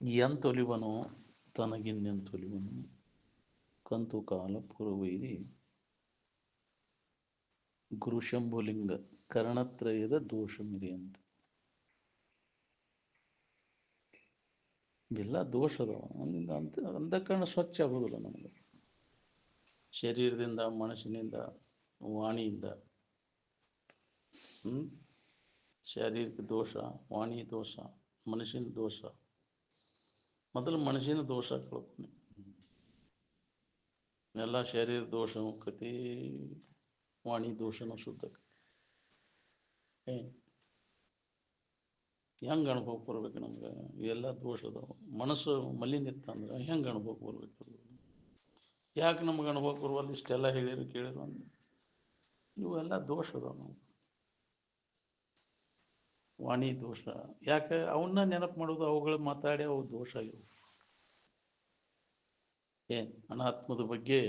ಎಂತೊಲಿವನೋ ತನಗಿನ್ನೆಂತೊಲಿವನು ಕಂತು ಕಾಲ ಪುರವೈರಿ ಗುರುಶಂಭುಲಿಂಗ ಕರ್ಣತ್ರಯದ ದೋಷಮಿರಿ ಅಂತ. ಇವೆಲ್ಲ ದೋಷ ಅದಾವ. ಅಂತಃಕರಣ ಸ್ವಚ್ಛ ಆಗೋದಿಲ್ಲ ನಮಗೆ. ಶರೀರದಿಂದ, ಮನಸ್ಸಿನಿಂದ, ವಾಣಿಯಿಂದ. ಶಾರೀರಿಕ ದೋಷ, ವಾಣಿ ದೋಷ, ಮನಸ್ಸಿನ ದೋಷ. ಮೊದಲು ಮನಸ್ಸಿನ ದೋಷ ಕಳ್ಕೊಂಡು ಎಲ್ಲ ಶರೀರ ದೋಷ ಮುಕ್ಕತಿ, ವಾಣಿ ದೋಷನೂ ಶುದ್ಧಕತಿ. ಹೆಂಗೆ ಅನುಭವ ಬರ್ಬೇಕು ನಮ್ಗೆ? ಇವೆಲ್ಲ ದೋಷ ಅದಾವ. ಮನಸ್ಸು ಮಲಿನ ಇತ್ತಂದ್ರೆ ಹೆಂಗೆ ಅನುಭವ ಬರ್ಬೇಕು? ಯಾಕೆ ನಮ್ಗೆ ಅನುಭವ ಬರುವಲ್ಲಿ ಇಷ್ಟೆಲ್ಲ ಕೇಳಿರು ಅಂದ್ರೆ ಇವೆಲ್ಲ ದೋಷ ಅದಾವ. ನಾವು ವಾಣಿ ದೋಷ ಯಾಕೆ ಅವನ್ನ ನೆನಪು ಮಾಡೋದು, ಅವುಗಳು ಮಾತಾಡಿ ಅವು ದೋಷ ಆಗಿವು. ಅನಾತ್ಮದ ಬಗ್ಗೆ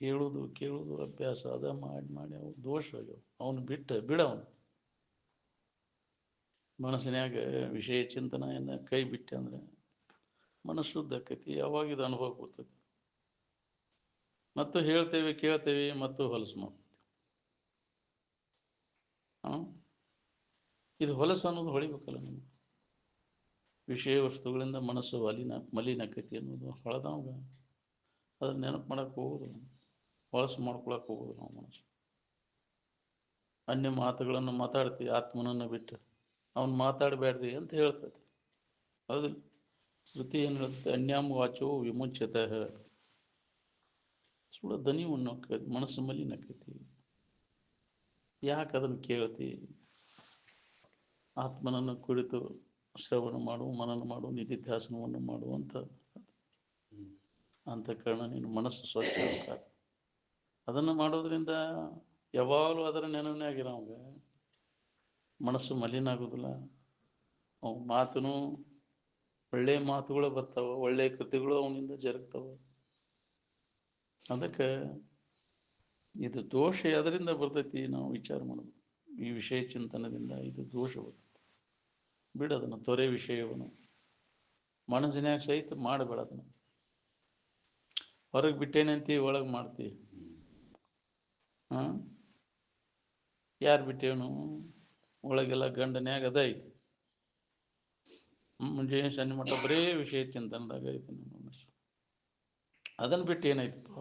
ಹೇಳುವುದು ಕೇಳುವುದು ಅಭ್ಯಾಸ ಅದ ಮಾಡಿ ಮಾಡಿ ಅವು ದೋಷ ಆಗ್ಯಾವ. ಅವನು ಬಿಡವನು ಮನಸ್ಸಿನ್ಯಾಗ ವಿಷಯ ಚಿಂತನೆಯನ್ನು ಕೈ ಬಿಟ್ಟೆ ಅಂದ್ರೆ ಮನಸ್ಸು ಶುದ್ಧ ಆಕೈತಿ. ಯಾವಾಗ ಇದು ಅನುಭವ ಬರ್ತೈತಿ ಮತ್ತು ಹೇಳ್ತೇವೆ ಕೇಳ್ತೇವೆ ಮತ್ತು ಹೊಲಸು ಮಾಡ್ತೀವಿ. ಇದು ಹೊಲಸು ಅನ್ನೋದು ಹೊಳಿಬೇಕಲ್ಲ ನಮ್ಗೆ. ವಿಷಯ ವಸ್ತುಗಳಿಂದ ಮನಸ್ಸು ಮಲಿನ ಆಕೈತಿ ಅನ್ನೋದು ಹೊಳೆದವಾಗ ಅದನ್ನ ನೆನಪು ಮಾಡಕ್ಕೆ ಹೋಗೋದಿಲ್ಲ, ಹೊಲಸು ಮಾಡ್ಕೊಳಕ್ಕೆ ಹೋಗೋದಿಲ್ಲ ನಾವು. ಮನಸ್ಸು ಅನ್ಯ ಮಾತುಗಳನ್ನು ಮಾತಾಡ್ತೀವಿ, ಆತ್ಮನನ್ನು ಬಿಟ್ಟು ಅವನು ಮಾತಾಡಬೇಡ್ರಿ ಅಂತ ಹೇಳ್ತೈತೆ. ಹೌದಿಲ್ಲ? ಶ್ರುತಿ ಏನು ಹೇಳುತ್ತೆ? ಅನ್ಯಾಮ ವಾಚೋ ವಿಮುಚ್ಯತಃ. ಸುಳ್ಳ ದನಿವನ್ನು ಮನಸ್ಸು ಮಲಿನ ಆಕೈತಿ. ಯಾಕೆ ಅದನ್ನು ಕೇಳ್ತಿ? ಆತ್ಮನನ್ನು ಕುರಿತು ಶ್ರವಣ ಮಾಡು, ಮನನ ಮಾಡು, ನಿಧಿಧ್ಯಾಸನವನ್ನು ಮಾಡುವಂಥ ಕಾರಣ ನೀನು ಮನಸ್ಸು ಸ್ವಚ್ಛ ಆಗ್ಬೇಕು. ಅದನ್ನು ಮಾಡೋದ್ರಿಂದ ಯಾವಾಗಲೂ ಅದರ ನೆನವಿನಾಗಿರೋ ಅವಾಗ ಮನಸ್ಸು ಮಲಿನ ಆಗೋದಿಲ್ಲ. ಅವು ಮಾತುನು ಒಳ್ಳೆಯ ಮಾತುಗಳು ಬರ್ತಾವೆ, ಒಳ್ಳೆಯ ಕೃತಿಗಳು ಅವನಿಂದ ಜರುಗ್ತಾವೆ. ಅದಕ್ಕೆ ಇದು ದೋಷ ಅದರಿಂದ ಬರ್ತೈತಿ ನಾವು ವಿಚಾರ ಮಾಡೋದು. ಈ ವಿಷಯ ಚಿಂತನದಿಂದ ಇದು ದೋಷ ಬರ್ತೈತಿ. ಬಿಡೋದನ್ನು ತೊರೆ ವಿಷಯವನ್ನು ಮನಸ್ಸಿನ್ಯಾಗ ಸಹಿತ ಮಾಡಬೇಡ. ಅದನ್ನು ಹೊರಗೆ ಬಿಟ್ಟೇನಂತಿ ಒಳಗೆ ಮಾಡ್ತೀವಿ. ಯಾರು ಬಿಟ್ಟೇವನು? ಒಳಗೆಲ್ಲ ಗಂಡನ್ಯಾಗ ಅದ ಐತಿ. ಮುಂಜಾನೆ ಸಂಜೆ ಮಟ್ಟ ಬರೇ ವಿಷಯ ಚಿಂತನದಾಗ ಐತಿ ನಮ್ಮ ಮನಸ್ಸು. ಅದನ್ನು ಬಿಟ್ಟು ಏನಾಯ್ತಪ್ಪ?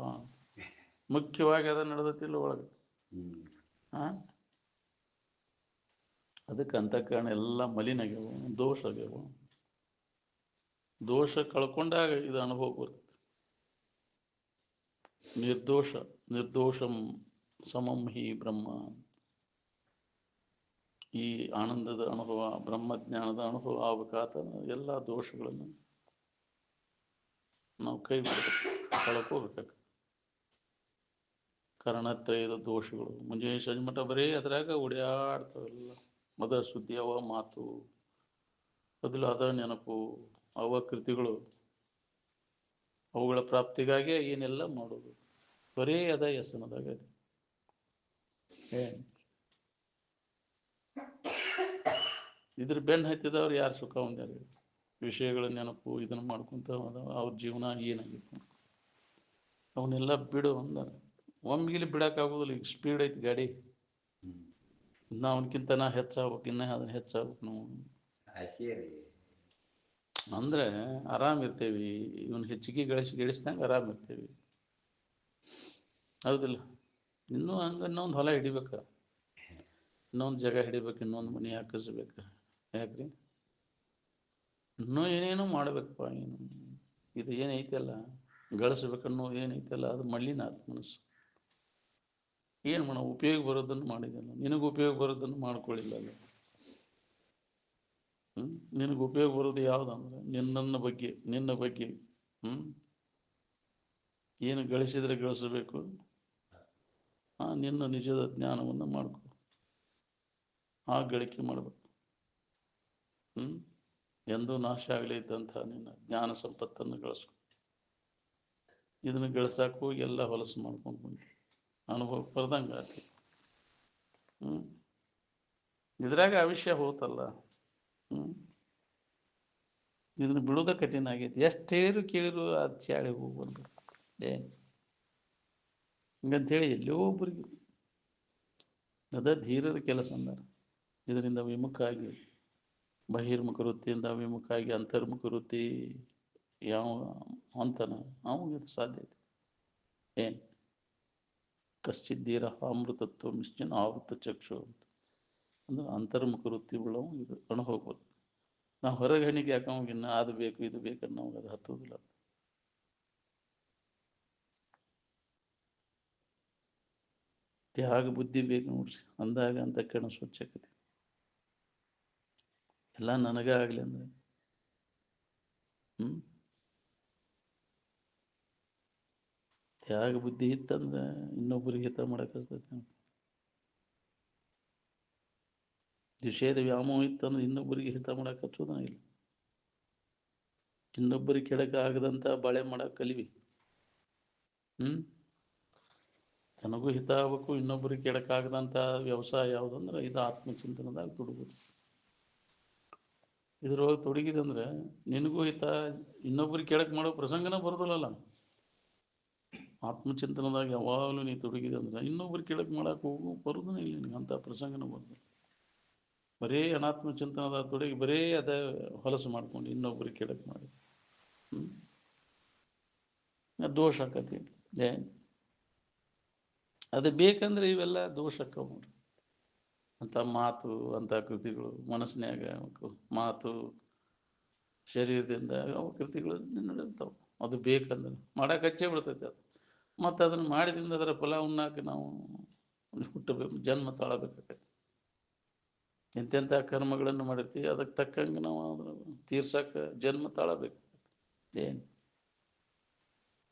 ಮುಖ್ಯವಾಗಿ ಅದನ್ನು ನಡೆದತ್ತಿಲ್ಲ ಒಳಗೆ. ಅದಕ್ಕೆ ಅಂತಃಕರಣ ಎಲ್ಲ ಮಲಿನ ಆಗ್ಯಾವ, ದೋಷ ಆಗ್ಯಾವ. ದೋಷ ಕಳ್ಕೊಂಡಾಗ ಇದು ಅನುಭವ ಬರ್ತದೆ. ನಿರ್ದೋಷಂ ಸಮಂ ಹಿ ಬ್ರಹ್ಮ. ಈ ಆನಂದದ ಅನುಭವ, ಬ್ರಹ್ಮಜ್ಞಾನದ ಅನುಭವ ಆಗ್ಬೇಕಾತಂದ್ರೆ ಎಲ್ಲ ದೋಷಗಳನ್ನು ನಾವು ಕೈ ಬಿಡಬೇಕು, ಕಳ್ಕೋಬೇಕು. ಕರ್ಣತ್ರಯದ ದೋಷಗಳು ಮುಂಜಾನೆ ಸಂಜೆ ಮಟ್ಟ ಬರೀ ಅದ್ರಾಗ ಓಡಾಡ್ತಾವೆಲ್ಲ. ಮದ ಸುದ್ದಿ ಅವ ಮಾತು, ಬದಲು ಅದ ನೆನಪು, ಅವ ಕೃತಿಗಳು, ಅವುಗಳ ಪ್ರಾಪ್ತಿಗಾಗಿ ಏನೆಲ್ಲ ಮಾಡೋದು ಬರೀ ಅದ ವ್ಯಸನದಾಗ ಇದೆ. ಇದ್ರ ಬೆನ್ನು ಹತ್ತಿದವ್ರು ಯಾರು ಸುಖ ಹೊಂದ್ಯಾರ? ವಿಷಯಗಳ ನೆನಪು ಇದನ್ನು ಮಾಡ್ಕೊಂತ ಅವ್ರ ಜೀವನ ಏನಾಗಿತ್ತು? ಅವನ್ನೆಲ್ಲ ಬಿಡು ಅಂದಾರ. ಒಮ್ಮಿಗಿಲಿ ಬಿಡೋಕ್ಕಾಗೋದಿಲ್ಲ. ಈಗ ಸ್ಪೀಡ್ ಐತಿ ಗಾಡಿ, ಅವನಕ್ಕಿಂತ ಹೆಚ್ಚಾಗ್ಬೇಕು, ಇನ್ನೂ ಅದನ್ನು ಹೆಚ್ಚಾಗ್ಬೇಕು ನಾವು ಅಂದರೆ ಆರಾಮಿರ್ತೇವಿ. ಇವನು ಹೆಚ್ಚಿಗೆ ಗಳಿಸ್ದಂಗೆ ಆರಾಮಿರ್ತೇವಿ. ಹೌದಿಲ್ಲ? ಇನ್ನೂ ಹಂಗೆ ಇನ್ನೊಂದು ಹೊಲ ಹಿಡಿಬೇಕು, ಇನ್ನೊಂದು ಜಾಗ ಹಿಡಿಬೇಕು, ಇನ್ನೊಂದು ಮನೆ ಹಾಕಿಸ್ಬೇಕು. ಯಾಕ್ರಿ? ಇನ್ನೂ ಏನೇನೋ ಮಾಡ್ಬೇಕಪ್ಪ. ಇದು ಏನೈತಲ್ಲ ಗಳಿಸ್ಬೇಕನ್ನೋ ಏನೈತಲ್ಲ ಅದು ಮಲಿನ ಆಯ್ತು ಮನಸ್ಸು. ಏನು ಮಾಡೋ? ಉಪಯೋಗ ಬರೋದನ್ನು ಮಾಡಿದಲ್ಲ, ನಿನಗೆ ಉಪಯೋಗ ಬರೋದನ್ನು ಮಾಡ್ಕೊಳ್ಳಿಲ್ಲ. ಅದು ನಿನಗೆ ಉಪಯೋಗ ಬರೋದು ಯಾವುದಂದ್ರೆ ನಿನ್ನ ಬಗ್ಗೆ ಏನು ಗಳಿಸಿದರೆ ಗಳಿಸಬೇಕು, ನಿನ್ನ ನಿಜದ ಜ್ಞಾನವನ್ನು ಮಾಡ್ಕೊ, ಆ ಗಳಿಕೆ ಮಾಡಬೇಕು. ಎಂದೂ ನಾಶ ಆಗಲಿದ್ದಂಥ ನಿನ್ನ ಜ್ಞಾನ ಸಂಪತ್ತನ್ನು ಗಳಿಸ್ಕೊ. ಇದನ್ನು ಗಳಿಸಕ್ಕೆ ಹೋಗಿ ಎಲ್ಲ ಹೊಲಸು ಮಾಡ್ಕೊಂಡು ಬಂತು, ಅನುಭವಕ್ಕೆ ಬರ್ದಂಗೆ ಆತಿ. ಇದ್ರಾಗ ಅವಿಷ್ಯ ಹೋತಲ್ಲ. ಇದನ್ನು ಬಿಡೋದ ಕಠಿಣ ಆಗೈತಿ. ಎಷ್ಟೇರು ಕೇಳಿರು ಅದು ಚಾಳಿ ಹೋಗಿ ಬರ್ಬೇಕು. ಹಿಂಗಂತೇಳಿ ಎಲ್ಲೋ ಒಬ್ಬರಿಗೆ ಅದ ಧೀರರ ಕೆಲಸ ಅಂದಾರ. ಇದರಿಂದ ವಿಮುಖ ಆಗಿ ಬಹಿರ್ಮುಖ ವೃತ್ತಿಯಿಂದ ವಿಮುಖ ಆಗಿ ಅಂತರ್ಮುಖ ವೃತ್ತಿ ಯಾವ ಅಂತಾನ ಅವಾಗ ಸಾಧ್ಯತೆ ಏನು ಕಶ್ಚಿದ್ದೀರ ಅಮೃತತ್ವ ಮಿಶ್ಚನ ಆವೃತ ಚಕ್ಷು ಅಂತ ಅಂದ್ರೆ ಅಂತರ್ಮುಖ ವೃತ್ತಿ ಉಳ್ಳವು ಇದು ಅನುಭವ ಬರ್ತದೆ. ನಾವು ಹೊರಗೆ ಹಣಿಗೆ ಯಾಕಂಗ ಇನ್ನು ಅದು ಬೇಕು ಇದು ಬೇಕು ನಮಗೆ ಅದು ಹತ್ತೋದಿಲ್ಲ. ತ್ಯಾಗ ಬುದ್ಧಿ ಬೇಕು ನೋಡ್ರಿ, ಅಂದಾಗ ಅಂತ ಕಣ ಸ್ವಚ್ಛಕತಿ ಎಲ್ಲ ನನಗ ಆಗ್ಲಿ ಅಂದ್ರೆ ತ್ಯಾಗ ಬುದ್ಧಿ ಇತ್ತಂದ್ರೆ ಇನ್ನೊಬ್ಬರಿಗೆ ಹಿತ ಮಾಡಕ್ ಹಸ್ತೈತಿ. ನಿಷೇಧ ವ್ಯಾಮೋಹ ಇತ್ತಂದ್ರೆ ಇನ್ನೊಬ್ಬರಿಗೆ ಹಿತ ಮಾಡಕ್ ಹಚ್ಚೋದ ಇಲ್ಲ. ಇನ್ನೊಬ್ಬರಿಗೆ ಕೆಡಕ ಆಗದಂತ ಬಾಳೆ ಮಾಡಕ್ ಕಲಿವಿ. ತನಗೂ ಹಿತ ಆಗ್ಬೇಕು, ಇನ್ನೊಬ್ಬರಿಗೆ ಕೆಡಕಾಗದಂತ ವ್ಯವಸಾಯ ಯಾವುದಂದ್ರೆ ಇದು ಆತ್ಮಚಿಂತನದಾಗ ತೊಡಗುದು. ಇದ್ರೊಳಗೆ ತೊಡಗಿದಂದ್ರೆ ನಿನಗೂ ಹಿತ, ಇನ್ನೊಬ್ಬರಿಗೆ ಕೆಡಕ್ ಮಾಡೋ ಪ್ರಸಂಗನ ಬರೋದಿಲ್ಲಲ್ಲ. ಆತ್ಮಚಿಂತನದಾಗ ಯಾವಾಗಲೂ ನೀ ತೊಡಗಿದೆ ಅಂದ್ರೆ ಇನ್ನೊಬ್ರಿಗೆ ಕೆಡಕ್ ಮಾಡಕ್ ಹೋಗು ಬರೋದನ್ನ ಇಲ್ಲ ನಿನಗೆ, ಅಂತ ಪ್ರಸಂಗನ ಬರೋದಿಲ್ಲ. ಬರೇ ಅನಾತ್ಮ ಚಿಂತನದಾಗ ತೊಡಗಿ ಬರೇ ಅದ ಹೊಲಸು ಮಾಡ್ಕೊಂಡು ಇನ್ನೊಬ್ರಿಗೆ ಕೆಡಕ್ ಮಾಡಿ ದೋಷ ಆಕತಿ. ಅದು ಬೇಕಂದ್ರೆ ಇವೆಲ್ಲ ದೋಷಕ್ಕವು ನೋಡ್ರಿ. ಅಂತ ಮಾತು, ಅಂತ ಕೃತಿಗಳು ಮನಸ್ಸಿನಾಗ ಮಾತು ಶರೀರದಿಂದ ಅವ ಕೃತಿಗಳು ನಡೆರ್ತಾವೆ. ಅದು ಬೇಕಂದ್ರೆ ಮಾಡಕ್ಕೆ ಹಚ್ಚೇ ಬಿಡ್ತೈತೆ ಅದು. ಮತ್ತು ಅದನ್ನು ಮಾಡಿದಿಂದ ಅದರ ಫಲ ಉಣ್ಣಾಕ ನಾವು ಹುಟ್ಟಬೇಕು, ಜನ್ಮ ತಾಳಬೇಕಾಗತ್ತೆ. ಎಂತೆಂಥ ಕರ್ಮಗಳನ್ನು ಮಾಡಿರ್ತೀವಿ ಅದಕ್ಕೆ ತಕ್ಕಂಗೆ ನಾವು ಅದನ್ನು ತೀರ್ಸಕ್ಕೆ ಜನ್ಮ ತಾಳಬೇಕಾಗತ್ತೆ. ಏನು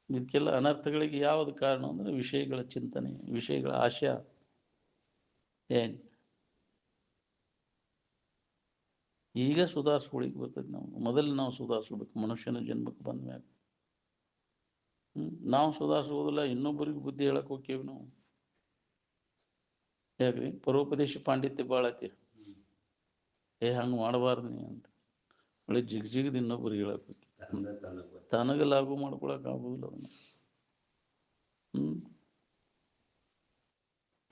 ಇದಕ್ಕೆಲ್ಲ ಅನರ್ಥಗಳಿಗೆ ಯಾವುದು ಕಾರಣ ಅಂದರೆ ವಿಷಯಗಳ ಚಿಂತನೆ, ವಿಷಯಗಳ ಆಶಯ. ಏನು ಈಗ ಸುಧಾರಿಸ್ಕೊಳಿಕ್ಕೆ ಬರ್ತೈತೆ. ಮೊದಲು ನಾವು ಸುಧಾರಿಸ್ಬೇಕು ಮನುಷ್ಯನ ಜನ್ಮಕ್ಕೆ ಬಂದ ಮ್ಯಾಗ. ನಾವು ಸುಧಾರಿಸೋದಿಲ್ಲ, ಇನ್ನೊಬ್ಬರಿಗೆ ಬುದ್ಧಿ ಹೇಳಕ್ಕೆ ಹೋಗ್ತೀವಿ ನಾವು. ಯಾಕ್ರಿ ಪರೋಪದೇಶ ಪಾಂಡಿತ್ಯ ಭಾಳ ಐತಿ. ಹಂಗೆ ಮಾಡಬಾರ್ದು ನೀ ಅಂತ ಒಳ್ಳೆ ಜಿಗಜಿಗದ ಇನ್ನೊಬ್ಬರಿಗೆ ಹೇಳಕ್ಕೆ ಹೋಗಿ ತನಗೆ ಲಾಗು ಮಾಡ್ಕೊಳಕ್ ಆಗೋದಿಲ್ಲ ಅದನ್ನು.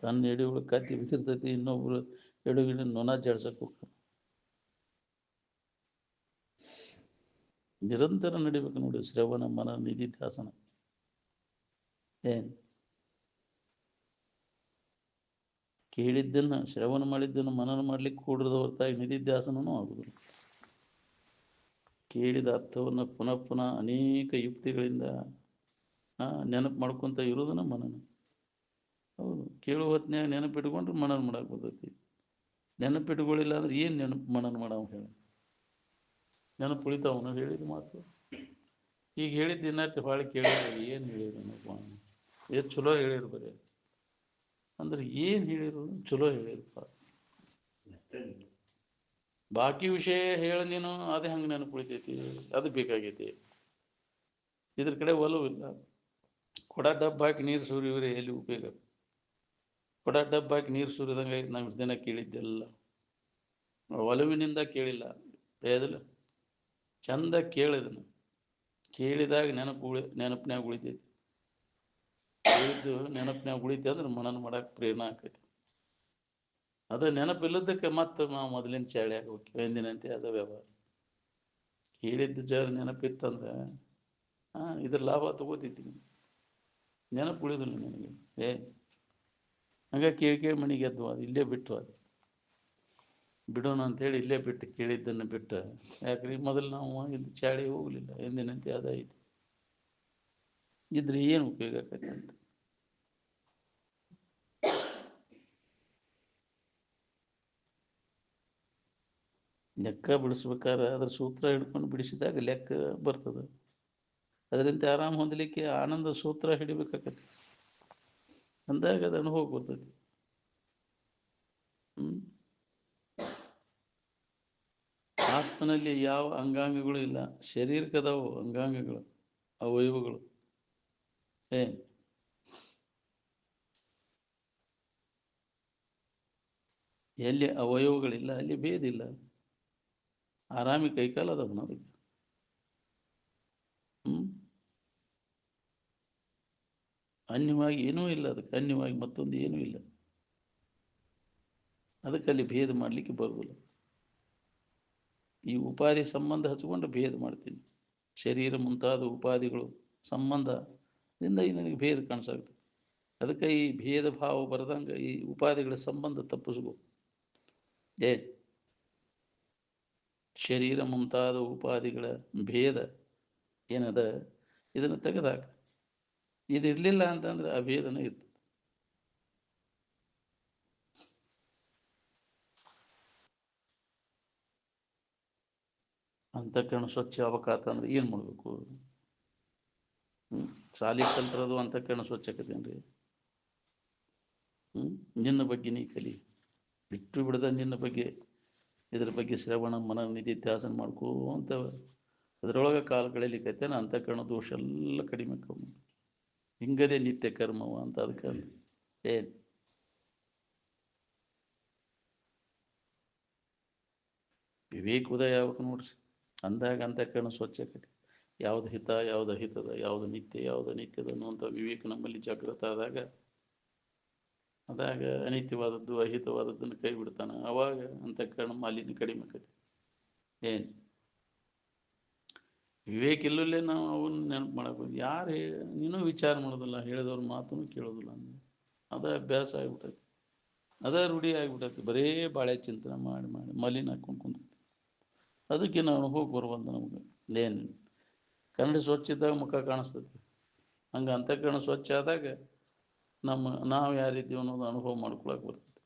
ತನ್ನ ಎಡೆ ಒಳಗೆ ಕತ್ತಿ ಬಿಸಿರ್ತೈತಿ, ಇನ್ನೊಬ್ರು ಎಡುಗಿಡ ನೊನ ಜಾಡ್ಸಕ್ಕೆ ಹೋಗ್ತಾನೆ. ನಿರಂತರ ನಡಿಬೇಕು ನೋಡಿ ಶ್ರವಣ ಮನ ನಿಧಿಧ್ಯಾಸನ. ಏನು ಕೇಳಿದ್ದನ್ನು ಶ್ರವಣ ಮಾಡಿದ್ದನ್ನು ಮನನ ಮಾಡ್ಲಿಕ್ಕೆ ಕೂಡ್ರದ ಹೊರತಾಗಿ ನಿಧಿಧ್ಯಾಸನೂ ಆಗುದಿಲ್ಲ. ಕೇಳಿದ ಅರ್ಥವನ್ನು ಪುನಃ ಪುನಃ ಅನೇಕ ಯುಕ್ತಿಗಳಿಂದ ನೆನಪು ಮಾಡ್ಕೊತ ಇರೋದನ್ನ ಮನನ. ಹೌದು, ಕೇಳುವ ಹೊತ್ತಿನಾಗ ನೆನಪಿಟ್ಕೊಂಡ್ರೆ ಮನನ ಮಾಡಕ್ಕೆ ಬರ್ತೈತಿ. ನೆನಪಿಟ್ಕೊಳ್ಳಿಲ್ಲ ಅಂದ್ರೆ ಏನು ನೆನಪು ಮನನ ಮಾಡವ ಹೇಳಿ? ನೆನಪು ಉಳಿತಾವನು ಹೇಳಿದ ಮಾತು. ಈಗ ಹೇಳಿದ್ದು ಇನ್ನಟ್ಟು ಭಾಳ ಕೇಳಿದ್ರೆ ಏನು ಹೇಳಿರಪ್ಪ, ಎಷ್ಟು ಚಲೋ ಹೇಳಿರು ಬರೀ ಅಂದ್ರೆ ಏನು ಹೇಳಿರು? ಚಲೋ ಹೇಳಿರಪ್ಪ. ಬಾಕಿ ವಿಷಯ ಹೇಳಿ ನೀನು ಅದೇ ಹಂಗೆ ನೆನಪು ಉಳಿತೈತಿ, ಅದು ಬೇಕಾಗೈತಿ. ಇದ್ರ ಕಡೆ ಒಲವಿಲ್ಲ. ಕೊಡ ಡಬ್ಬ ಹಾಕಿ ನೀರು ಸುರಿಯುವರೆ ಎಲ್ಲಿ ಉಪಯೋಗ? ಕೊಡ ಡಬ್ಬ ಹಾಕಿ ನೀರು ಸುರಿದಂಗೆ ಆಯ್ತು. ನಾವು ದಿನ ಕೇಳಿದ್ದೆಲ್ಲ ಒಲವಿನಿಂದ ಕೇಳಿಲ್ಲ. ಏದಿಲ್ಲ ಚಂದ ಕೇಳಿದನು, ಕೇಳಿದಾಗ ನೆನಪಿನಾಗ ಉಳಿತೈತಿ. ಕೇಳಿದ್ದು ನೆನಪಿನಾಗ ಉಳಿತಿ ಅಂದ್ರೆ ಮನನ ಮಾಡಕ್ಕೆ ಪ್ರೇರಣೆ ಆಕೈತಿ. ಅದು ನೆನಪಿಲ್ಲದಕ್ಕೆ ಮತ್ತೆ ನಾವು ಮೊದಲಿನ ಚಾಳಿ ಆಗಿ ಹೋಗಿ ಎಂದಿನಂತೆ ಅದ ವ್ಯವಹಾರ. ಕೇಳಿದ್ದು ನೆನಪಿತ್ತಂದ್ರೆ ಇದ್ರ ಲಾಭ ತಗೋತಿದ್ದೀನಿ, ನೆನಪು ಉಳಿದಿಲ್ಲ ನನಗೆ. ಹಂಗ ಕೇಳಿ ಮನೆಗೆ ಎದ್ದು ಅದು ಇಲ್ಲೇ ಬಿಟ್ಟು ಅದು ಬಿಡೋಣ ಅಂಥೇಳಿ ಇಲ್ಲೇ ಬಿಟ್ಟು ಕೇಳಿದ್ದನ್ನು ಬಿಟ್ಟು. ಯಾಕ್ರಿ ಮೊದಲು ನಾವು ಇದು ಚಾಳಿ ಹೋಗಲಿಲ್ಲ, ಎಂದಿನಂತೆ ಅದಾಯ್ತು. ಇದ್ರೆ ಏನು ಉಪಯೋಗ ಆಕೈತೆ ಅಂತ. ಲೆಕ್ಕ ಬಿಡಿಸ್ಬೇಕಾದ್ರೆ ಅದ್ರ ಸೂತ್ರ ಹಿಡ್ಕೊಂಡು ಬಿಡಿಸಿದಾಗ ಲೆಕ್ಕ ಬರ್ತದೆ. ಅದರಿಂದ ಆರಾಮ್ ಹೊಂದಲಿಕ್ಕೆ ಆನಂದ ಸೂತ್ರ ಹಿಡಿಬೇಕಾಗತ್ತೆ. ಅಂದಾಗ ಅದು ಅನುಭವ ಬರ್ತೈತಿ. ಆತ್ಮನಲ್ಲಿ ಯಾವ ಅಂಗಾಂಗಗಳು ಇಲ್ಲ, ಶರೀರಕ್ಕದಾವು ಅಂಗಾಂಗಗಳು, ಅವಯವಗಳು. ಎಲ್ಲಿ ಅವಯವಗಳಿಲ್ಲ ಅಲ್ಲಿ ಭೇದಿಲ್ಲ. ಆರಾಮಿ ಕೈಕಾಲ ಅದಾವ ಅದಕ್ಕೆ. ಅನ್ಯವಾಗಿ ಏನೂ ಇಲ್ಲ, ಅದಕ್ಕೆ ಅನ್ಯವಾಗಿ ಮತ್ತೊಂದು ಏನೂ ಇಲ್ಲ. ಅದಕ್ಕೆ ಅಲ್ಲಿ ಭೇದ ಮಾಡಲಿಕ್ಕೆ ಬರುವುದಿಲ್ಲ. ಈ ಉಪಾಧಿ ಸಂಬಂಧ ಹಚ್ಕೊಂಡು ಭೇದ ಮಾಡ್ತೀನಿ. ಶರೀರ ಮುಂತಾದ ಉಪಾಧಿಗಳು ಸಂಬಂಧದಿಂದ ಈ ನನಗೆ ಭೇದ ಕಾಣಿಸಾಗ್ತದೆ. ಅದಕ್ಕೆ ಈ ಭೇದ ಭಾವ ಬರದಂಗೆ ಈ ಉಪಾಧಿಗಳ ಸಂಬಂಧ ತಪ್ಪಿಸ್ಕೋ. ಶರೀರ ಮುಂತಾದ ಉಪಾಧಿಗಳ ಭೇದ ಏನದ ಇದನ್ನು ತೆಗೆದಾಕ. ಇದು ಇರಲಿಲ್ಲ ಅಂತಂದ್ರೆ ಆ ಭೇದನ ಇರ್ತದೆ. ಅಂತಃಕರಣ ಸ್ವಚ್ಛ ಆಗ್ಬೇಕಂತಂದ್ರೆ ಏನು ಮಾಡಬೇಕು? ಸಾಲಿ ಕಲ್ತಿರೋದು ಅಂತಃಕರಣ ಸ್ವಚ್ಛಕತೇನ್ರಿ? ನಿನ್ನ ಬಗ್ಗೆ ನೀ ಕಲಿ, ಬಿಟ್ಟು ಬಿಡದ ನಿನ್ನ ಬಗ್ಗೆ, ಇದ್ರ ಬಗ್ಗೆ ಶ್ರವಣ ಮನ ನಿಧಿಧ್ಯಾಸನ ಮಾಡ್ಕೋಂತ ಅದರೊಳಗೆ ಕಾಲ ಕಳೀಲಿಕ್ಕೈತೇನ ಅಂತಃಕರಣ ದೋಷ ಎಲ್ಲ ಕಡಿಮೆ ಕಮ್ಮಿ. ಹಿಂಗದೇ ನಿತ್ಯ ಕರ್ಮವ ಅಂತ. ಅದಕ್ಕೆ ಏನು ವಿವೇಕ ಉದಯ ಆಗ್ಬೇಕು ನೋಡ್ರಿ. ಅಂದಾಗ ಅಂತಃಕರಣ ಸ್ವಚ್ಛಕತೆ. ಯಾವ್ದು ಹಿತ, ಯಾವ್ದು ಅಹಿತದ, ಯಾವ್ದು ನಿತ್ಯ, ಯಾವ್ದು ಅನಿತ್ಯದ ಅನ್ನುವಂಥ ವಿವೇಕ ನಮ್ಮಲ್ಲಿ ಜಾಗೃತ ಅದಾಗ ಅನಿತ್ಯವಾದದ್ದು ಅಹಿತವಾದದ್ದನ್ನು ಕೈ ಬಿಡ್ತಾನೆ. ಅವಾಗ ಅಂತಃಕರಣ ಮಾಲಿನ್ಯ ಕಡಿಮೆ ಆಕತಿ. ಏನು ವಿವೇಕ ಇಲ್ಲಲ್ಲೇ ನಾವು ಅವನ್ನ ನೆನಪು ಮಾಡಬೇಕು. ಯಾರು ನೀನು ವಿಚಾರ ಮಾಡೋದಿಲ್ಲ, ಹೇಳಿದವ್ರ ಮಾತನ್ನು ಕೇಳೋದಿಲ್ಲ. ಅದ ಅಭ್ಯಾಸ ಆಗಿಬಿಟ್ಟೈತಿ, ಅದ ರೂಢಿ ಆಗಿಬಿಟ್ಟೈತಿ. ಬರೇ ಬಾಳೆ ಚಿಂತನೆ ಮಾಡಿ ಮಾಡಿ ಮಲಿನ ಹಾಕೊಂಡು ಕುಂತೈತಿ. ಅದಕ್ಕೆ ನಾವು ಹೋಗಿ ಬರುವಂತ ನಮ್ಗೆ ಏನು ಕನ್ನಡ ಸ್ವಚ್ಛ ಇದ್ದಾಗ ಮುಖ ಕಾಣಿಸ್ತೈತಿ. ಹಂಗೆ ಅಂತಃಕರಣ ಸ್ವಚ್ಛ ಆದಾಗ ನಾವು ಯಾರಿದ್ದೀವಿ ಅನ್ನೋದು ಅನುಭವ ಮಾಡ್ಕೊಳಕ್ಕೆ ಬರ್ತೈತಿ.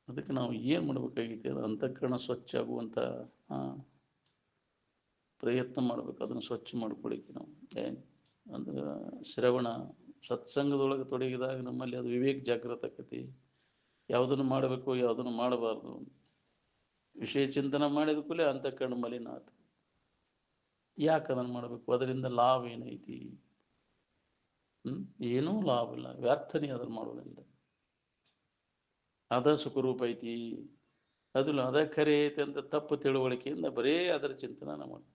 ಅದಕ್ಕೆ ನಾವು ಏನು ಮಾಡ್ಬೇಕಾಗೈತಿ ಅದು ಅಂತಃಕರಣ ಸ್ವಚ್ಛ ಆಗುವಂಥ ಪ್ರಯತ್ನ ಮಾಡ್ಬೇಕು. ಅದನ್ನು ಸ್ವಚ್ಛ ಮಾಡ್ಕೊಳಿಕ್ಕೆ ನಾವು ಏನು ಅಂದ್ರೆ ಶ್ರವಣ ಸತ್ಸಂಗದೊಳಗೆ ತೊಡಗಿದಾಗ ನಮ್ಮಲ್ಲಿ ಅದು ವಿವೇಕ ಜಾಗೃತ ಆಕತಿ. ಯಾವುದನ್ನು ಮಾಡಬೇಕು, ಯಾವುದನ್ನು ಮಾಡಬಾರ್ದು, ವಿಷಯ ಚಿಂತನೆ ಮಾಡಿದ ಕೂಡಲೇ ಅಂತಃಕರಣ ಮಲಿನ ಆತು. ಯಾಕೆ ಅದನ್ನು ಮಾಡಬೇಕು? ಅದರಿಂದ ಲಾಭ ಏನೈತಿ? ಏನೂ ಲಾಭ ಇಲ್ಲ, ವ್ಯರ್ಥನೇ ಅದನ್ನು ಮಾಡೋದ್ರಿಂದ. ಅದ ಸುಖರೂಪ ಐತಿ, ಅದಿಲ್ಲ ಅದ ಖರೆ ಐತಿ ಅಂತ ತಪ್ಪು ತಿಳುವಳಿಕೆಯಿಂದ ಬರೇ ಅದರ ಚಿಂತನೆ ಮಾಡಿ.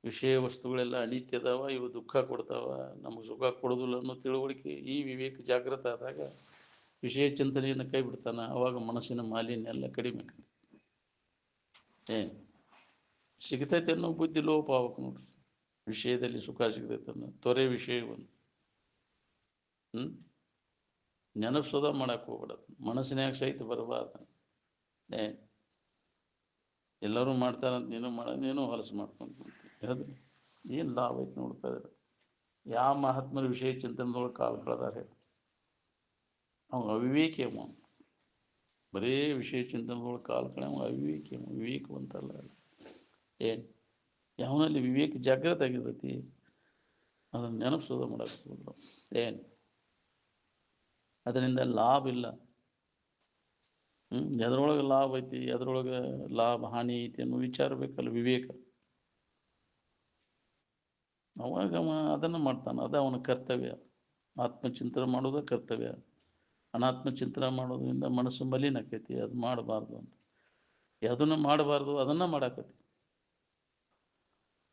ವಿಷಯ ವಸ್ತುಗಳೆಲ್ಲ ಅನಿತ್ಯದವ, ಇವು ದುಃಖ ಕೊಡ್ತಾವ, ನಮಗೆ ಸುಖ ಕೊಡೋದಿಲ್ಲ ಅನ್ನೋ ತಿಳುವಳಿಕೆ ಈ ವಿವೇಕ ಜಾಗೃತ ಆದಾಗ ವಿಷಯ ಚಿಂತನೆಯನ್ನು ಕೈ ಬಿಡ್ತಾನೆ. ಅವಾಗ ಮನಸ್ಸಿನ ಮಾಲಿನ್ಯ ಎಲ್ಲ ಕಡಿಮೆ ಆಕತಿ. ಸಿಗ್ತೈತೆ ಅನ್ನೋ ಬುದ್ಧಿ ಲೋಪ ಆಗ್ಬೇಕು ನೋಡ್ರಿ. ವಿಷಯದಲ್ಲಿ ಸುಖ ಸಿಗ್ತೈತೆ ಅನ್ನೋ ತೊರೆ ವಿಷಯವನ್ನು ನೆನಪು ಸುಧಾ ಮಾಡಕ್ಕೆ ಹೋಗ್ಬಿಡೋದು. ಮನಸ್ಸಿನಾಗ ಸಹಿತ ಬರಬಾರ್ದು. ಎಲ್ಲರೂ ಮಾಡ್ತಾರಂತ ನೀನು ಹೊಲಸು ಮಾಡ್ಕೊಂತ ಹೇಳಿದ್ರಿ ಏನು ಲಾಭ ಐತೆ ನೋಡ್ಕೋದ್ರೆ? ಯಾವ ಮಹಾತ್ಮರ ವಿಷಯ ಚಿಂತನೆದೊಳಗೆ ಕಾಲ ಕಳೆದಾರೆ? ಅವ ಅವಿವೇಕಿ. ಅವ ಬರೇ ವಿಷಯ ಚಿಂತನೆದೊಳಗೆ ಕಾಲ ಕಳೆ ಅವಿವೇಕಿ. ವಿವೇಕವಂತಲ್ಲ. ಏನು ಯಾವನಲ್ಲಿ ವಿವೇಕ ಜಾಗೃತ ಆಗಿರ್ತೈತಿ ಅದನ್ನು ನೆನಪಿಸೋದ ಮಾಡಕ್ಕೆ ಹೋದ್ರು. ಏನು ಅದರಿಂದ ಲಾಭ ಇಲ್ಲ. ಎದ್ರೊಳಗೆ ಲಾಭ ಐತಿ, ಎದ್ರೊಳಗೆ ಲಾಭ ಹಾನಿ ಐತಿ ಅನ್ನೋ ವಿಚಾರ ಬೇಕಲ್ಲ ವಿವೇಕ. ಅವಾಗ ಅವ ಅದನ್ನು ಮಾಡ್ತಾನೆ. ಅದು ಅವನ ಕರ್ತವ್ಯ. ಆತ್ಮಚಿಂತನೆ ಮಾಡೋದ ಕರ್ತವ್ಯ. ಅನಾತ್ಮ ಚಿಂತನೆ ಮಾಡೋದ್ರಿಂದ ಮನಸ್ಸು ಮಲಿನ ಆಕೈತಿ. ಅದು ಮಾಡಬಾರ್ದು ಅಂತ. ಯಾವುದನ್ನು ಮಾಡಬಾರ್ದು ಅದನ್ನು ಮಾಡಾಕತಿ.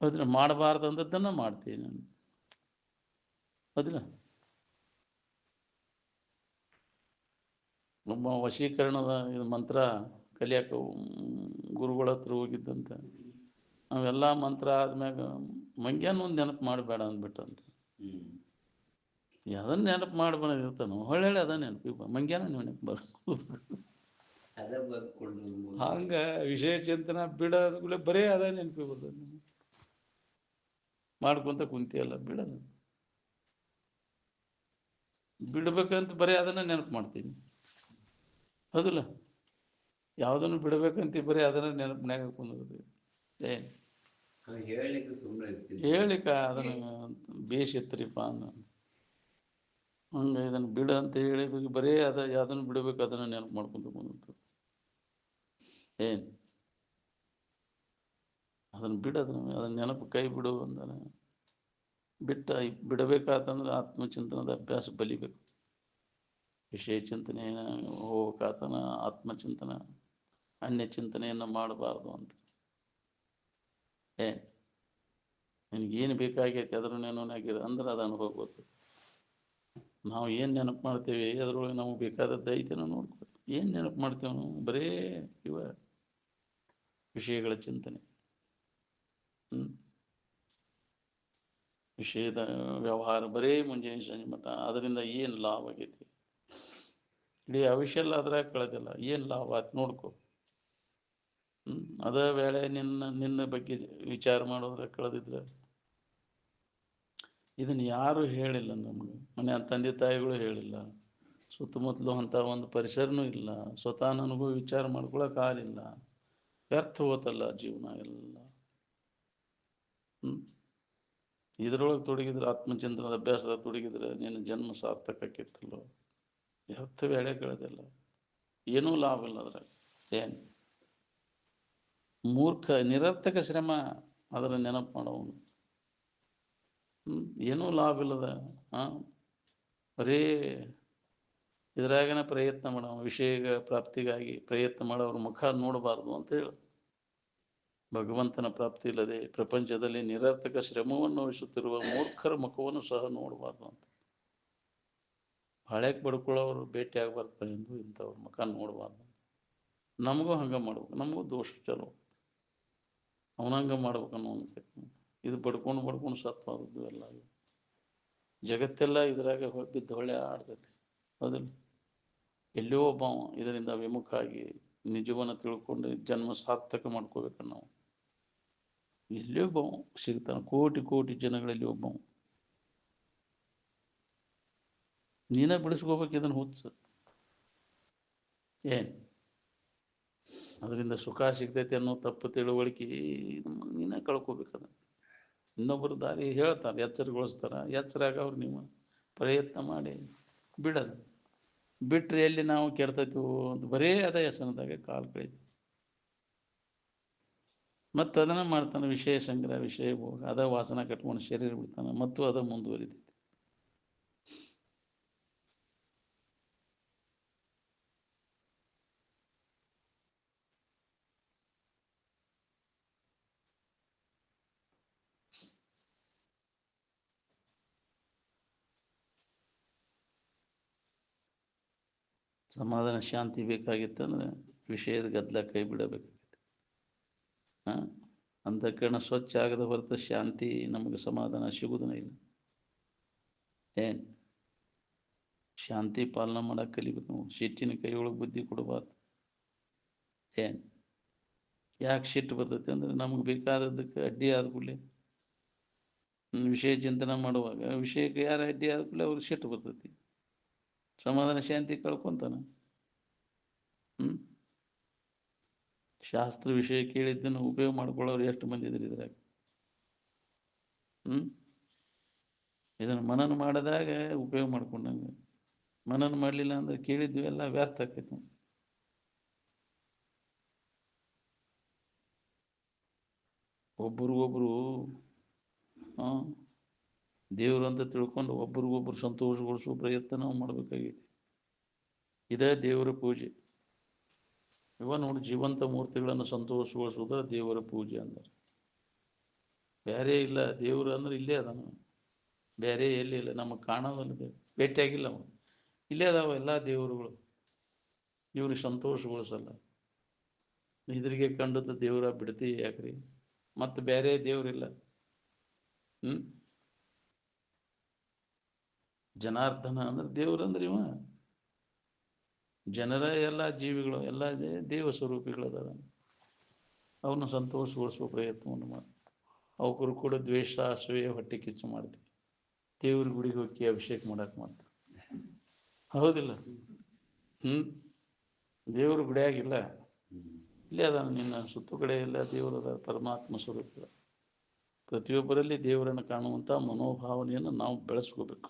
ಅದನ್ನ ಮಾಡಬಾರ್ದು ಅಂದದ್ದನ್ನು ಮಾಡ್ತೀನಿ ನಾನು. ಅದಿಲ್ಲ ಒಬ್ಬ ವಶೀಕರಣದ ಇದು ಮಂತ್ರ ಕಲಿಯಾಕ ಗುರುಗಳ ಹತ್ರ ಹೋಗಿದ್ದಂತ. ಅವೆಲ್ಲ ಮಂತ್ರ ಆದ್ಮ್ಯಾಗ ಮಂಗ್ಯಾನ ಒಂದು ನೆನಪು ಮಾಡಬೇಡ ಅಂದ್ಬಿಟ್ಟಂತ. ಅದನ್ನ ನೆನಪು ಮಾಡಬೇಡ ಇರ್ತಾನು ಹೊಳ್ಳೆ ಅದ ನೆನಪು ಮಂಗ್ಯಾನ ನೆನಪು ಹಂಗ ವಿಷಯ ಚಿಂತನ ಬಿಡೋದ್ಗಳೇ ಬರೇ ಅದ ನೆನಪಿ ಬರ್ತದೆ. ಮಾಡ್ಕೊಂತ ಕುಂತಿಯಲ್ಲ ಬಿಡೋದು. ಬಿಡ್ಬೇಕಂತ ಬರೀ ಅದನ್ನ ನೆನಪು ಮಾಡ್ತೀನಿ. ಹೌದಿಲ್ಲ? ಯಾವುದನ್ನು ಬಿಡಬೇಕಂತ ಬರೀ ಅದನ್ನ ನೆನಪಿನಾಗ ಕುಂದಿರ್ತೀವಿ. ಏನು ಹೇಳಿಕ ಅದನ್ನು ಬೇಸಿತ್ರಿಪ್ಪ ಅನ್ನ ಹಂಗೆ ಇದನ್ನು ಬಿಡ ಅಂತ ಹೇಳಿದ್ವಿ. ಬರೀ ಯಾವುದನ್ನು ಬಿಡಬೇಕು ಅದನ್ನು ನೆನಪು ಮಾಡ್ಕೊಂತ ಕುಂದಿರ್ತೀವಿ. ಏನು ಅದನ್ನು ಅದನ್ನು ನೆನಪು ಕೈ ಬಿಡು ಅಂತಾನೆ. ಬಿಡಬೇಕಾತಂದ್ರೆ ಆತ್ಮಚಿಂತನದ ಅಭ್ಯಾಸ ಬಲಿಬೇಕು. ವಿಷಯ ಚಿಂತನೆ ಹೋಗ್ಬೇಕಾತನ ಆತ್ಮಚಿಂತನ ಅನ್ಯ ಚಿಂತನೆಯನ್ನು ಮಾಡಬಾರ್ದು ಅಂತ. ನಿನಗೇನು ಬೇಕಾಗೈತಿ ಅದ್ರ ನೆನವನ್ನಾಗಿರ ಅಂದ್ರೆ ಅದು ಅನುಭವ ಬರ್ತದೆ. ನಾವು ಏನು ನೆನಪು ಮಾಡ್ತೇವೆ ಅದರೊಳಗೆ ನಮಗೆ ಬೇಕಾದದ್ದು ಐತೆನೋ ನೋಡ್ಕೊ. ಏನು ನೆನಪು ಮಾಡ್ತೇವೆ ನಾವು? ಬರೇ ಇವ ವಿಷಯಗಳ ಚಿಂತನೆ, ವಿಷಯದ ವ್ಯವಹಾರ, ಬರೇ ಮುಂಜಾನೆ ಸಂಜೆ ಮಟ್ಟ. ಅದರಿಂದ ಏನು ಲಾಭ ಆಗೈತಿ? ಇಡೀ ಆಯುಷ್ಯ ಎಲ್ಲ ಅದ್ರಾಗ ಕಳೆದಿಲ್ಲ, ಏನು ಲಾಭ ಆಯ್ತು ನೋಡ್ಕೊ. ಅದ ವೇಳೆ ನಿನ್ನ ಬಗ್ಗೆ ವಿಚಾರ ಮಾಡೋದ್ರೆ ಕಳೆದಿದ್ರೆ. ಇದನ್ನು ಯಾರು ಹೇಳಿಲ್ಲ ನಮಗೆ, ಮನೆ ತಂದೆ ತಾಯಿಗಳು ಹೇಳಿಲ್ಲ, ಸುತ್ತಮುತ್ತಲು ಅಂತ ಒಂದು ಪರಿಸರನೂ ಇಲ್ಲ, ಸ್ವತಃ ನನಗೂ ವಿಚಾರ ಮಾಡ್ಕೊಳಕ್ ಆಗಲಿಲ್ಲ. ವ್ಯರ್ಥ ಹೋತಲ್ಲ ಜೀವನ ಎಲ್ಲ. ಇದರೊಳಗೆ ತೊಡಗಿದ್ರೆ, ಆತ್ಮಚಿಂತನದ ಅಭ್ಯಾಸದ ತೊಡಗಿದ್ರೆ ನಿನ್ನ ಜನ್ಮ ಸಾರ್ಥಕ ಆಕಿತ್ತಲ್ಲೋ. ವ್ಯರ್ಥ ವೇಳೆ ಕಳೆದಿಲ್ಲ, ಏನೂ ಲಾಭ ಇಲ್ಲ ಅದ್ರಾಗ. ಏನು ಮೂರ್ಖ ನಿರರ್ಥಕ ಶ್ರಮ ಅದರ ನೆನಪು ಮಾಡೋನು. ಏನೂ ಲಾಭ ಇಲ್ಲದ ಬರೇ ಇದ್ರಾಗನ ಪ್ರಯತ್ನ ಮಾಡೋ, ವಿಷಯ ಪ್ರಾಪ್ತಿಗಾಗಿ ಪ್ರಯತ್ನ ಮಾಡೋವ್ರ ಮುಖ ನೋಡಬಾರ್ದು ಅಂತ ಹೇಳಿ. ಭಗವಂತನ ಪ್ರಾಪ್ತಿ ಇಲ್ಲದೆ ಪ್ರಪಂಚದಲ್ಲಿ ನಿರರ್ಥಕ ಶ್ರಮವನ್ನು ವಹಿಸುತ್ತಿರುವ ಮೂರ್ಖರ ಮುಖವನ್ನು ಸಹ ನೋಡಬಾರ್ದು ಅಂತ. ಹಳೆಗೆ ಬಡ್ಕೊಳ್ಳೋರು ಭೇಟಿ ಆಗಬಾರ್ದು ಎಂದು ಇಂಥವ್ರ ಮುಖ ನೋಡಬಾರ್ದು. ನಮಗೂ ಹಂಗೆ ಮಾಡ್ಬೇಕು, ನಮಗೂ ದೋಷ ಚಲೋ, ಅವನಂಗೆ ಮಾಡ್ಬೇಕು ಅನ್ನೋ ಇದು ಬಡ್ಕೊಂಡು ಸತ್ವಾದದ್ದು ಎಲ್ಲ. ಜಗತ್ತೆಲ್ಲ ಇದ್ರಾಗ ಬಿದ್ದು ಹೊಳೆ ಆಡ್ತೈತಿ, ಹೌದಿಲ್ಲ? ಎಲ್ಲೋ ಒಬ್ಬ ಇದರಿಂದ ವಿಮುಖ ಆಗಿ ನಿಜವನ್ನು ತಿಳ್ಕೊಂಡು ಜನ್ಮ ಸಾರ್ಥಕ ಮಾಡ್ಕೋಬೇಕು ನಾವು. ಎಲ್ಲಿ ಒಬ್ಬ ಸಿಗ್ತಾನೆ, ಕೋಟಿ ಕೋಟಿ ಜನಗಳಲ್ಲಿ ಒಬ್ಬ. ನೀನೇ ಬಿಡಿಸ್ಕೋಬೇಕು ಇದನ್ನು ಹುಚ್ಚ. ಏನು ಅದರಿಂದ ಸುಖ ಸಿಗ್ತೈತೆ ಅನ್ನೋ ತಪ್ಪು ತಿಳುವಳಿಕೆ ನೀನೇ ಕಳ್ಕೋಬೇಕದ. ಇನ್ನೊಬ್ಬರು ದಾರಿ ಹೇಳ್ತಾರೆ, ಎಚ್ಚರಗೊಳಿಸ್ತಾರೆ, ಎಚ್ಚರಾಗ ಅವ್ರು ನೀವು ಪ್ರಯತ್ನ ಮಾಡಿ ಬಿಡೋದು. ಬಿಟ್ಟರೆ ಎಲ್ಲಿ ನಾವು ಕೆಡ್ತೈತೀವೋ ಅಂತ ಬರೇ ಅದ ವ್ಯಸನದಾಗ ಕಾಲು ಕಳೀತೀವಿ. ಮತ್ತು ಅದನ್ನು ಮಾಡ್ತಾನೆ, ವಿಷಯ ಸಂಗ್ರಹ, ವಿಷಯ ಭೋಗ, ಅದ ವಾಸನ ಕಟ್ಕೊಂಡು ಶರೀರ ಬಿಡ್ತಾನೆ, ಮತ್ತು ಅದ ಮುಂದುವರಿತೈತಿ. ಸಮಾಧಾನ ಶಾಂತಿ ಬೇಕಾಗಿತ್ತಂದ್ರೆ ವಿಷಯದ ಗದ್ದಲ ಕೈ ಬಿಡಬೇಕಾಗಿತ್ತು. ಅಂತಃಕರಣ ಸ್ವಚ್ಛ ಆಗದ ಹೊರತು ಶಾಂತಿ ನಮಗೆ ಸಮಾಧಾನ ಸಿಗುವುದೂ ಇಲ್ಲ. ಏನು ಶಾಂತಿ ಪಾಲನೆ ಮಾಡೋಕೆ ಕಲಿಬೇಕು ನಾವು. ಸಿಟ್ಟಿನ ಕೈಯೊಳಗೆ ಬುದ್ಧಿ ಕೊಡಬಾರ್ದು. ಏನು ಯಾಕೆ ಸಿಟ್ಟು ಬರ್ತೈತೆ ಅಂದರೆ ನಮಗೆ ಬೇಕಾದದ್ದಕ್ಕೆ ಅಡ್ಡಿ ಆದ ಕೂಡಲೇ, ವಿಷಯ ಚಿಂತನೆ ಮಾಡುವಾಗ ವಿಷಯಕ್ಕೆ ಯಾರು ಅಡ್ಡಿ ಆದ ಕೂಡಲೇ ಅವ್ರಿಗೆ ಸಿಟ್ಟು ಬರ್ತೈತಿ. ಸಮಾಧಾನ ಶಾಂತಿ ಕಳ್ಕೊತಾನೆ. ಶಾಸ್ತ್ರ ವಿಷಯ ಕೇಳಿದ್ದನ್ನು ಉಪಯೋಗ ಮಾಡ್ಕೊಳ್ಳೋರು ಎಷ್ಟು ಮಂದಿ ಇದ್ರಿ ಇದ್ರಾಗ? ಇದನ್ನು ಮನನ ಮಾಡಿದಾಗ ಉಪಯೋಗ ಮಾಡ್ಕೊಂಡಂಗೆ, ಮನನ ಮಾಡಲಿಲ್ಲ ಅಂದ್ರೆ ಕೇಳಿದ್ವಿ ಎಲ್ಲ ವ್ಯರ್ಥ ಆಕೈತಿ. ಒಬ್ರಿಗೊಬ್ರು ದೇವರು ಅಂತ ತಿಳ್ಕೊಂಡು ಒಬ್ರಿಗೊಬ್ರು ಸಂತೋಷಗೊಳಿಸುವ ಪ್ರಯತ್ನ ನಾವು ಮಾಡಬೇಕಾಗೈತಿ. ಇದೇ ದೇವರ ಪೂಜೆ. ಇವ ನೋಡಿ, ಜೀವಂತ ಮೂರ್ತಿಗಳನ್ನು ಸಂತೋಷಗೊಳಿಸುವುದ ದೇವರ ಪೂಜೆ ಅಂದ್ರೆ. ಬೇರೆ ಇಲ್ಲ, ದೇವರು ಅಂದ್ರೆ ಇಲ್ಲೇ ಅದಾನ, ಬೇರೆ ಎಲ್ಲಿ ಇಲ್ಲ. ನಮಗೆ ಕಾಣೋದಲ್ಲ, ದೇವ್ರು ಭೇಟಿಯಾಗಿಲ್ಲ ಅವ, ಇಲ್ಲೇ ಅದಾವ ಎಲ್ಲ ದೇವರುಗಳು. ಇವ್ರಿಗೆ ಸಂತೋಷಗೊಳಿಸಲ್ಲ. ಇದ್ರಿಗೆ ಕಂಡದ್ದು ದೇವರ ಬಿಡ್ತಿ ಯಾಕ್ರಿ? ಮತ್ತು ಬೇರೆ ದೇವರಿಲ್ಲ. ಜನಾರ್ದನ ಅಂದ್ರೆ ದೇವ್ರಂದ್ರೆ ಇವ. ಜನರ ಎಲ್ಲ ಜೀವಿಗಳು ಎಲ್ಲ ದೇವ ಸ್ವರೂಪಿಗಳದಾರ. ಅವನು ಸಂತೋಷಗೊಳಿಸುವ ಪ್ರಯತ್ನವನ್ನು ಮಾಡಿ ಅವಕರು ಕೂಡ ದ್ವೇಷ, ಅಸೂಯೆ, ಹೊಟ್ಟೆ ಕಿಚ್ಚು ಮಾಡ್ತೀವಿ. ದೇವ್ರ ಗುಡಿಗೆ ಹೋಗಿ ಅಭಿಷೇಕ ಮಾಡಕ್ಕೆ ಮಾಡ್ತಾರೆ, ಹೌದಿಲ್ಲ? ದೇವ್ರ ಗುಡಿಯಾಗಿಲ್ಲ, ಇಲ್ಲೇ ಅದ ನಿನ್ನ ಸುತ್ತು ಕಡೆ ಎಲ್ಲ ದೇವರದ ಪರಮಾತ್ಮ ಸ್ವರೂಪ. ಪ್ರತಿಯೊಬ್ಬರಲ್ಲಿ ದೇವರನ್ನು ಕಾಣುವಂಥ ಮನೋಭಾವನೆಯನ್ನು ನಾವು ಬೆಳೆಸ್ಕೋಬೇಕು.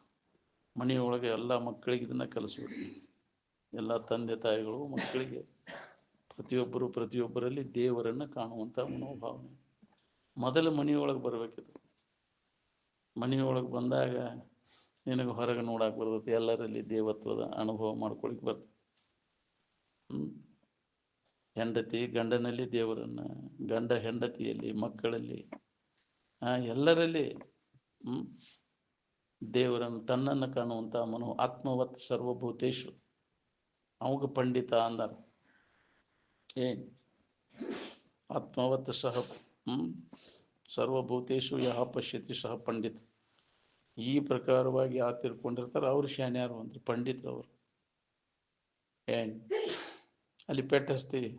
ಮನೆಯೊಳಗೆ ಎಲ್ಲ ಮಕ್ಕಳಿಗೆ ಇದನ್ನು ಕಲಿಸ್ಬೇಕು. ಎಲ್ಲ ತಂದೆ ತಾಯಿಗಳು ಮಕ್ಕಳಿಗೆ ಪ್ರತಿಯೊಬ್ಬರಲ್ಲಿ ದೇವರನ್ನು ಕಾಣುವಂಥ ಮನೋಭಾವನೆ ಮೊದಲು ಮನೆಯೊಳಗೆ ಬರಬೇಕಿದೆ. ಮನೆಯೊಳಗೆ ಬಂದಾಗ ನಿನಗೆ ಹೊರಗೆ ನೋಡಕ್ಕೆ ಬರ್ತೈತಿ, ಎಲ್ಲರಲ್ಲಿ ದೇವತ್ವದ ಅನುಭವ ಮಾಡ್ಕೊಳಿಕ್ಕೆ ಬರ್ತದೆ. ಹೆಂಡತಿ ಗಂಡನಲ್ಲಿ ದೇವರನ್ನು, ಗಂಡ ಹೆಂಡತಿಯಲ್ಲಿ, ಮಕ್ಕಳಲ್ಲಿ, ಎಲ್ಲರಲ್ಲಿ ದೇವರನ್ನು ತನ್ನನ್ನು ಕಾಣುವಂಥ ಆತ್ಮವತ್ ಸರ್ವಭೂತೇಶು ಅವಾಗ ಪಂಡಿತ ಅಂದಾರ. ಏನು ಆತ್ಮವತ್ ಸಹ ಸರ್ವಭೂತೇಶು ಯಹ ಪಶ್ಯತಿ ಸಹ ಪಂಡಿತ. ಈ ಪ್ರಕಾರವಾಗಿ ಯಾವ ತಿಳ್ಕೊಂಡಿರ್ತಾರೆ ಅವ್ರು ಶಾನ್ಯಾರು ಅಂತ ಪಂಡಿತರು ಅವರು. ಏನು ಅಲ್ಲಿ ಪೆಟ್ಟು ಹಚ್ತೀವಿ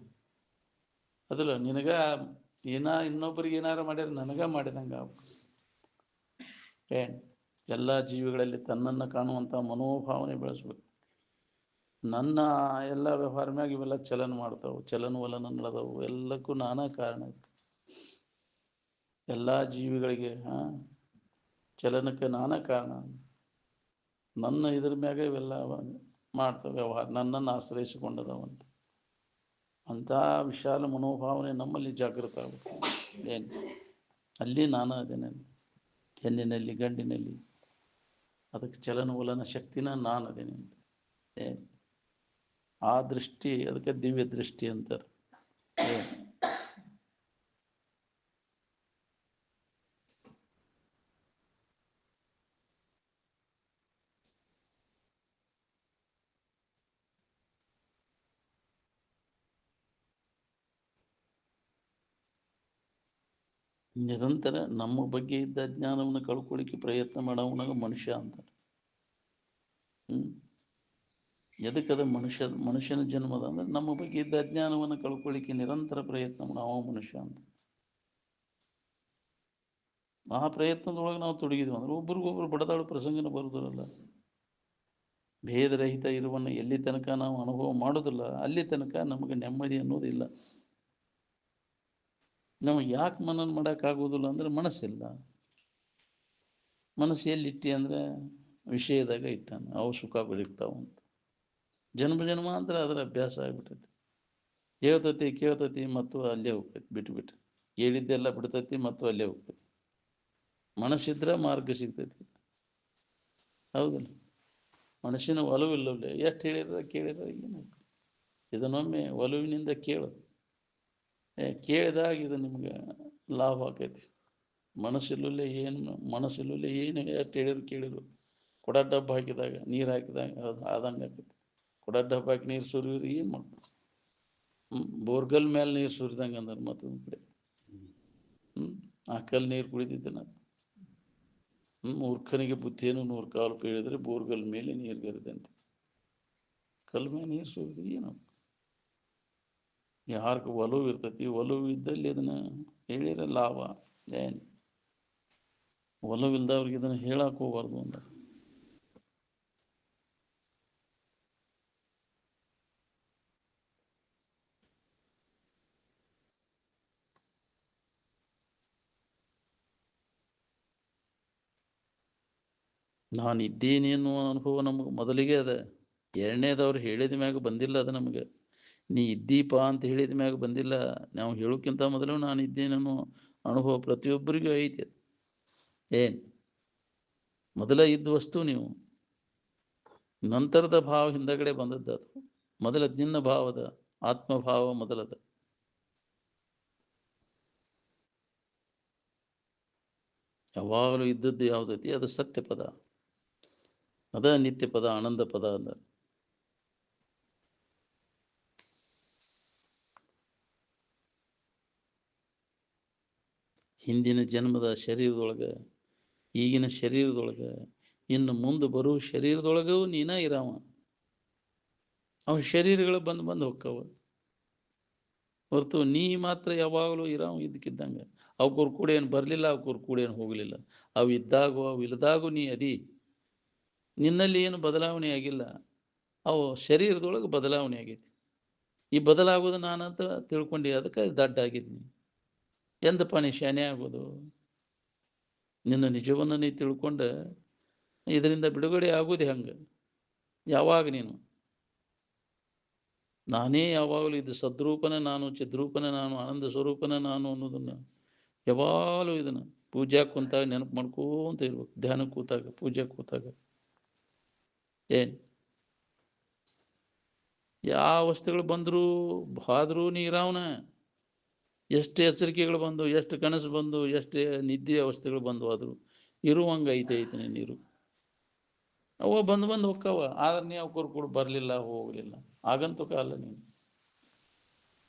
ಅದಲ್ಲ, ನಿನಗ ಇನ್ನೊಬ್ಬರಿಗೆ ಏನಾರು ಮಾಡ್ಯಾರ ನನಗ ಮಾಡಿದಂಗ. ಏನು ಎಲ್ಲ ಜೀವಿಗಳಲ್ಲಿ ತನ್ನನ್ನು ಕಾಣುವಂಥ ಮನೋಭಾವನೆ ಬೆಳೆಸ್ಬೇಕು. ನನ್ನ ಎಲ್ಲ ವ್ಯವಹಾರ ಮ್ಯಾಗ ಇವೆಲ್ಲ ಚಲನ ಮಾಡ್ತಾವೆ, ಚಲನವಲನ ನಡೆದವು, ಎಲ್ಲಕ್ಕೂ ನಾನಾ ಕಾರಣ. ಎಲ್ಲ ಜೀವಿಗಳಿಗೆ ಚಲನಕ್ಕೆ ನಾನಾ ಕಾರಣ. ನನ್ನ ಇದ್ರ ಮ್ಯಾಗ ಇವೆಲ್ಲ ಮಾಡ್ತವೆ ವ್ಯವಹಾರ, ನನ್ನನ್ನು ಆಶ್ರಯಿಸಿಕೊಂಡದವಂತ. ಅಂಥ ವಿಶಾಲ ಮನೋಭಾವನೆ ನಮ್ಮಲ್ಲಿ ಜಾಗೃತ ಆಗುತ್ತೆ. ಏನು ಅಲ್ಲಿ ನಾನು ಅದೇನೆ, ಹೆಣ್ಣಿನಲ್ಲಿ ಗಂಡಿನಲ್ಲಿ ಅದಕ್ಕೆ ಚಲನವಲನ ಶಕ್ತಿನ ನಾನು ಅದೇನೆ ಅಂತ. ಏನು ಆ ದೃಷ್ಟಿ, ಅದಕ್ಕೆ ದಿವ್ಯ ದೃಷ್ಟಿ ಅಂತಾರೆ. ನಿರಂತರ ನಮ್ಮ ಬಗ್ಗೆ ಇದ್ದ ಅಜ್ಞಾನವನ್ನು ಕಳ್ಕೊಳ್ಳಿಕ್ಕೆ ಪ್ರಯತ್ನ ಮಾಡೋವನಾಗ ಮನುಷ್ಯ ಅಂತಾರೆ. ಎದಕ್ಕದ ಮನುಷ್ಯನ ಜನ್ಮದ ಅಂದ್ರೆ ನಮ್ಮ ಬಗ್ಗೆ ಇದ್ದ ಅಜ್ಞಾನವನ್ನು ಕಳ್ಕೊಳ್ಳಿಕ್ಕೆ ನಿರಂತರ ಪ್ರಯತ್ನ ಮಾಡೋ ಮನುಷ್ಯ ಅಂತ. ಆ ಪ್ರಯತ್ನದೊಳಗೆ ನಾವು ತೊಡಗಿದ್ವಿ ಅಂದ್ರೆ ಒಬ್ರಿಗೊಬ್ರು ಬಡದಾಡೋ ಪ್ರಸಂಗನ ಬರುವುದಿಲ್ಲ. ಭೇದರಹಿತ ಇರುವನ್ನು ಎಲ್ಲಿ ತನಕ ನಾವು ಅನುಭವ ಮಾಡೋದಿಲ್ಲ ಅಲ್ಲಿ ತನಕ ನಮಗೆ ನೆಮ್ಮದಿ ಅನ್ನೋದಿಲ್ಲ. ನಮಗೆ ಯಾಕೆ ಮನನ ಮಾಡೋಕ್ಕಾಗೋದಿಲ್ಲ ಅಂದ್ರೆ ಮನಸ್ಸಿಲ್ಲ. ಮನಸ್ಸು ಎಲ್ಲಿಟ್ಟಿ ಅಂದರೆ ವಿಷಯದಾಗ ಇಟ್ಟಾನೆ, ಅವು ಸುಖ ಬದುಕ್ತಾವಂತ. ಜನ್ಮಾಂತರ ಅದರ ಅಭ್ಯಾಸ ಆಗಿಬಿಟ್ಟೈತಿ. ಕೇಳ್ತತಿ ಮತ್ತು ಅಲ್ಲೇ ಹೋಗ್ತೈತಿ, ಬಿಟ್ಟು ಹೇಳಿದ್ದೆಲ್ಲ ಬಿಡ್ತೈತಿ ಮತ್ತು ಅಲ್ಲೇ ಹೋಗ್ತೈತಿ. ಮನಸ್ಸಿದ್ರೆ ಮಾರ್ಗ ಸಿಗ್ತೈತಿ. ಹೌದಲ್ಲ, ಮನಸ್ಸಿನ ಒಲವಿಲ್ಲವೇ ಎಷ್ಟು ಕೇಳಿರ ಏನು. ಇದನ್ನೊಮ್ಮೆ ಒಲವಿನಿಂದ ಕೇಳಿದಾಗ ಇದು ನಿಮ್ಗೆ ಲಾಭ ಆಕೈತಿ. ಮನಸ್ಸಿಲ್ಲೇ ಏನು ಎಷ್ಟು ಕೇಳಿರು ಕೊಡ ಡಬ್ಬ ಹಾಕಿದಾಗ ನೀರು ಹಾಕಿದಾಗ ಆದಂಗೆ ಆಕೈತಿ. ಕೊಡ ಡಬ್ಬ ಹಾಕಿ ನೀರು ಸುರಿಯೋರು ಏನು ಮಾಡ್ಬೇಕು? ಬೋರ್ಗಲ್ ಮೇಲೆ ನೀರು ಸುರಿದಂಗೆ ಅಂದ್ರೆ ಮತ್ತೊಂದು ಕಡೆ ಆ ಕಲ್ ನೀರು ಕುಡಿದಿದ್ದೆ ನಾನು. ಮೂರ್ಖನಿಗೆ ಬುದ್ಧಿಯನ್ನು 100 ಕಾಲು ಹೇಳಿದ್ರೆ ಬೋರ್ಗಲ್ ಮೇಲೆ ನೀರು ಗರಿದೆ ಅಂತ. ಕಲ್ ಮೇಲೆ ನೀರು ಸುರಿದ್ರೆ ಏನು? ಯಾರಿಗೆ ಒಲವು ಇರ್ತೈತಿ, ಒಲವು ಇದ್ದಲ್ಲಿ ಅದನ್ನ ಹೇಳಿದ್ರೆ ಲಾಭ. ಏನು ಒಲವಿಲ್ದವ್ರಿಗೆ ಇದನ್ನು ಹೇಳಕ್ಕೆ ಹೋಗ್ಬಾರ್ದು ಅಂದ್ರೆ. ನಾನು ಇದ್ದೇನೆ ಅನ್ನುವ ಅನುಭವ ನಮಗೆ ಮೊದಲಿಗೆ ಅದ. ಎರಡನೇದವ್ರು ಹೇಳಿದ ಮ್ಯಾಗ ಬಂದಿಲ್ಲ ಅದು ನಮಗೆ. ನೀ ಇದ್ದೀಪ ಅಂತ ಹೇಳಿದ ಮ್ಯಾಗ ಬಂದಿಲ್ಲ. ನಾವು ಹೇಳೋಕ್ಕಿಂತ ಮೊದಲು ನಾನು ಇದ್ದೇನೆ ಅನ್ನೋ ಅನುಭವ ಪ್ರತಿಯೊಬ್ಬರಿಗೂ ಐತೆ. ಏನು ಮೊದಲ ಇದ್ದ ವಸ್ತು ನೀವು, ನಂತರದ ಭಾವ ಹಿಂದಗಡೆ ಬಂದದ್ದು. ಅದು ಮೊದಲ ನಿನ್ನ ಭಾವದ ಆತ್ಮಭಾವ ಮೊದಲದ. ಯಾವಾಗಲೂ ಇದ್ದದ್ದು ಯಾವುದೈತಿ ಅದು ಸತ್ಯ ಪದ, ಅದ ನಿತ್ಯ ಪದ, ಆನಂದ ಪದ ಅದ. ಹಿಂದಿನ ಜನ್ಮದ ಶರೀರದೊಳಗೆ, ಈಗಿನ ಶರೀರದೊಳಗೆ, ಇನ್ನು ಮುಂದೆ ಬರುವ ಶರೀರದೊಳಗೂ ನೀನ ಇರಾವ. ಅವ ಶರೀರಗಳು ಬಂದು ಹೋಕ್ಕವ ಹೊರತು ನೀ ಮಾತ್ರ ಯಾವಾಗಲೂ ಇರಾವ ಇದ್ದಕ್ಕಿದ್ದಂಗೆ. ಅವ್ರ ಕೂಡ ಏನು ಬರಲಿಲ್ಲ, ಅವ್ರ ಕೂಡ ಏನು ಹೋಗಲಿಲ್ಲ. ಅವು ಇದ್ದಾಗೂ ಅವು ಇಲ್ಲದಾಗೂ ನೀ ಅದಿ. ನಿನ್ನಲ್ಲಿ ಏನು ಬದಲಾವಣೆ ಆಗಿಲ್ಲ, ಅವು ಶರೀರದೊಳಗೆ ಬದಲಾವಣೆ ಆಗೈತಿ. ಈ ಬದಲಾಗೋದು ನಾನಂತ ತಿಳ್ಕೊಂಡು ಅದಕ್ಕೆ ದಡ್ಡ ಆಗಿದ್ದೀನಿ. ಎಂದಪ್ಪ ನೀ ಶಾನೆ ಆಗೋದು? ನಿನ್ನ ನಿಜವನ್ನು ನೀ ತಿಳ್ಕೊಂಡ ಇದರಿಂದ ಬಿಡುಗಡೆ ಆಗೋದು ಹೆಂಗೆ? ಯಾವಾಗ ನೀನು ನಾನೇ ಯಾವಾಗಲೂ ಇದು ಸದ್ರೂಪನ ನಾನು, ಚಿದ್ರೂಪನ ನಾನು, ಆನಂದ ಸ್ವರೂಪನ ನಾನು ಅನ್ನೋದನ್ನು ಯಾವಾಗಲೂ ಇದನ್ನು ಪೂಜಾ ಕೂತಾಗ ನೆನಪು ಮಾಡ್ಕೋತ ಇರ್ಬೇಕು. ಧ್ಯಾನ ಕೂತಾಗ, ಪೂಜೆ ಕೂತಾಗ ಏನು ಯಾವ ವಸ್ತುಗಳು ಬಂದರೂ ಹಾದ್ರೂ ನೀರಾವನ. ಎಷ್ಟು ಎಚ್ಚರಿಕೆಗಳು ಬಂದು, ಎಷ್ಟು ಕನಸು ಬಂದು, ಎಷ್ಟು ನಿದ್ದೆ ಅವಸ್ಥೆಗಳು ಬಂದು ಆದರೂ ಇರುವಂಗೆ ಐತೆ ನೀರು. ಅವ ಬಂದು ಹೋಕ್ಕವ. ಆದ್ರೆ ನೀ ಅವ್ರ ಕೂಡ ಬರಲಿಲ್ಲ, ಹೋಗಲಿಲ್ಲ, ಆಗಂತೂ ಕಾಲ ನೀನು.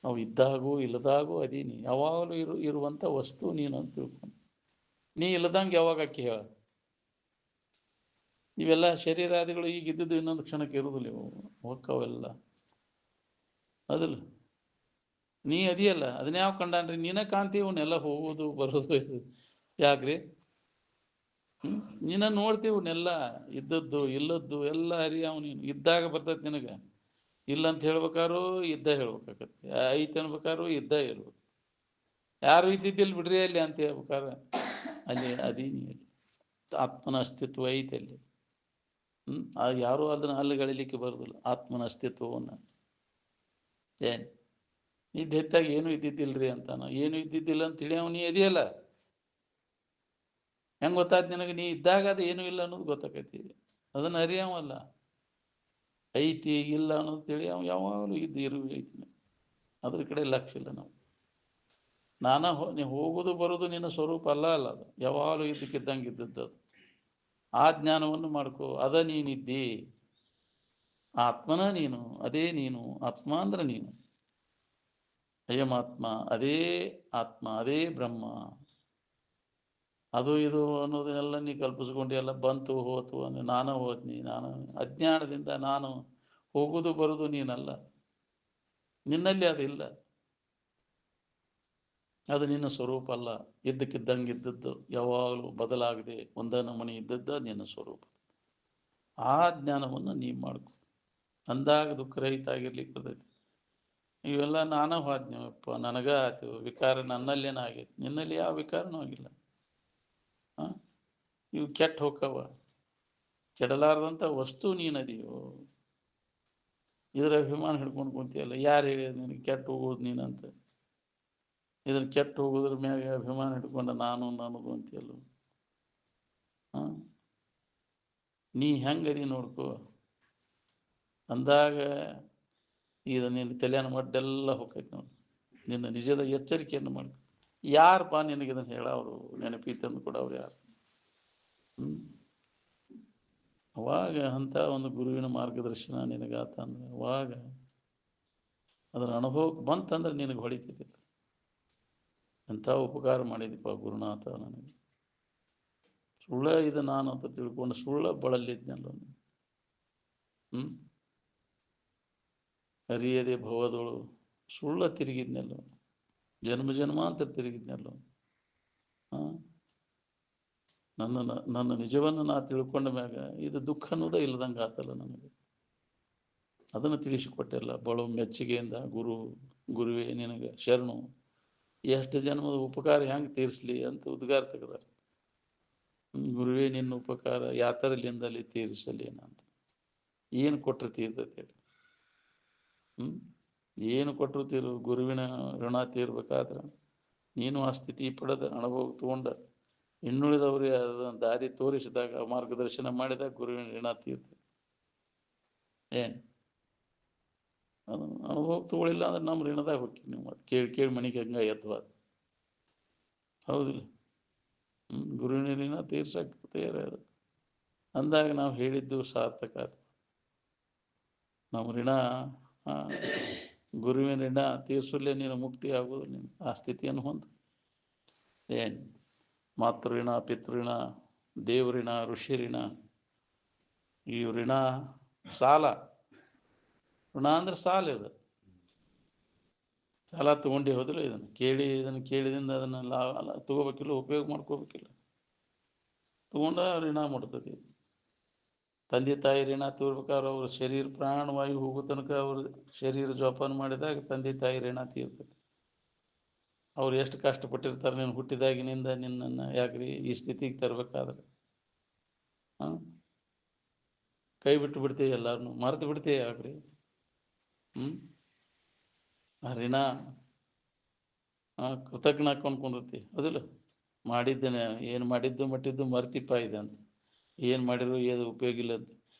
ಅವು ಇದ್ದಾಗೂ ಇಲ್ಲದಾಗೂ ಅದೀನಿ, ಯಾವಾಗಲೂ ಇರುವಂಥ ವಸ್ತು ನೀನು ಅಂತ ತಿಳ್ಕೊಂಡು. ನೀ ಇಲ್ಲದಂಗೆ ಯಾವಾಗ ಅಕ್ಕಿ ಹೇಳ. ಇವೆಲ್ಲ ಶರೀರಾದಿಗಳು ಈಗ ಇದ್ದಿದ್ದು ಇನ್ನೊಂದು ಕ್ಷಣಕ್ಕೆ ಇರುವುದಿಲ್ಲ, ಇವು ಹೋಕ್ಕವೆಲ್ಲ. ಅದಲ್ಲ ನೀ ಅದಿಯಲ್ಲ, ಅದನ್ನ ಯಾವ ಕಂಡಾನ್ರಿ? ನೀನ ಕಾಂತಿ ಇವನ್ನೆಲ್ಲ ಹೋಗೋದು ಬರೋದು. ಯಾಕ್ರಿ? ನೀನ ನೋಡ್ತೀವನ್ನೆಲ್ಲ, ಇದ್ದದ್ದು ಇಲ್ಲದ್ದು ಎಲ್ಲ ಅರಿಯಾವ ನೀನು. ಇದ್ದಾಗ ಬರ್ತೈತಿ ನಿನಗೆ, ಇಲ್ಲ ಅಂತ ಹೇಳ್ಬೇಕಾರು ಇದ್ದ ಹೇಳ್ಬೇಕಾಗತ್ತೆ, ಐತೆ ಅನ್ಬೇಕಾರು ಇದ್ದ ಹೇಳ್ಬೇಕು. ಯಾರು ಇದ್ದಿದ್ದಿಲ್ಲ ಬಿಡ್ರಿ ಅಲ್ಲಿ ಅಂತ ಹೇಳ್ಬೇಕಾರ ಅಲ್ಲಿ ಅದೀನಿ, ಅಲ್ಲಿ ಆತ್ಮನ ಅಸ್ತಿತ್ವ ಐತೆ ಅಲ್ಲಿ. ಅದು ಯಾರೂ ಅದನ್ನ ಅಲ್ಲಿಗಳಿಲಿಕ್ಕೆ ಬರೋದಿಲ್ಲ, ಆತ್ಮನ ಅಸ್ತಿತ್ವವನ್ನು. ಏನು ಇದ್ದೆತ್ತಾಗ ಏನು ಇದ್ದಿದ್ದಿಲ್ರಿ ಅಂತಾನ, ಏನು ಇದ್ದಿದ್ದಿಲ್ಲ ಅಂತ ಹೇಳಿ ನೀ ಇದೆಯಲ್ಲ. ಹೆಂಗೆ ಗೊತ್ತಾಯ್ತು ನಿನಗೆ? ನೀ ಇದ್ದಾಗ ಅದು ಏನೂ ಇಲ್ಲ ಅನ್ನೋದು ಗೊತ್ತಾಕೈತಿ, ಅದನ್ನು ಅರಿಯವಲ್ಲ. ಐತಿ ಇಲ್ಲ ಅನ್ನೋದು ತಿಳಿ ಅವ ಯಾವಾಗಲೂ ಇರು ಐತಿ. ಅದ್ರ ಕಡೆ ಲಕ್ಷ್ಯ ಇಲ್ಲ ನಾವು. ನೀ ಹೋಗೋದು ಬರೋದು ನಿನ್ನ ಸ್ವರೂಪ ಅಲ್ಲ ಅದು, ಯಾವಾಗಲೂ ಇದ್ದಕ್ಕಿದ್ದಂಗೆ ಇದ್ದದ್ದು ಅದು. ಆ ಜ್ಞಾನವನ್ನು ಮಾಡ್ಕೋ, ಅದ ನೀನಿದ್ದಿ, ಆತ್ಮನ ನೀನು, ಅದೇ ನೀನು. ಆತ್ಮ ಅಂದ್ರೆ ನೀನು, ಅಯಮಾತ್ಮ, ಅದೇ ಆತ್ಮ, ಅದೇ ಬ್ರಹ್ಮ. ಅದು ಇದು ಅನ್ನೋದನ್ನೆಲ್ಲ ನೀ ಕಲ್ಪಿಸ್ಕೊಂಡು ಎಲ್ಲ ಬಂತು ಹೋತು ನಾನು ಹೋದ್ನಿ, ನಾನು ಅಜ್ಞಾನದಿಂದ ನಾನು ಹೋಗುದು ಬರುವುದು ನೀನಲ್ಲ, ನಿನ್ನಲ್ಲಿ ಅದಿಲ್ಲ. ಅದು ನಿನ್ನ ಸ್ವರೂಪ ಅಲ್ಲ, ಇದ್ದಕ್ಕಿದ್ದಂಗೆ ಇದ್ದದ್ದು, ಯಾವಾಗಲೂ ಬದಲಾಗದೆ ಒಂದೇ ನಮೂನೆ ಇದ್ದದ್ದು ನಿನ್ನ ಸ್ವರೂಪ. ಆ ಜ್ಞಾನವನ್ನು ನೀವು ಮಾಡ್ಕೊ, ಅಂದಾಗ ದುಃಖರಹಿತ ಆಗಿರ್ಲಿಕ್ಕೆ ಬರ್ತೈತಿ. ಇವೆಲ್ಲ ನಾನೇ ಹೋದ್ನಿವಪ್ಪ, ನನಗ ಆಯ್ತು ವಿಕಾರ, ನನ್ನಲ್ಲೇನ ಆಗೈತಿ, ನಿನ್ನಲ್ಲಿ ಯಾವ ವಿಕಾರನೂ ಆಗಿಲ್ಲ. ಇವು ಕೆಟ್ಟ ಹೋಕ್ಕವ, ಕೆಡಲಾರದಂಥ ವಸ್ತು ನೀನದಿಯೋ. ಇದ್ರ ಅಭಿಮಾನ ಹಿಡ್ಕೊಂಡು ಕುಂತಿಯಲ್ಲ, ಯಾರು ಹೇಳಿದ್ರು ನಿನಗೆ ಕೆಟ್ಟ ಹೋಗೋದು ನೀನಂತ? ಇದ್ರ ಕೆಟ್ಟ ಹೋಗೋದ್ರ ಮ್ಯಾಗ ಅಭಿಮಾನ ಹಿಡ್ಕೊಂಡ ನಾನು ನನ್ನದು ಅಂತೀಯಲ್ಲ. ನೀ ಹೆಂಗದಿ ನೋಡ್ಕೋ, ಅಂದಾಗ ಇದು ನಿನ್ನ ತಲೆಯನ್ನು ಮಡ್ಡೆಲ್ಲ ಹೋಗ್ತೈತಿ ನೋಡಿ. ನಿನ್ನ ನಿಜದ ಎಚ್ಚರಿಕೆಯನ್ನು ಮಾಡ್ಕೊ. ಯಾರಪ್ಪ ನಿನಗಿದನ್ನು ಹೇಳೋರು, ನೆನಪಿ ತಂದು ಕೊಡೋರು ಯಾರು? ಅವಾಗ ಅಂಥ ಒಂದು ಗುರುವಿನ ಮಾರ್ಗದರ್ಶನ ನಿನಗಾತ ಅಂದ್ರೆ, ಅವಾಗ ಅದರ ಅನುಭವಕ್ಕೆ ಬಂತಂದ್ರೆ ನಿನಗೆ ಹೊಡಿತಿದ್ದಿಲ್ಲ. ಎಂಥ ಉಪಕಾರ ಮಾಡಿದಪ್ಪ ಗುರುನಾಥ ನನಗೆ. ಸುಳ್ಳ ಇದು ನಾನು ಅಂತ ತಿಳ್ಕೊಂಡು ಸುಳ್ಳ ಬಳಲಿದ್ನಲ್ಲ. ಅರಿಯದೆ ಭವದಳು ಸುಳ್ಳ ತಿರುಗಿದ್ನಲ್ಲ, ಜನ್ಮ ಜನ್ಮಾಂತರ ತಿರುಗಿದ್ನಲ್ಲ. ನನ್ನ ನಿಜವನ್ನು ನಾ ತಿಳ್ಕೊಂಡ ಮ್ಯಾಗ ಇದು ದುಃಖ ಅನ್ನೋದೇ ಇಲ್ಲದಂಗೆ ಆತಲ್ಲ ನನಗೆ. ಅದನ್ನು ತಿಳಿಸಿಕೊಟ್ಟೆಲ್ಲ ಬಳು ಮೆಚ್ಚುಗೆಯಿಂದ. ಗುರುವೇ ನಿನಗೆ ಶರಣು, ಎಷ್ಟು ಜನ್ಮದ ಉಪಕಾರ ಹೆಂಗೆ ತೀರಿಸ್ಲಿ ಅಂತ ಉದ್ಗಾರ ತೆಗೆದಾರೆ. ಗುರುವೇ ನಿನ್ನ ಉಪಕಾರ ಯಾತರಲಿಂದಲ್ಲಿ ತೀರಿಸಲಿ ಅಂತ. ಏನು ಕೊಟ್ಟರೆ ತೀರ್ತೈತೆ ಹೇಳಿ? ಏನು ಕೊಟ್ಟರು ತೀರು. ಗುರುವಿನ ಋಣ ತೀರ್ಬೇಕಾದ್ರೆ ನೀನು ಆ ಸ್ಥಿತಿ ಪಡೆದ ಅನುಭವ ತಗೊಂಡ ಇನ್ನುಳಿದವರಿಗೆ ಅದನ್ನು ದಾರಿ ತೋರಿಸಿದಾಗ, ಮಾರ್ಗದರ್ಶನ ಮಾಡಿದಾಗ ಗುರುವಿನ ಋಣ ತೀರ್ತೈತೆ. ಏನು ಅದನ್ನು ಅನುಭವ ತಗೊಳ್ಳಿಲ್ಲ ಅಂದ್ರೆ ನಮ್ಮ ಋಣದಾಗ ಹೋಗ್ತೀವಿ. ನೀವು ಅದು ಕೇಳಿ ಮನೆಗೆ ಹಂಗೆ ಎದ್ವಾದ ಹೌದಿಲ್ಲ? ಗುರುವಿನ ಋಣ ತೀರ್ಸಕ್ಕೆ ತಯಾರ ಅಂದಾಗ ನಾವು ಹೇಳಿದ್ದು ಸಾರ್ಥಕ ಆಯ್ತು. ನಮ್ಮ ಋಣ ಗುರುವಿನ ಋಣ ತೀರ್ಸಲೇ ನೀನು ಮುಕ್ತಿ ಆಗೋದು. ನೀನು ಆ ಸ್ಥಿತಿಯನ್ನು ಹೊಂದು. ಏನು ಮಾತೃಋಣ, ಪಿತೃಋಣ, ದೇವಋಣ, ಋಷಿ ಋಣ, ಈ ಋಣ ಸಾಲ. ಋಣ ಅಂದ್ರೆ ಸಾಲ. ಇದು ಸಾಲ ತೊಗೊಂಡು ಹೋದ್ರೆ ಇದನ್ನು ಕೇಳಿದಿಂದ ಅದನ್ನು ತಗೋಬೇಕಿಲ್ಲ, ಉಪಯೋಗ ಮಾಡ್ಕೋಬೇಕಿಲ್ಲ. ತಗೊಂಡ ಋಣ ಮಾಡ್ತದೆ. ತಂದೆ ತಾಯಿ ಋಣ ತೀರ್ಬೇಕಾದ್ರೆ ಅವ್ರ ಶರೀರ ಪ್ರಾಣವಾಯು ಹೋಗೋ ತನಕ ಅವ್ರ ಶರೀರ ಜೋಪಾನ ಮಾಡಿದಾಗ ತಂದೆ ತಾಯಿ ಋಣ ತೀರ್ತದೆ. ಅವ್ರು ಎಷ್ಟು ಕಷ್ಟಪಟ್ಟಿರ್ತಾರೆ ನೀನು ಹುಟ್ಟಿದಾಗಿನಿಂದ ನಿನ್ನನ್ನು ಯಾಕ್ರಿ ಈ ಸ್ಥಿತಿಗೆ ತರಬೇಕಾದ್ರೆ. ಕೈ ಬಿಟ್ಟು ಬಿಡ್ತೀವಿ, ಎಲ್ಲರನ್ನು ಮರೆತು ಬಿಡ್ತೀವಿ. ಯಾಕ್ರಿ? ಆ ಋಣ ಕೃತಜ್ಞ ಹಾಕೊಂಡ್ಕೊಂಡಿರ್ತೀವಿ. ಹೌದಿಲ್ಲ? ಮಾಡಿದ್ದೇನೆ, ಏನು ಮಾಡಿದ್ದು ಮಟ್ಟಿದ್ದು ಮರ್ತಿಪ್ಪ ಇದೆ ಅಂತ. ಏನು ಮಾಡಿದ್ರು ಏನು ಉಪಯೋಗ ಇಲ್ಲ ಅಂತ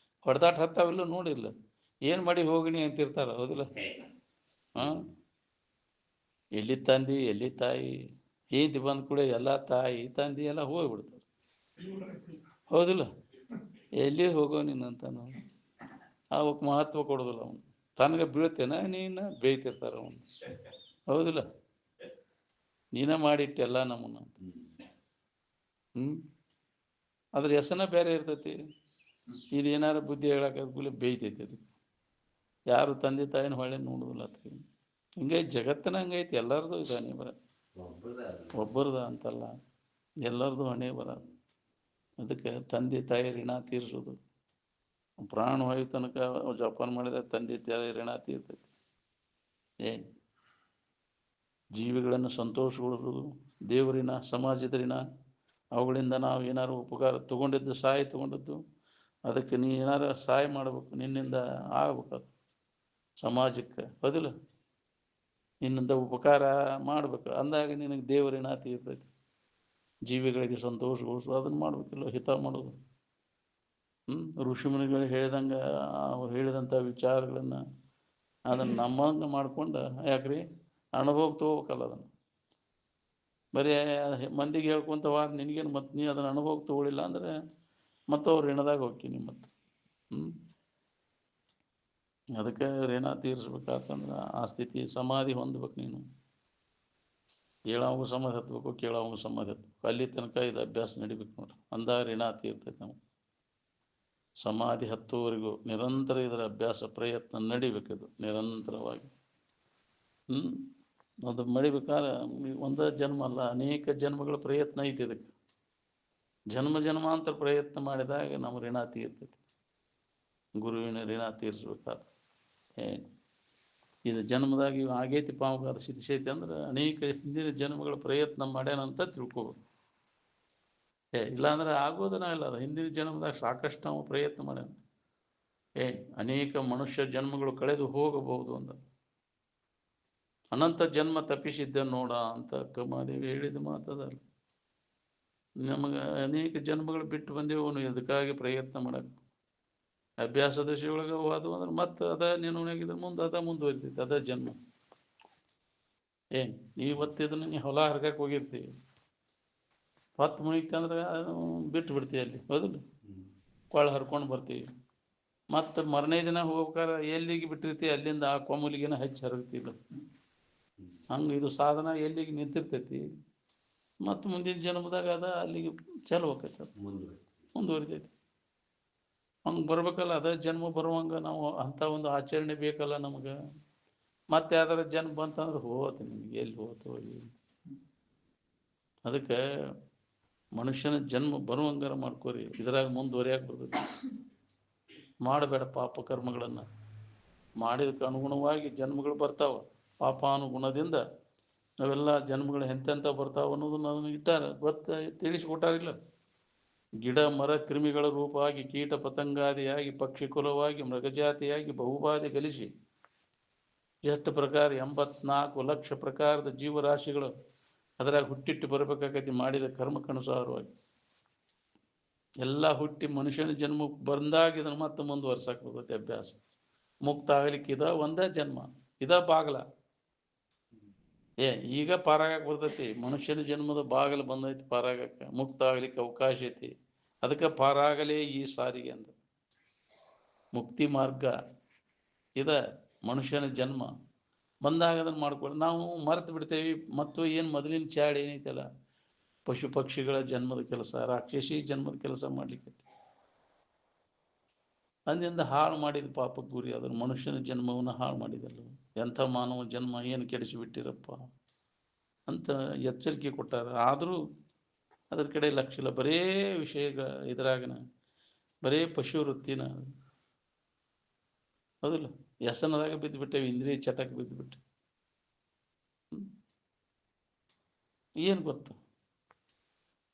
ಹೊಡೆದಾಟ ಹತ್ತಾವಿಲ್ಲ ನೋಡಿಲ್ಲ. ಏನು ಮಾಡಿ ಹೋಗಿನಿ ಅಂತಿರ್ತಾರ. ಹೌದಿಲ್ಲ? ಎಲ್ಲಿ ತಂದಿ ಎಲ್ಲಿ ತಾಯಿ ಈತಿ ಬಂದ ಕೂಡ ಎಲ್ಲ ತಾಯಿ ತಂದಿ ಎಲ್ಲ ಹೋಗ್ಬಿಡ್ತಾರೆ. ಹೌದಿಲ್ಲ? ಎಲ್ಲಿ ಹೋಗೋ ನೀನಂತಾನು ಅವಕ್ಕೆ ಮಹತ್ವ ಕೊಡೋದಿಲ್ಲ ಅವನು. ತನಗೆ ಬೀಳ್ತೇನ ನೀನು ಬೇಯ್ತಿರ್ತಾರ ಅವನು. ಹೌದಿಲ್ಲ? ನೀನ ಮಾಡಿಟ್ಟೆಲ್ಲ ನಮ್ಮನ್ನು. ಅದ್ರ ಹೆಸನ ಬೇರೆ ಇರ್ತೈತಿ. ಇದು ಏನಾರು ಬುದ್ಧಿ ಹೇಳಕ್ಕೆ ಬೇಯ್ತೈತಿ. ಅದು ಯಾರು ತಂದೆ ತಾಯಿನ ಹೊಳೆ ನೋಡುದಿಲ್ಲ. ಅದಕ್ಕೆ ಹಿಂಗೈತಿ ಜಗತ್ತಿನ, ಹಂಗೈತಿ ಎಲ್ಲರದು. ಇದು ಹಣೆ ಬರ ಒಬ್ಬರದ ಅಂತಲ್ಲ, ಎಲ್ಲರದು ಹಣೆ ಬರ. ಅದಕ್ಕೆ ತಂದೆ ತಾಯಿ ಋಣ ತೀರಿಸೋದು, ಪ್ರಾಣ ಹೋಯೋ ತನಕ ಜೋಪಾನ ಮಾಡಿದ ತಂದೆ ತಾಯಿ ಋಣ ತೀರ್ತೈತಿ. ಜೀವಿಗಳನ್ನು ಸಂತೋಷಗೊಳಿಸೋದು, ದೇವರಿನ ಸಮಾಜದ ಋಣ. ಅವುಗಳಿಂದ ನಾವು ಏನಾರು ಉಪಕಾರ ತೊಗೊಂಡಿದ್ದು, ಸಹಾಯ ತೊಗೊಂಡಿದ್ದು, ಅದಕ್ಕೆ ನೀ ಏನಾರು ಸಹಾಯ ಮಾಡಬೇಕು, ನಿನ್ನಿಂದ ಆಗ್ಬೇಕು ಸಮಾಜಕ್ಕೆ. ಹೌದಿಲ್ಲ? ನಿನ್ನಿಂದ ಉಪಕಾರ ಮಾಡ್ಬೇಕು ಅಂದಾಗ ನಿನಗೆ ದೇವರಿನ ತೀರ್ತೈತಿ. ಜೀವಿಗಳಿಗೆ ಸಂತೋಷಗೊಳಿಸೋದು, ಅದನ್ನು ಮಾಡ್ಬೇಕಿಲ್ಲ, ಹಿತ ಮಾಡೋದು. ಋಷಿಮುನಿಗಳು ಹೇಳ್ದಂಗೆ, ಅವ್ರು ಹೇಳಿದಂಥ ವಿಚಾರಗಳನ್ನು ಅದನ್ನು ನಮ್ಮಂಗೆ ಮಾಡ್ಕೊಂಡು, ಯಾಕ್ರಿ ಅನುಭವ ತೊಗೋಬೇಕಲ್ಲ. ಅದನ್ನು ಬರೀ ಮಂದಿಗೆ ಹೇಳ್ಕೊಂತವ ನಿನಗೇನು ಮತ್ತು ನೀ ಅದನ್ನು ಅನುಭವ ತೊಗೊಳಿಲ್ಲ ಅಂದರೆ ಮತ್ತು ಅವ್ರು ಋಣದಾಗ ಹೋಗ್ತೀನಿ ಮತ್ತು. ಅದಕ್ಕೆ ಋಣ ತೀರಿಸ್ಬೇಕಾತಂದ್ರೆ ಆ ಸ್ಥಿತಿ ಸಮಾಧಿ ಹೊಂದ್ಬೇಕು. ನೀನು ಹೇಳೋಂಗ ಸಮಾಧಿ ಹತ್ಬೇಕು, ಕೇಳೋಂಗ ಸಮಾಧಿ ಹತ್ಬೇಕು. ಅಲ್ಲಿ ತನಕ ಇದು ಅಭ್ಯಾಸ ನಡಿಬೇಕು ನೋಡ್ರಿ. ಅಂದಾಗ ಋಣ ತೀರ್ತೈತೆ. ನಾವು ಸಮಾಧಿ ಹತ್ತುವರೆಗೂ ನಿರಂತರ ಇದರ ಅಭ್ಯಾಸ ಪ್ರಯತ್ನ ನಡಿಬೇಕಿದು ನಿರಂತರವಾಗಿ. ಅದು ಮಡಿಬೇಕಾದ್ರೆ ಒಂದೇ ಜನ್ಮ ಅಲ್ಲ, ಅನೇಕ ಜನ್ಮಗಳ ಪ್ರಯತ್ನ ಐತಿ. ಇದಕ್ಕೆ ಜನ್ಮಾಂತರ ಪ್ರಯತ್ನ ಮಾಡಿದಾಗ ನಮ್ಮ ಋಣ ತೀರ್ತೈತಿ. ಗುರುವಿನ ಋಣ ತೀರಿಸ್ಬೇಕಾದ್ರೆ ಇದು ಜನ್ಮದಾಗ ಇವು ಆಗೈತಿ ಪಾವಕಾದ ಸಿದ್ಧಿಸೈತಿ ಅಂದ್ರೆ ಅನೇಕ ಹಿಂದಿನ ಜನ್ಮಗಳ ಪ್ರಯತ್ನ ಮಾಡ್ಯಾನಂತ ತಿಳ್ಕೋಬೇಕು. ಇಲ್ಲಾಂದ್ರೆ ಆಗೋದನ್ನ ಇಲ್ಲ. ಅದು ಹಿಂದಿನ ಜನ್ಮದಾಗ ಸಾಕಷ್ಟು ನಾವು ಪ್ರಯತ್ನ ಮಾಡ್ಯಾನ. ಅನೇಕ ಮನುಷ್ಯ ಜನ್ಮಗಳು ಕಳೆದು ಹೋಗಬಹುದು ಅಂತ. ಅನಂತ ಜನ್ಮ ತಪ್ಪಿಸಿದ್ದ ನೋಡ ಅಂತ ಕಮಾದೇವಿ ಹೇಳಿದ ಮಾತದಲ್ಲ. ನಮಗೆ ಅನೇಕ ಜನ್ಮಗಳು ಬಿಟ್ಟು ಬಂದೇವು ಇದಕ್ಕಾಗಿ ಪ್ರಯತ್ನ ಮಾಡಕ್ಕೆ. ಅಭ್ಯಾಸ ದಶೆಯೊಳಗೆ ಹೋದವು ಅಂದ್ರೆ ಮತ್ತೆ ಅದ ನೆನವಾಗಿದ್ರೆ ಮುಂದೆ ಅದ ಮುಂದುವರಿತೈತಿ. ಅದ ಜನ್ಮ. ಇವತ್ತಿದನ್ನು ನೀ ಹೊಲ ಹರ್ಗಕ್ಕೆ ಹೋಗಿರ್ತೀವಿ, ಹೊತ್ತು ಮುಗಿತಂದ್ರೆ ಬಿಟ್ಟು ಬಿಡ್ತೀವಿ ಅಲ್ಲಿ. ಹೌದಿಲ್ಲ? ಕೊಳ್ಳ ಹರ್ಕೊಂಡು ಬರ್ತೀವಿ. ಮತ್ತು ಮರನೇ ದಿನ ಹೋಗ್ಬೇಕಾದ್ರೆ ಎಲ್ಲಿಗೆ ಬಿಟ್ಟಿರ್ತೀವಿ ಅಲ್ಲಿಂದ ಆ ಕೊಮ್ಮಲಿಗೆನ ಹಚ್ಚಿ ಹರಗ್ತೀವಿ. ಹಂಗೆ ಇದು ಸಾಧನ ಎಲ್ಲಿಗೆ ನಿಂತಿರ್ತೈತಿ, ಮತ್ತು ಮುಂದಿನ ಜನ್ಮದಾಗ ಅದ ಅಲ್ಲಿಗೆ ಚಲೋ ಹೋಗ್ತೈತೆ, ಅದು ಮುಂದುವರಿತೈತಿ. ಹಂಗೆ ಬರ್ಬೇಕಲ್ಲ. ಅದ ಜನ್ಮ ಬರುವಂಗೆ ನಾವು ಅಂಥ ಒಂದು ಆಚರಣೆ ಬೇಕಲ್ಲ ನಮಗೆ. ಮತ್ತೆ ಯಾವ್ದಾರ ಜನ್ಮ ಬಂತಂದ್ರೆ ಹೋತು, ನಿಮ್ಗೆ ಎಲ್ಲಿ ಹೋತು. ಅದಕ್ಕೆ ಮನುಷ್ಯನ ಜನ್ಮ ಬರುವಂಗಾರ ಮಾಡ್ಕೋರಿ. ಇದ್ರಾಗ ಮುಂದುವರಿಯಾಕೆ ಬರ್ತೈತಿ. ಮಾಡಬೇಡ ಪಾಪ ಕರ್ಮಗಳನ್ನು. ಮಾಡಿದಕ್ಕೆ ಅನುಗುಣವಾಗಿ ಜನ್ಮಗಳು ಬರ್ತಾವ. ಪಾಪಾನುಗುಣದಿಂದ ಅವೆಲ್ಲ ಜನ್ಮಗಳು ಎಂತೆಂಥ ಬರ್ತಾವ ಅನ್ನೋದನ್ನು ಅದನ್ನು ಇಟ್ಟಾರೆ, ತಿಳಿಸಿಕೊಟ್ಟಾರಿಲ್ಲ. ಗಿಡ ಮರ ಕ್ರಿಮಿಗಳ ರೂಪವಾಗಿ, ಕೀಟ ಪತಂಗಾದಿಯಾಗಿ, ಪಕ್ಷಿ ಕುಲವಾಗಿ, ಮೃಗಜಾತಿಯಾಗಿ ಬಹುಬಾಧೆ ಗಲಿಸಿ ಎಷ್ಟು ಪ್ರಕಾರ 84 ಲಕ್ಷ ಪ್ರಕಾರದ ಜೀವರಾಶಿಗಳು ಅದರಾಗ ಹುಟ್ಟಿಟ್ಟು ಬರಬೇಕಾಗತಿ. ಮಾಡಿದ ಕರ್ಮಕ್ಕನುಸಾರವಾಗಿ ಎಲ್ಲ ಹುಟ್ಟಿ ಮನುಷ್ಯನ ಜನ್ಮಕ್ಕೆ ಬಂದಾಗ ಇದನ್ನು ಮತ್ತೆ ಮುಂದುವರ್ಸಕ್ಕೆ ಬರ್ತೈತಿ. ಅಭ್ಯಾಸ ಮುಕ್ತ ಆಗಲಿಕ್ಕೆ ಇದ ಒಂದೇ ಜನ್ಮ, ಇದ ಬಾಗಲ. ಈಗ ಪಾರಾಗಕ್ಕೆ ಬರ್ತೈತಿ. ಮನುಷ್ಯನ ಜನ್ಮದ ಬಾಗಲು ಬಂದೈತಿ. ಪಾರಾಗಕ್ಕೆ ಮುಕ್ತ ಆಗ್ಲಿಕ್ಕೆ ಅವಕಾಶ ಐತಿ. ಅದಕ್ಕೆ ಪಾರಾಗಲೇ ಈ ಸಾರಿಗೆ ಅಂದ. ಮುಕ್ತಿ ಮಾರ್ಗ ಇದ ಮನುಷ್ಯನ ಜನ್ಮ ಬಂದಾಗ ಅದನ್ನು ಮಾಡ್ಕೊಳ್ಳಿ. ನಾವು ಮರೆತು ಬಿಡ್ತೇವೆ. ಮತ್ತು ಏನು ಮೊದಲಿನ ಚಾಡ್ ಏನೈತಲ್ಲ, ಪಶು ಪಕ್ಷಿಗಳ ಜನ್ಮದ ಕೆಲಸ, ರಾಕ್ಷಸಿ ಜನ್ಮದ ಕೆಲಸ ಮಾಡ್ಲಿಕ್ಕೆ ಅಂದಿಂದ ಹಾಳು ಮಾಡಿದ ಪಾಪಕ್ಕೆ ಗುರಿ. ಅದನ್ನು ಮನುಷ್ಯನ ಜನ್ಮವನ್ನು ಹಾಳು ಮಾಡಿದಲ್ಲ. ಎಂಥ ಮಾನವ ಜನ್ಮ ಏನು ಕೆಡಿಸಿಬಿಟ್ಟಿರಪ್ಪ ಅಂತ ಎಚ್ಚರಿಕೆ ಕೊಟ್ಟಾರ. ಆದರೂ ಅದ್ರ ಕಡೆ ಲಕ್ಷ್ಯ ಇಲ್ಲ. ಬರೇ ವಿಷಯಗಳ ಇದ್ರಾಗನ ಬರೇ ಪಶು ವೃತ್ತಿನ. ಹೌದಿಲ್ಲ? ವ್ಯಸನದಾಗ ಬಿದ್ದುಬಿಟ್ಟೇವೆ, ಇಂದ್ರಿಯ ಚಟಕ್ಕೆ ಬಿದ್ದುಬಿಟ್ಟೆ. ಏನು ಗೊತ್ತು?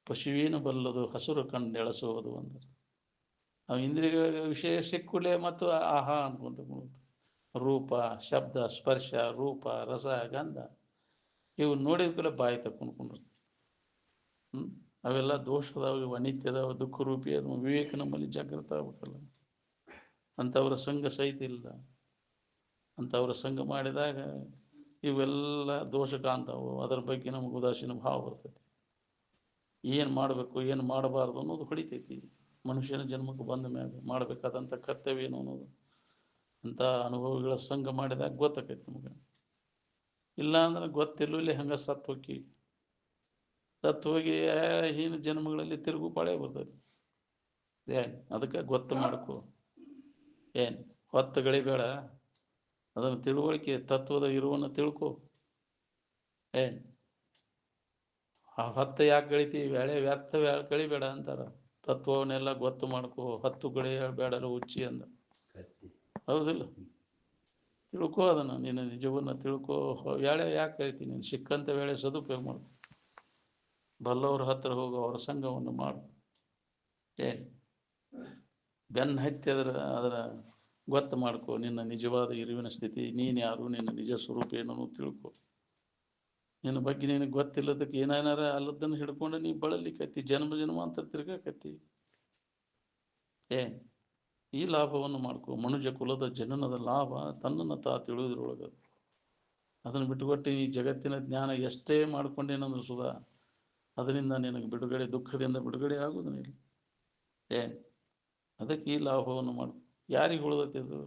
ಪಶುವೇನು ಬಲ್ಲದು ಹಸುರು ಕಂಡು ಎಳಸುವುದು ಅಂದ್ರೆ ನಾವು ಇಂದ್ರಿಯಗಳ ವಿಷಯ ಸಿಕ್ಕುಲೇ ಮತ್ತು ಆಹಾ ಅನ್ಕೊಂತ ರೂಪ, ಶಬ್ದ, ಸ್ಪರ್ಶ, ರೂಪ, ರಸ, ಗಂಧ ಇವು ನೋಡಿದ ಕೂಡಲೇ ಬಾಯಿ ತಕ್ಕೊಂಡ್ರು. ಅವೆಲ್ಲ ದೋಷದವ, ಅನಿತ್ಯದವ, ದುಃಖ ರೂಪಿ. ಅದು ವಿವೇಕ ನಮ್ಮಲ್ಲಿ ಜಾಗೃತ ಆಗ್ಬೇಕಲ್ಲ. ಅಂಥವ್ರ ಸಂಘ ಸಹಿತ ಇಲ್ಲ. ಅಂಥವ್ರ ಸಂಘ ಮಾಡಿದಾಗ ಇವೆಲ್ಲ ದೋಷ ಕಾಣ್ತಾವು. ಅದರ ಬಗ್ಗೆ ನಮಗೆ ಉದಾಸೀನ ಭಾವ ಬರ್ತೈತಿ. ಏನು ಮಾಡಬೇಕು ಏನು ಮಾಡಬಾರ್ದು ಅನ್ನೋದು ಹೊಡಿತೈತಿ. ಮನುಷ್ಯನ ಜನ್ಮಕ್ಕೆ ಬಂದ ಮ್ಯಾಗ ಮಾಡಬೇಕಾದಂಥ ಕರ್ತವ್ಯ ಏನು ಅನ್ನೋದು ಅಂಥ ಅನುಭವಗಳ ಸಂಘ ಮಾಡಿದಾಗ ಗೊತ್ತಾಕೈತಿ ನಮಗೆ. ಇಲ್ಲ ಅಂದ್ರೆ ಗೊತ್ತಿಲ್ಲಲ್ಲಿ ಹಂಗೆ ಸತ್ತು ಹೋಗಿ ಹೀನ ಜನ್ಮಗಳಲ್ಲಿ ತಿರುಗು ಪಾಳೆ ಬರ್ತದೆ. ಏನು ಅದಕ್ಕೆ ಗೊತ್ತು ಮಾಡ್ಕೊ. ಏನು ಹೊತ್ತು ಗಳಿಬೇಡ, ಅದನ್ನು ತಿಳುವಳಿಕೆ ತತ್ವದ ಇರುವನ್ನು ತಿಳ್ಕೊ. ಏನು ಆ ಹೊತ್ತು ಯಾಕೆ ಗಳಿತೀವಿ, ವ್ಯರ್ಥ ಕಳಿಬೇಡ ಅಂತಾರ. ತತ್ವವನ್ನೆಲ್ಲ ಗೊತ್ತು ಮಾಡ್ಕೊ, ಹೊತ್ತು ಬೇಡಲು ಹುಚ್ಚಿ ಅಂದ. ಹೌದಿಲ್ಲ? ತಿಳ್ಕೊ ಅದನ್ನು, ನಿನ್ನ ನಿಜವನ್ನು ತಿಳ್ಕೊ. ವೇಳೆ ಯಾಕೆ ಕಳಿತೀನಿ, ನೀನು ಸಿಕ್ಕಂಥ ವೇಳೆ ಸದುಪಯೋಗ ಮಾಡು. ಬಲ್ಲವ್ರ ಹತ್ರ ಹೋಗು, ಅವರ ಸಂಘವನ್ನು ಮಾಡು. ಏನು ಬೆನ್ನು ಹತ್ತಿ ಅದರ ಗೊತ್ತು ಮಾಡ್ಕೊ. ನಿನ್ನ ನಿಜವಾದ ಇರುವಿನ ಸ್ಥಿತಿ, ನೀನು ಯಾರು, ನಿನ್ನ ನಿಜ ಸ್ವರೂಪ ಏನನ್ನು ತಿಳ್ಕೊ. ನಿನ್ನ ಬಗ್ಗೆ ನಿನಗೆ ಗೊತ್ತಿಲ್ಲದಕ್ಕೆ ಏನಾರ ಅಲ್ಲದನ್ನು ಹಿಡ್ಕೊಂಡು ನೀ ಬಳಲಿಕತ್ತಿ, ಜನ್ಮ ಅಂತ ತಿರ್ಗಾಕತ್ತಿ. ಈ ಲಾಭವನ್ನು ಮಾಡ್ಕೊ. ಮನುಜ ಕುಲದ ಜನನದ ಲಾಭ ತನ್ನನ್ನು ತಿಳಿಯೋದ್ರೊಳಗದು. ಅದನ್ನು ಬಿಟ್ಟುಕೊಟ್ಟು ಈ ಜಗತ್ತಿನ ಜ್ಞಾನ ಎಷ್ಟೇ ಮಾಡ್ಕೊಂಡೇನಂದ್ರು ಸುಧಾ ಅದರಿಂದ ನಿನಗೆ ಬಿಡುಗಡೆ, ದುಃಖದಿಂದ ಬಿಡುಗಡೆ ಆಗೋದನ್ನಿಲ್ಲ. ಅದಕ್ಕೆ ಈ ಲಾಭವನ್ನು ಮಾಡು. ಯಾರಿಗೆ ಉಳ್ದತ್ತಿದು?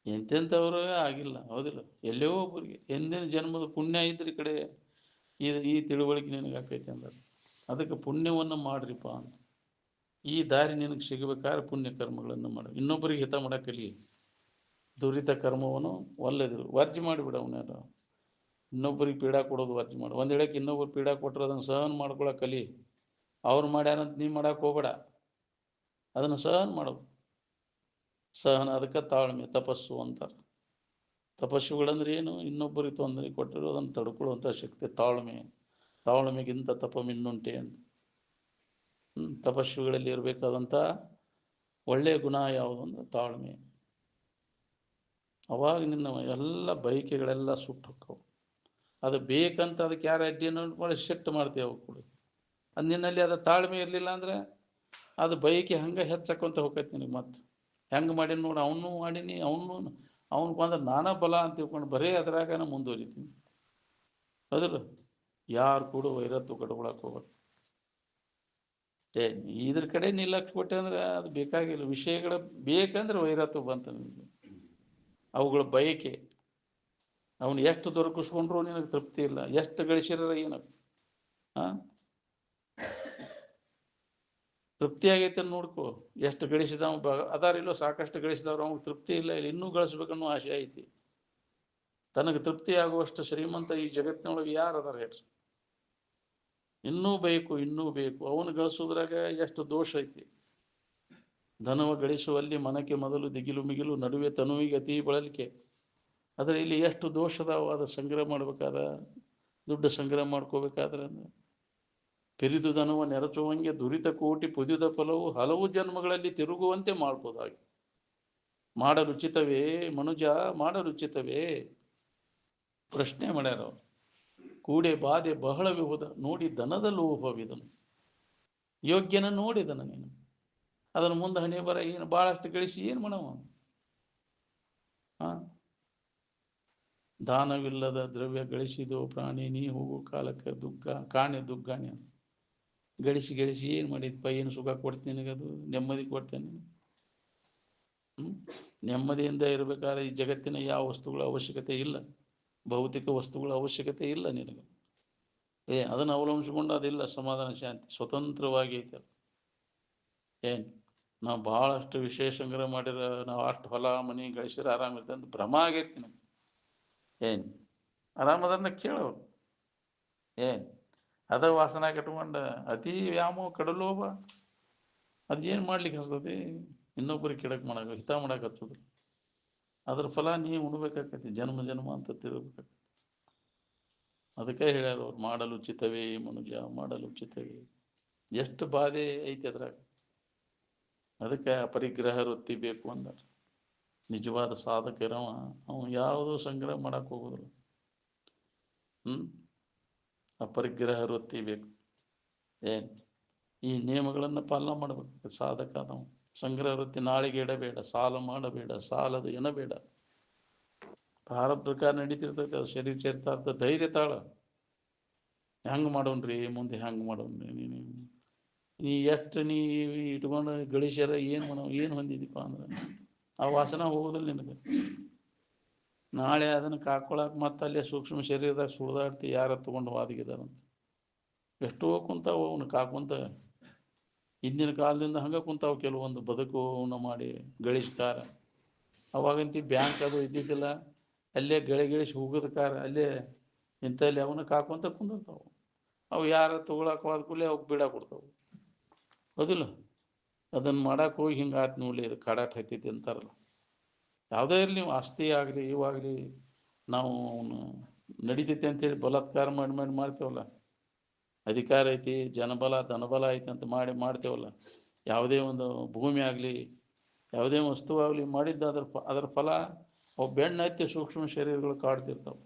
ಎಂತೆಂಥವ್ರು ಆಗಿಲ್ಲ, ಹೌದಿಲ್ಲ? ಎಲ್ಲೋ ಒಬ್ಬರಿಗೆ ಎಂದಿನ ಜನ್ಮದ ಪುಣ್ಯ ಇದ್ರಿ ಕಡೆ ಈ ತಿಳುವಳಿಕೆ ನಿನಗೆ ಆಕೈತೆ ಅಂದ್ರೆ ಅದಕ್ಕೆ ಪುಣ್ಯವನ್ನು ಮಾಡ್ರಿಪ್ಪ ಅಂತ. ಈ ದಾರಿ ನಿನಗೆ ಸಿಗಬೇಕಾದ್ರೆ ಪುಣ್ಯ ಕರ್ಮಗಳನ್ನು ಮಾಡು. ಇನ್ನೊಬ್ಬರಿಗೆ ಹಿತ ಮಾಡಕ್ಕಲಿ. ದುರಿತ ಕರ್ಮವನ್ನು ಒಳ್ಳೆದಿರು, ವರ್ಜ್ ಮಾಡಿಬಿಡ. ಅವನ್ನೆಲ್ಲ ಇನ್ನೊಬ್ಬರಿಗೆ ಪೀಡಾ ಕೊಡೋದು ವರ್ಜ್ ಮಾಡು. ಒಂದು ಹೇಳಕ್ಕೆ ಇನ್ನೊಬ್ಬರು ಪೀಡಾ ಕೊಟ್ಟರೆ ಅದನ್ನು ಸಹನ ಮಾಡ್ಕೊಳಕ್ಕಲಿ. ಅವ್ರು ಮಾಡ್ಯಾರಂತ ನೀ ಮಾಡಕ್ಕೆ ಹೋಗ್ಬೇಡ, ಅದನ್ನು ಸಹನ ಮಾಡು. ಸಹನ ಅದಕ್ಕೆ ತಾಳ್ಮೆ, ತಪಸ್ಸು ಅಂತಾರೆ. ತಪಸ್ಸುಗಳಂದ್ರೆ ಏನು? ಇನ್ನೊಬ್ಬರಿಗೆ ತೊಂದರೆ ಕೊಟ್ಟರು ಅದನ್ನು ತಡ್ಕೊಳ್ಳುವಂಥ ಶಕ್ತಿ ತಾಳ್ಮೆ. ತಾಳ್ಮೆಗಿಂತ ತಪಮಿನ್ನುಂಟೆ ಅಂತ. ತಪಸ್ಸುಗಳಲ್ಲಿ ಇರಬೇಕಾದಂಥ ಒಳ್ಳೆಯ ಗುಣ ಯಾವುದು ಅಂದ್ರೆ ತಾಳ್ಮೆ. ಅವಾಗ ನಿನ್ನ ಎಲ್ಲ ಬಯಕೆಗಳೆಲ್ಲ ಸುಟ್ಟು ಹೋಕ್ಕವು. ಅದು ಬೇಕಂತ ಅದಕ್ಕೆ ಯಾರು ಅಡ್ಡಿಯನ್ನು ಮಾಡಿ ಸಿಟ್ಟು ಮಾಡ್ತೀವಿ ಅವು ಕೂಡ. ಅದು ನಿನ್ನಲ್ಲಿ ಅದು ತಾಳ್ಮೆ ಇರಲಿಲ್ಲ ಅಂದ್ರೆ ಅದು ಬಯಕೆ ಹಂಗೆ ಹೆಚ್ಚಕ್ಕಂತ ಹೋಗ್ತೈತಿ ನಿನಗೆ. ಮತ್ತೆ ಹೆಂಗೆ ಮಾಡೀನಿ ನೋಡಿ, ಅವನು ಮಾಡೀನಿ, ಅವನು ಬಂದ್ರೆ ನಾನಾ ಬಲ ಅಂತ ತಿಳ್ಕೊಂಡು ಬರೀ ಅದರಾಗ ಮುಂದುವರಿತೀನಿ. ಹೌದಿಲ್ಲ? ಯಾರು ಕೂಡ ವೈರತ್ವ ಕಟ್ಕೊಳಕ್ಕೆ ಹೋಗ್ಬಾರ್ದು. ಇದ್ರ ಕಡೆ ನೀ ಲಕ್ಷ ಕೊಟ್ಟೆ ಅಂದ್ರೆ ಅದು ಬೇಕಾಗಿಲ್ಲ. ವಿಷಯಗಳ ಬೇಕಂದ್ರೆ ವೈರತ್ವ ಬಂತ ನಿನಗೆ. ಅವುಗಳ ಬಯಕೆ ಅವನು ಎಷ್ಟು ದೊರಕಿಸ್ಕೊಂಡ್ರು ನಿನಗೆ ತೃಪ್ತಿ ಇಲ್ಲ. ಎಷ್ಟು ಗಳಿಸಿರ ಏನು ತೃಪ್ತಿ ಆಗೈತೆ ನೋಡ್ಕೊ. ಎಷ್ಟು ಗಳಿಸಿದವ ಅದಾರಿಲ್ಲೋ, ಸಾಕಷ್ಟು ಗಳಿಸಿದವ್ರು ಅವ್ನಿಗೆ ತೃಪ್ತಿ ಇಲ್ಲ, ಇನ್ನೂ ಗಳಿಸ್ಬೇಕನ್ನೋ ಆಸೆ ಐತಿ. ತನಗೆ ತೃಪ್ತಿ ಆಗುವಷ್ಟು ಶ್ರೀಮಂತ ಈ ಜಗತ್ತಿನೊಳಗೆ ಯಾರು ಅದಾರ ಹೇಳ್ರಿ? ಇನ್ನೂ ಬೇಕು, ಇನ್ನೂ ಬೇಕು. ಅವನು ಗಳಿಸೋದ್ರಾಗ ಎಷ್ಟು ದೋಷ ಐತಿ. ಧನವ ಗಳಿಸುವಲ್ಲಿ ಮನಕ್ಕೆ ಮೊದಲು ದಿಗಿಲು ಮಿಗಿಲು, ನಡುವೆ ತನುವಿಗೆ ಅತಿ ಬಳಲಿಕೆ. ಆದರೆ ಇಲ್ಲಿ ಎಷ್ಟು ದೋಷದಾವ. ಅದು ಸಂಗ್ರಹ ಮಾಡ್ಬೇಕಾದ, ದುಡ್ಡು ಸಂಗ್ರಹ ಮಾಡ್ಕೋಬೇಕಾದ್ರೆ ಪಿರಿದು ಧನವ ನೆರಚುವಂಗೆ ದುರಿತ ಕೋಟಿ ಪುದಿದ ಫಲವು ಹಲವು ಜನ್ಮಗಳಲ್ಲಿ ತಿರುಗುವಂತೆ ಮಾಡ್ಬೋದಾಗಿ. ಮಾಡರುಚಿತವೇ ಮನುಜ, ಮಾಡರುಚಿತವೇ? ಪ್ರಶ್ನೆ ಮಾಡ್ಯಾರ ಅವರು. ಕೂಡೆ ಬಾಧೆ ಬಹಳ ವಿಹುದ, ನೋಡಿ ದನದ ಲೋಭವಿದನು. ಯೋಗ್ಯನ ನೋಡಿದನ ನೀನು, ಅದನ್ನು ಮುಂದೆ ಹಣೆ ಬರ ಏನು ಭಾಳಷ್ಟು ಗಳಿಸಿ ಏನು ಮಾಡವ? ದಾನವಿಲ್ಲದ ದ್ರವ್ಯ ಗಳಿಸಿದೋ ಪ್ರಾಣಿ, ನೀ ಹೋಗೋ ಕಾಲಕ್ಕೆ ದುಗ್ಗ ಕಾಣೆ ದುಗ್ಗಾಣಿ. ಗಳಿಸಿ ಏನು ಮಾಡಿದ್ಪ? ಏನು ಸುಖ ಕೊಡ್ತೀನಿ ನಿನಗದು? ನೆಮ್ಮದಿ ಕೊಡ್ತೇನೆ? ನೆಮ್ಮದಿಯಿಂದ ಇರಬೇಕಾದ್ರೆ ಈ ಜಗತ್ತಿನ ಯಾವ ವಸ್ತುಗಳ ಅವಶ್ಯಕತೆ ಇಲ್ಲ. ಭೌತಿಕ ವಸ್ತುಗಳ ಅವಶ್ಯಕತೆ ಇಲ್ಲ ನಿನಗೆ. ಅದನ್ನು ಅವಲಂಬಿಸ್ಕೊಂಡು ಅದಿಲ್ಲ ಸಮಾಧಾನ, ಶಾಂತಿ, ಸ್ವತಂತ್ರವಾಗಿ ಐತೆ. ನಾವು ಭಾಳಷ್ಟು ವಿಷಯ ಸಂಗ್ರಹ ಮಾಡಿರ, ನಾವು ಅಷ್ಟು ಹೊಲ ಮನೆ ಗಳಿಸಿರ ಆರಾಮಿರುತ್ತೆ ಅಂತ ಭ್ರಮ ಆಗೈತಿ ನಿನಗೆ. ಆರಾಮದನ್ನ ಕೇಳೋರು. ಅದ ವಾಸನ ಕಟ್ಕೊಂಡು ಅತಿ ವ್ಯಾಮೋಹ ಕಡಲೋಭ ಅದೇನು ಮಾಡ್ಲಿಕ್ಕೆ ಹಸ್ತತಿ? ಇನ್ನೊಬ್ಬರಿಗೆ ಕೆಡಕ್ಕೆ ಹಿತ ಮಾಡಕ್ಕೆ ಹಚ್ಚೋದು. ಅದ್ರ ಫಲ ನೀವು ಉಣ್ಬೇಕಾಕತಿ ಜನ್ಮ ಅಂತ ತಿಳ್ಬೇಕಾಕತಿ. ಅದಕ್ಕೆ ಹೇಳ್ಯಾರ ಅವ್ರು, ಮಾಡಲು ಉಚಿತವೇ ಮನುಜ, ಮಾಡಲು ಉಚಿತವೇ. ಎಷ್ಟು ಬಾಧೆ ಐತಿ ಅದ್ರಾಗ. ಅದಕ್ಕೆ ಪರಿಗ್ರಹ ವೃತ್ತಿ ಬೇಕು ಅಂದಾರ. ನಿಜವಾದ ಸಾಧಕರವ ಅವನು ಯಾವುದೂ ಸಂಗ್ರಹ ಮಾಡಕ್ಕೆ ಹೋಗೋದಿಲ್ಲ. ಅಪರಿಗ್ರಹ ವೃತ್ತಿ ಬೇಕು. ಈ ನಿಯಮಗಳನ್ನು ಪಾಲನೆ ಮಾಡಬೇಕು ಸಾಧಕ ನಾವು. ಸಂಗ್ರಹ ವೃತ್ತಿ ನಾಳೆಗೆ ಇಡಬೇಡ, ಸಾಲ ಮಾಡಬೇಡ, ಸಾಲದು ಎನ್ನಬೇಡ. ಪ್ರಾರಬ್ಧ ಪ್ರಕಾರ ನಡೀತಿರ್ತೈತೆ ಅದು. ಶರೀರ ಚರಿತಾರ್ಥ ಧೈರ್ಯ ತಾಳ. ಹೆಂಗೆ ಮಾಡೋನ್ರಿ ಮುಂದೆ, ಹೆಂಗೆ ಮಾಡೋನ್ರಿ ನೀನು? ನೀ ಎಷ್ಟು ನೀ ಇಟ್ಕೊಂಡು ಗಳಿಸ್ಯಾರ ಏನು ಹೊಂದಿದೀಪ ಅಂದ್ರೆ ಆ ವಾಸನ ಹೋಗೋದಿಲ್ಲ ನಿನಗೆ. ನಾಳೆ ಅದನ್ನು ಕಾಕೊಳಕ್ಕೆ ಮತ್ತೆ ಅಲ್ಲೇ ಸೂಕ್ಷ್ಮ ಶರೀರದಾಗ ಸುಳ್ದಾಡ್ತಿ ಯಾರ ತಗೊಂಡು ವಾದಿಗಿದಾರಂತ. ಎಷ್ಟೋ ಕುಂತಾವು ಅವನು ಕಾಕುಂತ. ಹಿಂದಿನ ಕಾಲದಿಂದ ಹಂಗೆ ಕುಂತಾವು ಕೆಲವೊಂದು ಬದುಕುವನ್ನ ಮಾಡಿ ಗಳಿಸ್ಕಾರ. ಅವಾಗಂತಿ ಬ್ಯಾಂಕ್ ಅದು ಇದ್ದಿದ್ದಿಲ್ಲ, ಅಲ್ಲೇ ಗಳಿಸಿ ಹೋಗೋದ ಕಾರ ಅಲ್ಲೇ ಇಂಥಲ್ಲಿ ಅವನ್ನ ಕಾಕೊಂತ ಕುಂದಿರ್ತಾವು. ಅವು ಯಾರ ತೊಗೊಳಕ್ಕೆ ಹೋದ ಕೂಡಲೇ ಅವು ಬಿಡ ಕೊಡ್ತಾವೆ. ಹೌದಿಲ್ಲ? ಅದನ್ನು ಮಾಡಕ್ಕೆ ಹೋಗಿ ಹಿಂಗೆ ಆಯ್ತು ನೋಡಲಿ, ಇದು ಕಡಾಟ ಹತ್ತೈತಿ ಅಂತಾರಲ್ಲ. ಯಾವುದೇ ಇರಲಿ, ನೀವು ಆಸ್ತಿ ಆಗಲಿ ಇವಾಗಲಿ, ನಾವು ಅವನು ನಡಿತೈತಿ ಅಂತೇಳಿ ಬಲಾತ್ಕಾರ ಮಾಡ್ತೇವಲ್ಲ. ಅಧಿಕಾರ ಐತಿ, ಜನಬಲ ಧನಬಲ ಐತಿ ಅಂತ ಮಾಡ್ತೇವಲ್ಲ. ಯಾವುದೇ ಒಂದು ಭೂಮಿ ಆಗಲಿ ಯಾವುದೇ ವಸ್ತು ಆಗಲಿ ಮಾಡಿದ್ದ ಅದರ ಫಲ ಅವು ಬೆಣ್ಣು ಹತ್ತಿ ಸೂಕ್ಷ್ಮ ಶರೀರಗಳು ಕಾಡ್ತಿರ್ತಾವೆ.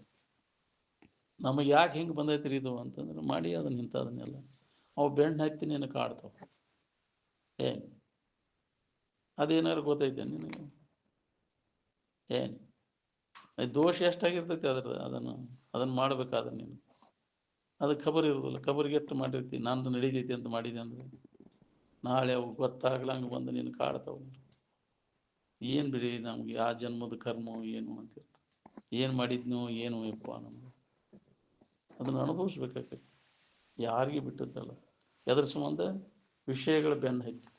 ನಮಗೆ ಯಾಕೆ ಹಿಂಗೆ ಬಂದೈತ್ರಿ ಇದು ಅಂತಂದ್ರೆ ಮಾಡಿ ಅದನ್ನ ಇಂಥದನ್ನೆಲ್ಲ ಅವು ಬೆಣ್ಣು ಹತ್ತಿ ನೀನು ಕಾಡ್ತಾವೆ. ಏನು ಅದೇನಾರು ಗೊತ್ತೈತೆ ನಿನಗೆ? ಏನು ದೋಷ ಎಷ್ಟಾಗಿರ್ತೈತಿ ಅದನ್ನು ಮಾಡಬೇಕಾದ್ರೆ ನೀನು ಅದಕ್ಕೆ ಖಬರ್ ಇರೋದಿಲ್ಲ. ಖಬರಿಗೆ ಎಷ್ಟು ಮಾಡಿರ್ತಿ, ನಂದು ನಡೀತೈತಿ ಅಂತ ಮಾಡಿದೆ ಅಂದರೆ ನಾಳೆ ಅವು ಗೊತ್ತಾಗ್ಲಂಗೆ ಬಂದು ನೀನು ಕಾಡ್ತಾವೆ. ಏನು ಬಿಡಿ, ನಮ್ಗೆ ಆ ಜನ್ಮದ ಕರ್ಮ ಏನು ಅಂತಿರ್ತ, ಏನು ಮಾಡಿದ್ನೋ ಏನು ಯಪ್ಪ, ನಮ್ಗೆ ಅದನ್ನು ಅನುಭವಿಸ್ಬೇಕಾಗ್ತೈತಿ. ಯಾರಿಗೆ ಬಿಟ್ಟದ್ದಲ್ಲ. ಎದ್ರ ಸಂಬಂಧ? ವಿಷಯಗಳ ಬೆನ್ನು ಹತ್ತಿ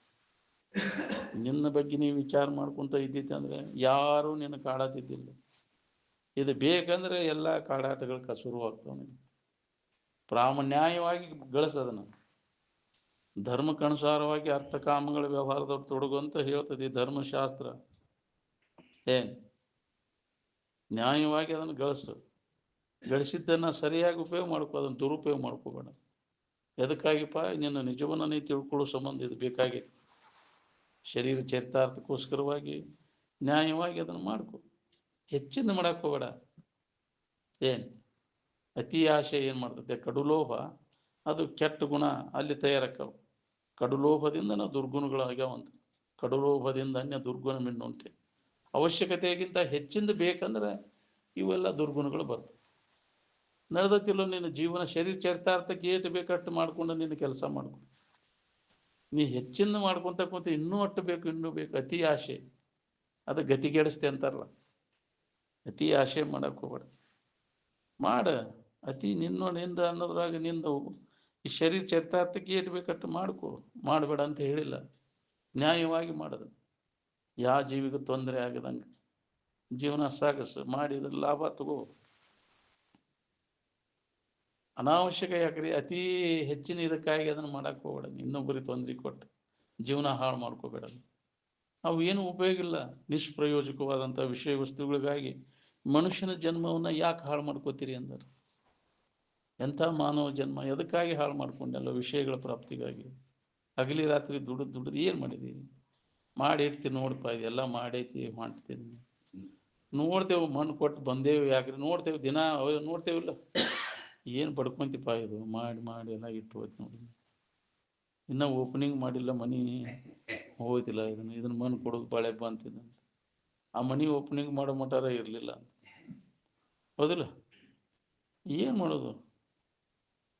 ನಿನ್ನ ಬಗ್ಗೆ ನೀವು ವಿಚಾರ ಮಾಡ್ಕೊತ ಇದ್ದಿದ್ದೆ ಅಂದರೆ ಯಾರೂ ನಿನ್ನ ಕಾಡತ್ತಿದ್ದಿಲ್ಲ. ಇದು ಬೇಕಂದ್ರೆ ಎಲ್ಲ ಕಾಡಾಟಗಳು ಶುರುವಾಗ್ತಾವೆ. ನೀನು ಪ್ರಾಮಾಣ್ಯವಾಗಿ ಗಳಿಸೋದನ್ನು ಧರ್ಮಕ್ಕನುಸಾರವಾಗಿ ಅರ್ಥಕಾಮಗಳ ವ್ಯವಹಾರದವ್ರು ತೊಡಗುವಂತ ಹೇಳ್ತದೆ ಈ ಧರ್ಮಶಾಸ್ತ್ರ. ಏನು ನ್ಯಾಯವಾಗಿ ಅದನ್ನು ಗಳಿಸಿದ್ದನ್ನು ಸರಿಯಾಗಿ ಉಪಯೋಗ ಮಾಡ್ಕೋ, ಅದನ್ನು ದುರುಪಯೋಗ ಮಾಡ್ಕೋಬೇಡ. ಎದಕ್ಕಾಗಿಪ್ಪ? ನಿನ್ನ ನಿಜವನ್ನು ನೀ ತಿಳ್ಕೊಳ್ಳೋ ಸಂಬಂಧ ಇದು ಬೇಕಾಗಿ. ಶರೀರ ಚರಿತಾರ್ಥಕ್ಕೋಸ್ಕರವಾಗಿ ನ್ಯಾಯವಾಗಿ ಅದನ್ನು ಮಾಡ್ಕೊ, ಹೆಚ್ಚಿಂದ ಮಾಡಕ್ಕೆ ಹೋಗಬೇಡ. ಏನು ಅತಿ ಆಶೆ ಏನು ಮಾಡ್ತದೆ? ಕಡುಲೋಭ, ಅದು ಕೆಟ್ಟ ಗುಣ ಅಲ್ಲಿ ತಯಾರಕ್ಕವು. ಕಡುಲೋಭದಿಂದ ನಾವು ದುರ್ಗುಣಗಳಾಗ್ಯಾವಂತ. ಕಡುಲೋಭದಿಂದ ಅನ್ಯ ದುರ್ಗುಣ ಮಿನ್ನುಂಟೆ. ಅವಶ್ಯಕತೆಗಿಂತ ಹೆಚ್ಚಿಂದ ಬೇಕಂದ್ರೆ ಇವೆಲ್ಲ ದುರ್ಗುಣಗಳು ಬರ್ತವೆ. ನಡೆದತ್ತಿಲ್ಲ ನಿನ್ನ ಜೀವನ ಶರೀರ ಚರಿತಾರ್ಥಕ್ಕೆ ಏಟು ಬೇಕಟ್ಟು ಮಾಡ್ಕೊಂಡು ನಿನ್ನ ಕೆಲಸ ಮಾಡ್ಕೊ. ನೀ ಹೆಚ್ಚಿಂದ ಮಾಡ್ಕೊತ ಕೂತ ಇನ್ನೂ ಅಟ್ಟು ಬೇಕು ಇನ್ನೂ ಬೇಕು, ಅತಿ ಆಶೆ ಅದು ಗತಿಗೆಡಿಸ್ತೆ ಅಂತಾರಲ್ಲ. ಅತಿ ಆಶೆ ಮಾಡಕ್ಕೆ ಹೋಗ್ಬೇಡ. ಮಾಡ ಅತಿ ನಿಂದ ಅನ್ನೋದ್ರಾಗ ನಿಂದು ಈ ಶರೀರ ಚರಿತಾರ್ಥಕ್ಕೆ ಏಟು ಬೇಕಟ್ಟು ಮಾಡ್ಕೊ, ಮಾಡಬೇಡ ಅಂತ ಹೇಳಿಲ್ಲ. ನ್ಯಾಯವಾಗಿ ಮಾಡೋದು, ಯಾವ ಜೀವಿಗೂ ತೊಂದರೆ ಆಗದಂಗೆ ಜೀವನ ಸಾಗಸು, ಮಾಡಿದ್ರೆ ಲಾಭ ತಗೋ. ಅನಾವಶ್ಯಕ ಯಾಕ್ರಿ ಅತಿ ಹೆಚ್ಚಿನ ಇದಕ್ಕಾಗಿ ಅದನ್ನು ಮಾಡಕ್ಕೆ ಹೋಗ್ಬೇಡ. ಇನ್ನೊಬ್ಬರಿಗೆ ತೊಂದರೆ ಕೊಟ್ಟು ಜೀವನ ಹಾಳು ಮಾಡ್ಕೋಬೇಡ. ಅವು ಏನು ಉಪಯೋಗ ಇಲ್ಲ. ನಿಷ್ಪ್ರಯೋಜಕವಾದಂಥ ವಿಷಯ ವಸ್ತುಗಳಿಗಾಗಿ ಮನುಷ್ಯನ ಜನ್ಮವನ್ನು ಯಾಕೆ ಹಾಳು ಮಾಡ್ಕೋತೀರಿ ಅಂದ್ರೆ, ಎಂಥ ಮಾನವ ಜನ್ಮ ಎದಕ್ಕಾಗಿ ಹಾಳು ಮಾಡ್ಕೊಂಡೆಲ್ಲ? ವಿಷಯಗಳ ಪ್ರಾಪ್ತಿಗಾಗಿ ಹಗಲಿ ರಾತ್ರಿ ದುಡಿದು ಏನು ಮಾಡಿದೀವಿ? ಮಾಡಿ ಇಡ್ತೀನಿ ನೋಡಪ್ಪ, ಇದೆಲ್ಲ ಮಾಡೈತಿ ಮಾಡ್ತೀನಿ. ನೋಡ್ತೇವೆ, ಮಣ್ಣು ಕೊಟ್ಟು ಬಂದೇವು ಯಾಕ್ರಿ? ನೋಡ್ತೇವೆ, ದಿನ ನೋಡ್ತೇವಿಲ್ಲ, ಏನು ಪಡ್ಕೊಂತಿಪ್ಪ ಇದು ಮಾಡಿ ಎಲ್ಲ ಇಟ್ಟು ಹೋಯ್ತು ನೋಡಿ. ಇನ್ನೂ ಓಪನಿಂಗ್ ಮಾಡಿಲ್ಲ, ಮನೆ ಹೋಯ್ತಿಲ್ಲ, ಇದನ್ನು ಮಣ್ಣು ಕೊಡೋದು ಬಾಳೆ ಬಂತಿದ್ದ. ಆ ಮನೆ ಓಪನಿಂಗ್ ಮಾಡೋ ಮಟಾರ ಇರಲಿಲ್ಲ ಅಂತ. ಹೌದಿಲ್ಲ? ಏನು ಮಾಡೋದು?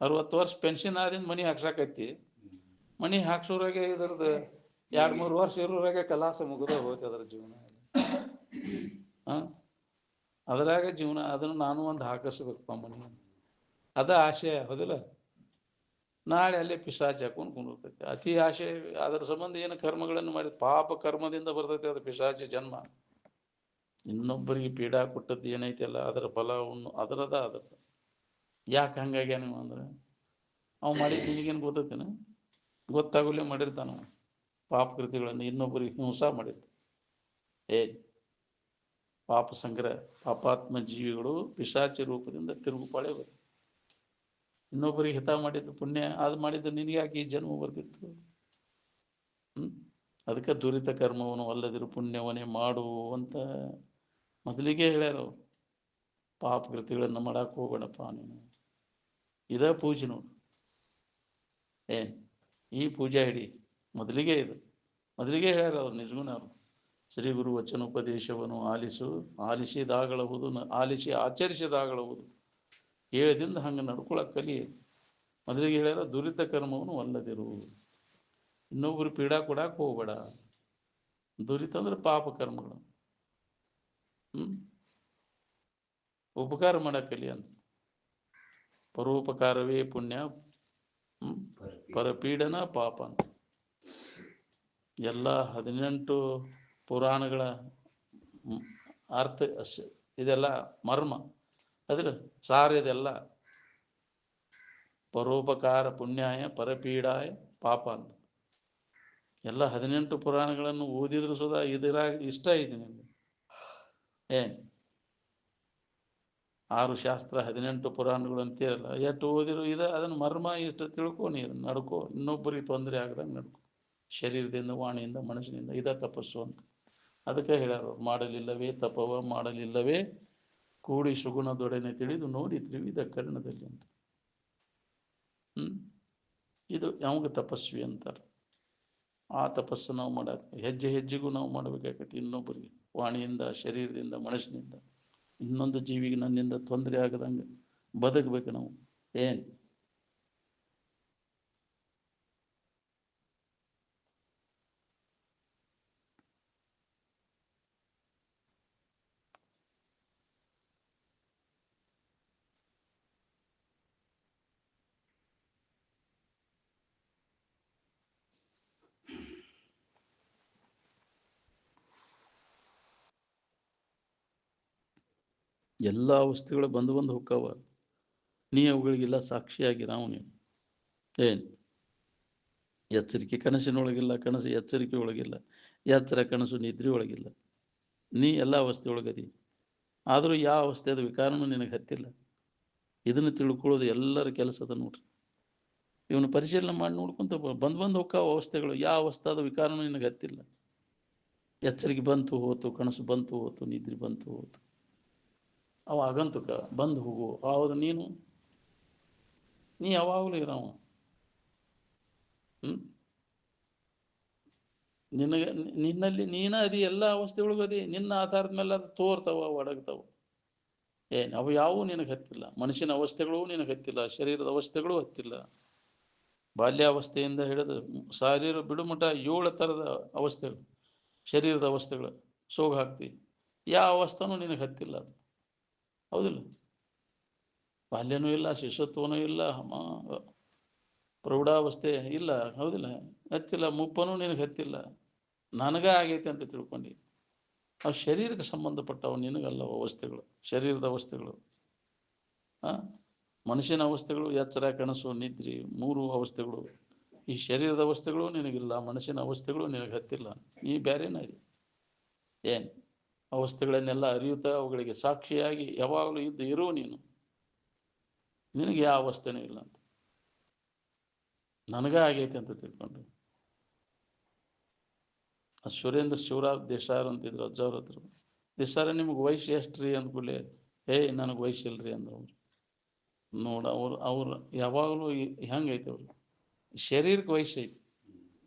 60 ವರ್ಷ ಪೆನ್ಷನ್ ಆದಿಂದ ಮನೆ ಹಾಕ್ಸಾಕೈತಿ. ಮನೆ ಹಾಕ್ಸೋರಾಗೆ ಇದ್ರದ್ದು 2-3 ವರ್ಷ ಇರೋರಾಗೆ ಕಲಾಸ ಮುಗಿದ ಹೋಯ್ತು ಅದರ ಜೀವನ. ಅದರಾಗ ಜೀವನ, ಅದನ್ನು ನಾನು ಒಂದು ಹಾಕಿಸ್ಬೇಕಪ್ಪ ಮನೆ, ಅದ ಆಶೆ. ಹೌದಿಲ್ಲ? ನಾಳೆ ಅಲ್ಲೇ ಪಿಶಾಚಿ ಹಾಕೊಂಡು ಕುಂದಿರ್ತೈತೆ. ಅತಿ ಆಶೆ ಅದರ ಸಂಬಂಧ ಏನು ಕರ್ಮಗಳನ್ನು ಮಾಡಿ ಪಾಪ ಕರ್ಮದಿಂದ ಬರ್ತೈತೆ ಅದು ಪಿಶಾಚಿ ಜನ್ಮ. ಇನ್ನೊಬ್ಬರಿಗೆ ಪೀಡಾ ಕೊಟ್ಟದ್ದು ಏನೈತೆಲ್ಲ ಅದರ ಫಲವನ್ನು ಅದರದ. ಯಾಕೆ ಹಂಗಾಗಿ ನೀವು ಅಂದ್ರೆ ಅವು ಮಾಡಿದ್ದು ನಿನಗೇನು ಗೊತ್ತೈತೇನೆ? ಗೊತ್ತಾಗಲೇ ಮಾಡಿರ್ತಾನ ಪಾಪ ಕೃತಿಗಳನ್ನು, ಇನ್ನೊಬ್ಬರಿಗೆ ಹಿಂಸಾ ಮಾಡಿರ್ತಾನೆ. ಪಾಪ ಸಂಗ್ರಹ, ಪಾಪಾತ್ಮ ಜೀವಿಗಳು ಪಿಶಾಚಿ ರೂಪದಿಂದ ತಿರುಗುಪಾಳೆ ಬರ್ತದೆ. ಇನ್ನೊಬ್ಬರಿಗೆ ಹಿತ ಮಾಡಿದ್ದು ಪುಣ್ಯ, ಅದು ಮಾಡಿದ್ದು ನಿನಗೆ ಯಾಕೆ ಈ ಜನ್ಮ ಬರ್ತಿತ್ತು? ಅದಕ್ಕೆ ದುರಿತ ಕರ್ಮವನ್ನು ಅಲ್ಲದಿರು ಪುಣ್ಯವನ್ನೇ ಮಾಡು ಅಂತ ಮೊದಲಿಗೆ ಹೇಳ್ಯಾರ. ಪಾಪ ಕೃತಿಗಳನ್ನು ಮಾಡಕ್ಕೆ ಹೋಗೋಣಪ್ಪ ನೀನು. ಇದ ಪೂಜೆ ನೋಡು. ಈ ಪೂಜಾ ಹಿಡಿ ಮೊದಲಿಗೆ ಇದು ಮೊದಲಿಗೆ ಹೇಳ್ಯಾರ ಅವ್ರು ನಿಜಗುಣವ್ರು. ಶ್ರೀ ಗುರು ವಚನೋಪದೇಶವನ್ನು ಆಲಿಸಿದಾಗಳಹುದು, ಆಲಿಸಿ ಆಚರಿಸಿದಾಗಳಹುದು. ಹೇಳದಿಂದ ಹಂಗೆ ನಡ್ಕೊಳಕ್ಕೆ ಕಲಿ. ಮೊದಲಿಗೆ ಹೇಳ್ಯಾರ ದುರಿತ ಕರ್ಮವನ್ನು ಅಲ್ಲದಿರು. ಇನ್ನೊಬ್ರು ಪೀಡಾ ಕೊಡಕ್ಕೆ ಹೋಗ್ಬೇಡ. ದುರಿತ ಅಂದ್ರೆ ಪಾಪ ಕರ್ಮಗಳು. ಉಪಕಾರ ಮಾಡಕ್ಕಲಿ ಅಂತ. ಪರೋಪಕಾರವೇ ಪುಣ್ಯ, ಪರಪೀಡನ ಪಾಪ ಅಂತ. ಎಲ್ಲ 18 ಪುರಾಣಗಳ ಅರ್ಥ ಇದೆಲ್ಲ ಮರ್ಮ ಅದ್ರ ಸಾರ ಇದೆಲ್ಲ. ಪರೋಪಕಾರ ಪುಣ್ಯಾಯ ಪರಪೀಡಾಯ ಪಾಪ ಅಂತ. ಎಲ್ಲ 18 ಪುರಾಣಗಳನ್ನು ಓದಿದ್ರು ಸುಧಾ ಇದರಾಗ ಇಷ್ಟ ಐತಿ ನಿಮಗೆ. ಏನು 6 ಶಾಸ್ತ್ರ 18 ಪುರಾಣಗಳು ಅಂತೀರಲ್ಲ, ಎಷ್ಟು ಓದಿರು ಅದನ್ನು ಮರ್ಮ ಇಷ್ಟು ತಿಳ್ಕೊ, ನೀರು ನಡ್ಕೋ, ಇನ್ನೊಬ್ಬರಿಗೆ ತೊಂದರೆ ಆಗದಂಗೆ ನಡ್ಕೊ. ಶರೀರದಿಂದ, ವಾಣಿಯಿಂದ, ಮನಸ್ಸಿನಿಂದ ಇದ ತಪಸ್ಸು ಅಂತ. ಅದಕ್ಕೆ ಹೇಳ್ಯಾರು, ಮಾಡಲಿಲ್ಲವೇ ತಪವ, ಮಾಡಲಿಲ್ಲವೇ ಕೂಡಿ ಸುಗುಣದೊಡನೆ ತಿಳಿದು ನೋಡಿ ತ್ರಿವಿಧ ಕರ್ಣದಲ್ಲಿ ಅಂತ. ಇದು ಯಾವಾಗ ತಪಸ್ವಿ ಅಂತಾರೆ. ಆ ತಪಸ್ಸು ನಾವು ಮಾಡಕ್ಕೆ ಹೆಜ್ಜೆ ಹೆಜ್ಜೆಗೂ ನಾವು ಮಾಡಬೇಕಾಗತ್ತೆ. ಇನ್ನೊಬ್ಬರಿಗೆ ವಾಣಿಯಿಂದ, ಶರೀರದಿಂದ, ಮನಸ್ಸಿನಿಂದ ಇನ್ನೊಂದು ಜೀವಿಗೆ ನನ್ನಿಂದ ತೊಂದರೆ ಆಗದಂಗೆ ಬದುಕಬೇಕು ನಾವು. ಏನು ಎಲ್ಲ ವಸ್ತುಗಳು ಬಂದು ಹೋಕ್ಕವ. ನೀ ಅವುಗಳಿಗೆಲ್ಲ ಸಾಕ್ಷಿಯಾಗಿರಾವು ನೀವು. ಏನು ಎಚ್ಚರಿಕೆ ಕನಸಿನೊಳಗಿಲ್ಲ, ಕನಸು ಎಚ್ಚರಿಕೆ ಒಳಗಿಲ್ಲ, ಎಚ್ಚರ ಕನಸು ನಿದ್ರೆ ಒಳಗಿಲ್ಲ. ನೀ ಎಲ್ಲ ಅವಸ್ಥೆ ಒಳಗದಿ. ಆದರೂ ಯಾವ ಅವಸ್ಥೆದ ವಿಕಾರನೂ ನಿನಗೆ ಹತ್ತಿಲ್ಲ. ಇದನ್ನು ತಿಳ್ಕೊಳ್ಳೋದು ಎಲ್ಲರ ಕೆಲಸದ ನೋಡ್ರಿ. ಇವನು ಪರಿಶೀಲನೆ ಮಾಡಿ ನೋಡ್ಕೊಂತ ಬಂದು ಹೋಕ್ಕವ ಅವಸ್ಥೆಗಳು. ಯಾವ ಅವಸ್ಥಾದ ವಿಕಾರನೂ ನಿನಗೆ ಹತ್ತಿಲ್ಲ. ಎಚ್ಚರಿಕೆ ಬಂತು ಹೋತು, ಕನಸು ಬಂತು ಹೋತು, ನಿದ್ರೆ ಬಂತು ಹೋತು, ಅವ ಆಗಂತುಕ ಬಂದು ಹೋಗು. ಆವಾಗ ನೀ ಯಾವಾಗಲೂ ಇರವ. ನಿನಗೆ ನಿನ್ನಲ್ಲಿ ನೀನ ಅದಿ, ಎಲ್ಲ ಅವಸ್ಥೆಯೊಳಗೂ ಅದಿ. ನಿನ್ನ ಆಧಾರದ ಮೇಲೆ ಅದು ತೋರ್ತಾವ, ಒಡಗ್ತಾವ. ಏನು ಅವು ಯಾವುವು ನಿನಗೆ ಹತ್ತಿಲ್ಲ. ಮನುಷ್ಯನ ಅವಸ್ಥೆಗಳು ನಿನಗೆ ಹತ್ತಿಲ್ಲ, ಶರೀರದ ಅವಸ್ಥೆಗಳು ಹತ್ತಿಲ್ಲ. ಬಾಲ್ಯಾವಸ್ಥೆಯಿಂದ ಹಿಡಿದು ಶರೀರ ಬಿಡುಮುಟ 7 ಥರದ ಅವಸ್ಥೆಗಳು, ಶರೀರದ ಅವಸ್ಥೆಗಳು ಸೋಗ ಹಾಕ್ತಿ. ಯಾವ ಅವಸ್ಥೆನೂ ನಿನಗೆ ಹತ್ತಿಲ್ಲ. ಅದು ಹೌದಿಲ್ಲ. ಬಾಲ್ಯನೂ ಇಲ್ಲ, ಶಿಶುತ್ವನೂ ಇಲ್ಲ, ಪ್ರೌಢಾವಸ್ಥೆ ಇಲ್ಲ, ಹೌದಿಲ್ಲ. ಹತ್ತಿಲ್ಲ. ಮುಪ್ಪನೂ ನಿನಗೆ ಹತ್ತಿಲ್ಲ. ನನಗ ಆಗೈತೆ ಅಂತ ತಿಳ್ಕೊಂಡು. ಅವು ಶರೀರಕ್ಕೆ ಸಂಬಂಧಪಟ್ಟವು, ನಿನಗಲ್ಲ ಅವಸ್ಥೆಗಳು, ಶರೀರದ ಅವಸ್ಥೆಗಳು. ಮನುಷ್ಯನ ಅವಸ್ಥೆಗಳು ಎಚ್ಚರ ಕನಸು ನಿದ್ರೆ 3 ಅವಸ್ಥೆಗಳು. ಈ ಶರೀರದ ಅವಸ್ಥೆಗಳು ನಿನಗಿಲ್ಲ, ಮನುಷ್ಯನ ಅವಸ್ಥೆಗಳು ನಿನಗೆ ಹತ್ತಿಲ್ಲ. ನೀ ಬೇರೆನೇ ಇದೆ. ಏನು ಅವಸ್ಥೆಗಳನ್ನೆಲ್ಲ ಅರಿಯುತ್ತಾ ಅವುಗಳಿಗೆ ಸಾಕ್ಷಿಯಾಗಿ ಯಾವಾಗಲೂ ಇರು ನೀನು. ನಿನಗೆ ಯಾವ ಅವಸ್ಥೆನೂ ಇಲ್ಲ ಅಂತ. ನನಗ ಆಗೈತೆ ಅಂತ ತಿಳ್ಕೊಂಡು. ಸುರೇಂದ್ರ ಶಿವರಾವ್ ದೇಸಾರ್ ಅಂತಿದ್ರು ಅಜ್ಜವ್ರ ಹತ್ರ. ದೇಸಾರ ನಿಮ್ಗೆ ವಯಸ್ಸು ಎಷ್ಟು ರೀ ಅಂದ್ಕೂಲೆ, ನನಗೆ ವಯಸ್ಸಿಲ್ರಿ ಅಂದವ್ರು. ನೋಡ ಅವ್ರು ಯಾವಾಗಲೂ ಹೆಂಗೈತೆ ಅವ್ರು ಶರೀರಕ್ಕೆ ವಯಸ್ಸೈತಿ.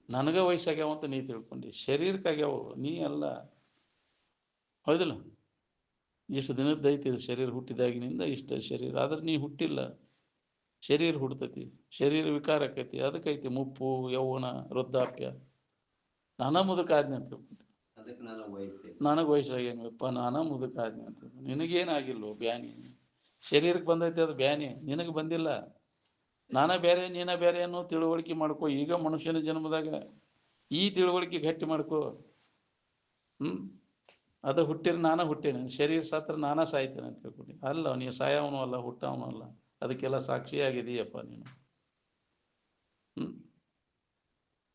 ನನಗೆ ವಯಸ್ಸಾಗ್ಯಾವಂತ ನೀ ತಿಳ್ಕೊಂಡು. ಶರೀರಕ್ಕಾಗ್ಯಾವ, ನೀ ಅಲ್ಲ. ಹೌದಿಲ್ಲ. ಇಷ್ಟು ದಿನದ್ದೈತಿ ಇದು ಶರೀರ. ಹುಟ್ಟಿದಾಗಿನಿಂದ ಇಷ್ಟ ಶರೀರ. ಆದ್ರೆ ನೀ ಹುಟ್ಟಿಲ್ಲ. ಶರೀರ ಹುಡ್ತೈತಿ, ಶರೀರ ವಿಕಾರ ಆಕೈತಿ. ಅದಕ್ಕೈತಿ ಮುಪ್ಪು, ಯೌವನ, ವೃದ್ಧಾಪ್ಯ. ನಾನಾ ಮುದುಕ ಆದ್ನಿ ಅಂತ ತಿಳ್ಕೊಂಡು. ನನಗೆ ವಯಸ್ಸಾಗ್ಯಪ್ಪ, ನಾನಾ ಮುದುಕ ಆದ್ನಿ ಅಂತ. ನಿನಗೇನಾಗಿಲ್ವೋ ಬ್ಯಾನಿ. ಶರೀರಕ್ಕೆ ಬಂದೈತಿ ಅದು ಬ್ಯಾನಿ, ನಿನಗೆ ಬಂದಿಲ್ಲ. ನಾನಾ ಬೇರೆ ನೀನ ಬೇರೆ ಅನ್ನೋ ತಿಳುವಳಿಕೆ ಮಾಡ್ಕೋ. ಈಗ ಮನುಷ್ಯನ ಜನ್ಮದಾಗ ಈ ತಿಳುವಳಿಕೆ ಗಟ್ಟಿ ಮಾಡ್ಕೋ. ಅದು ಹುಟ್ಟಿರ ನಾನ ಹುಟ್ಟೇನೆ, ಶರೀರ ಸಾತ್ರ ನಾನಾ ಸಾಯ್ತೇನೆ ಅಂತ ತಿಳ್ಕೊಂಡು. ಅಲ್ಲ, ನೀನು ಸಾಯವನು ಅಲ್ಲ, ಹುಟ್ಟವನು ಅಲ್ಲ. ಅದಕ್ಕೆಲ್ಲ ಸಾಕ್ಷಿಯಾಗಿದೆಯಪ್ಪ ನೀನು.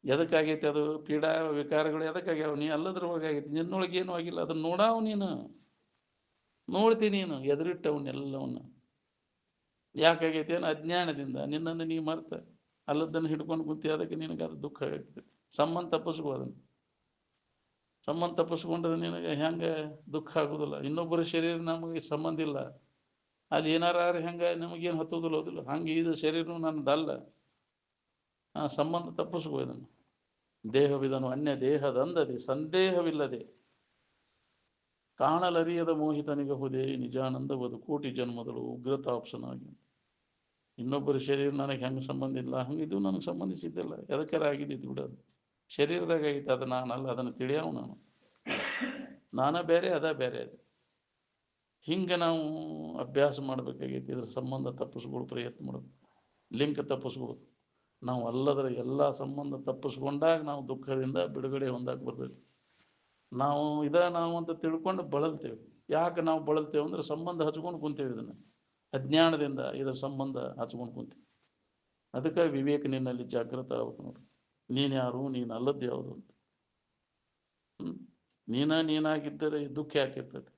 ಎದಕ್ಕಾಗೈತಿ ಅದು ಪೀಡಾ ವಿಕಾರಗಳು? ಎದಕ್ಕಾಗ್ಯಾವ? ನೀ ಅಲ್ಲದ್ರೊಳಗೆ ಆಗೈತಿ, ನಿನ್ನೊಳಗೆ ಏನೂ ಆಗಿಲ್ಲ. ಅದನ್ನ ನೋಡಾವು ನೀನು, ನೋಡ್ತೀನಿ ನೀನು ಎದುರಿಟ್ಟವನ್ನೆಲ್ಲವನ್ನ. ಯಾಕಾಗೈತಿ? ಏನು ಅಜ್ಞಾನದಿಂದ ನಿನ್ನನ್ನು ನೀ ಮರ್ತ ಅಲ್ಲದನ್ನು ಹಿಡ್ಕೊಂಡು ಕುಂತಿ. ಅದಕ್ಕೆ ನಿನಗೆ ಅದು ದುಃಖ ಆಗ್ತೈತಿ. ಸಂಬಂಧ ತಪ್ಪಿಸ್ಕೋ. ಅದನ್ನು ಸಂಬಂಧ ತಪ್ಪಿಸ್ಕೊಂಡ್ರೆ ನಿನಗೆ ಹೆಂಗೆ ದುಃಖ ಆಗೋದಿಲ್ಲ. ಇನ್ನೊಬ್ಬರ ಶರೀರ ನಮಗೆ ಸಂಬಂಧ ಇಲ್ಲ. ಅಲ್ಲಿ ಏನಾರ ಹೆಂಗೆ ನಮಗೇನು ಹತ್ತೋದಿಲ್ಲ, ಹೋದಿಲ್ಲ. ಹಂಗೆ ಇದು ಶರೀರನೂ ನನ್ನದಲ್ಲ. ಸಂಬಂಧ ತಪ್ಪಿಸ್ಕೋ. ಇದನ್ನು ದೇಹವಿದನು ಅನ್ಯ ದೇಹದಂದದೆ ಸಂದೇಹವಿಲ್ಲದೆ ಕಾಣಲರಿಯದ ಮೋಹಿತನಿಗೆ ಹುದೆ ನಿಜಾನಂದವದು ಕೋಟಿ ಜನ್ಮದಳು ಉಗ್ರತಾಪ್ಸನಾಗಿ. ಇನ್ನೊಬ್ಬರ ಶರೀರ ನನಗೆ ಹೆಂಗೆ ಸಂಬಂಧ ಇಲ್ಲ, ಹಂಗೆ ಇದು ನನಗೆ ಸಂಬಂಧಿಸಿದ್ದಿಲ್ಲ. ಎದಕ್ಕಾರ ಆಗಿದ್ದು ಬಿಡೋದು. ಶರೀರದಾಗ ಐತೆ, ಅದು ನಾನಲ್ಲ, ಅದನ್ನು ತಿಳಿಯವು ನಾನು. ನಾನ ಬೇರೆ, ಅದ ಬೇರೆ. ಅದು ಹಿಂಗೆ ನಾವು ಅಭ್ಯಾಸ ಮಾಡಬೇಕಾಗೈತಿ. ಇದ್ರ ಸಂಬಂಧ ತಪ್ಪಿಸ್ಕೊಳ್ಳೋ ಪ್ರಯತ್ನ ಮಾಡಬೇಕು, ಲಿಂಕ್ ತಪ್ಪಿಸ್ಬೋದು. ನಾವು ಅಲ್ಲದರ ಎಲ್ಲ ಸಂಬಂಧ ತಪ್ಪಿಸ್ಕೊಂಡಾಗ ನಾವು ದುಃಖದಿಂದ ಬಿಡುಗಡೆ ಹೊಂದಾಕ ಬರ್ತೈತಿ. ನಾವು ನಾವು ಅಂತ ತಿಳ್ಕೊಂಡು ಬಳಲ್ತೇವೆ. ಯಾಕೆ ನಾವು ಬಳಲ್ತೇವೆ ಅಂದ್ರೆ ಸಂಬಂಧ ಹಚ್ಕೊಂಡು ಕುಂತೇವೆ. ಇದನ್ನು ಅಜ್ಞಾನದಿಂದ ಇದರ ಸಂಬಂಧ ಹಚ್ಕೊಂಡು ಕುಂತೀವಿ. ಅದಕ್ಕೆ ವಿವೇಕ ನಿನ್ನಲ್ಲಿ ಜಾಗೃತ ಆಗ್ಬೇಕು ನೋಡಿ. ನೀನು ಯಾರು, ನೀನು ಅಲ್ಲದ್ದು ಯಾವುದು ಅಂತ. ನೀನಾಗಿದ್ದರೆ ದುಃಖ ಯಾಕಿರ್ತೈತಿ?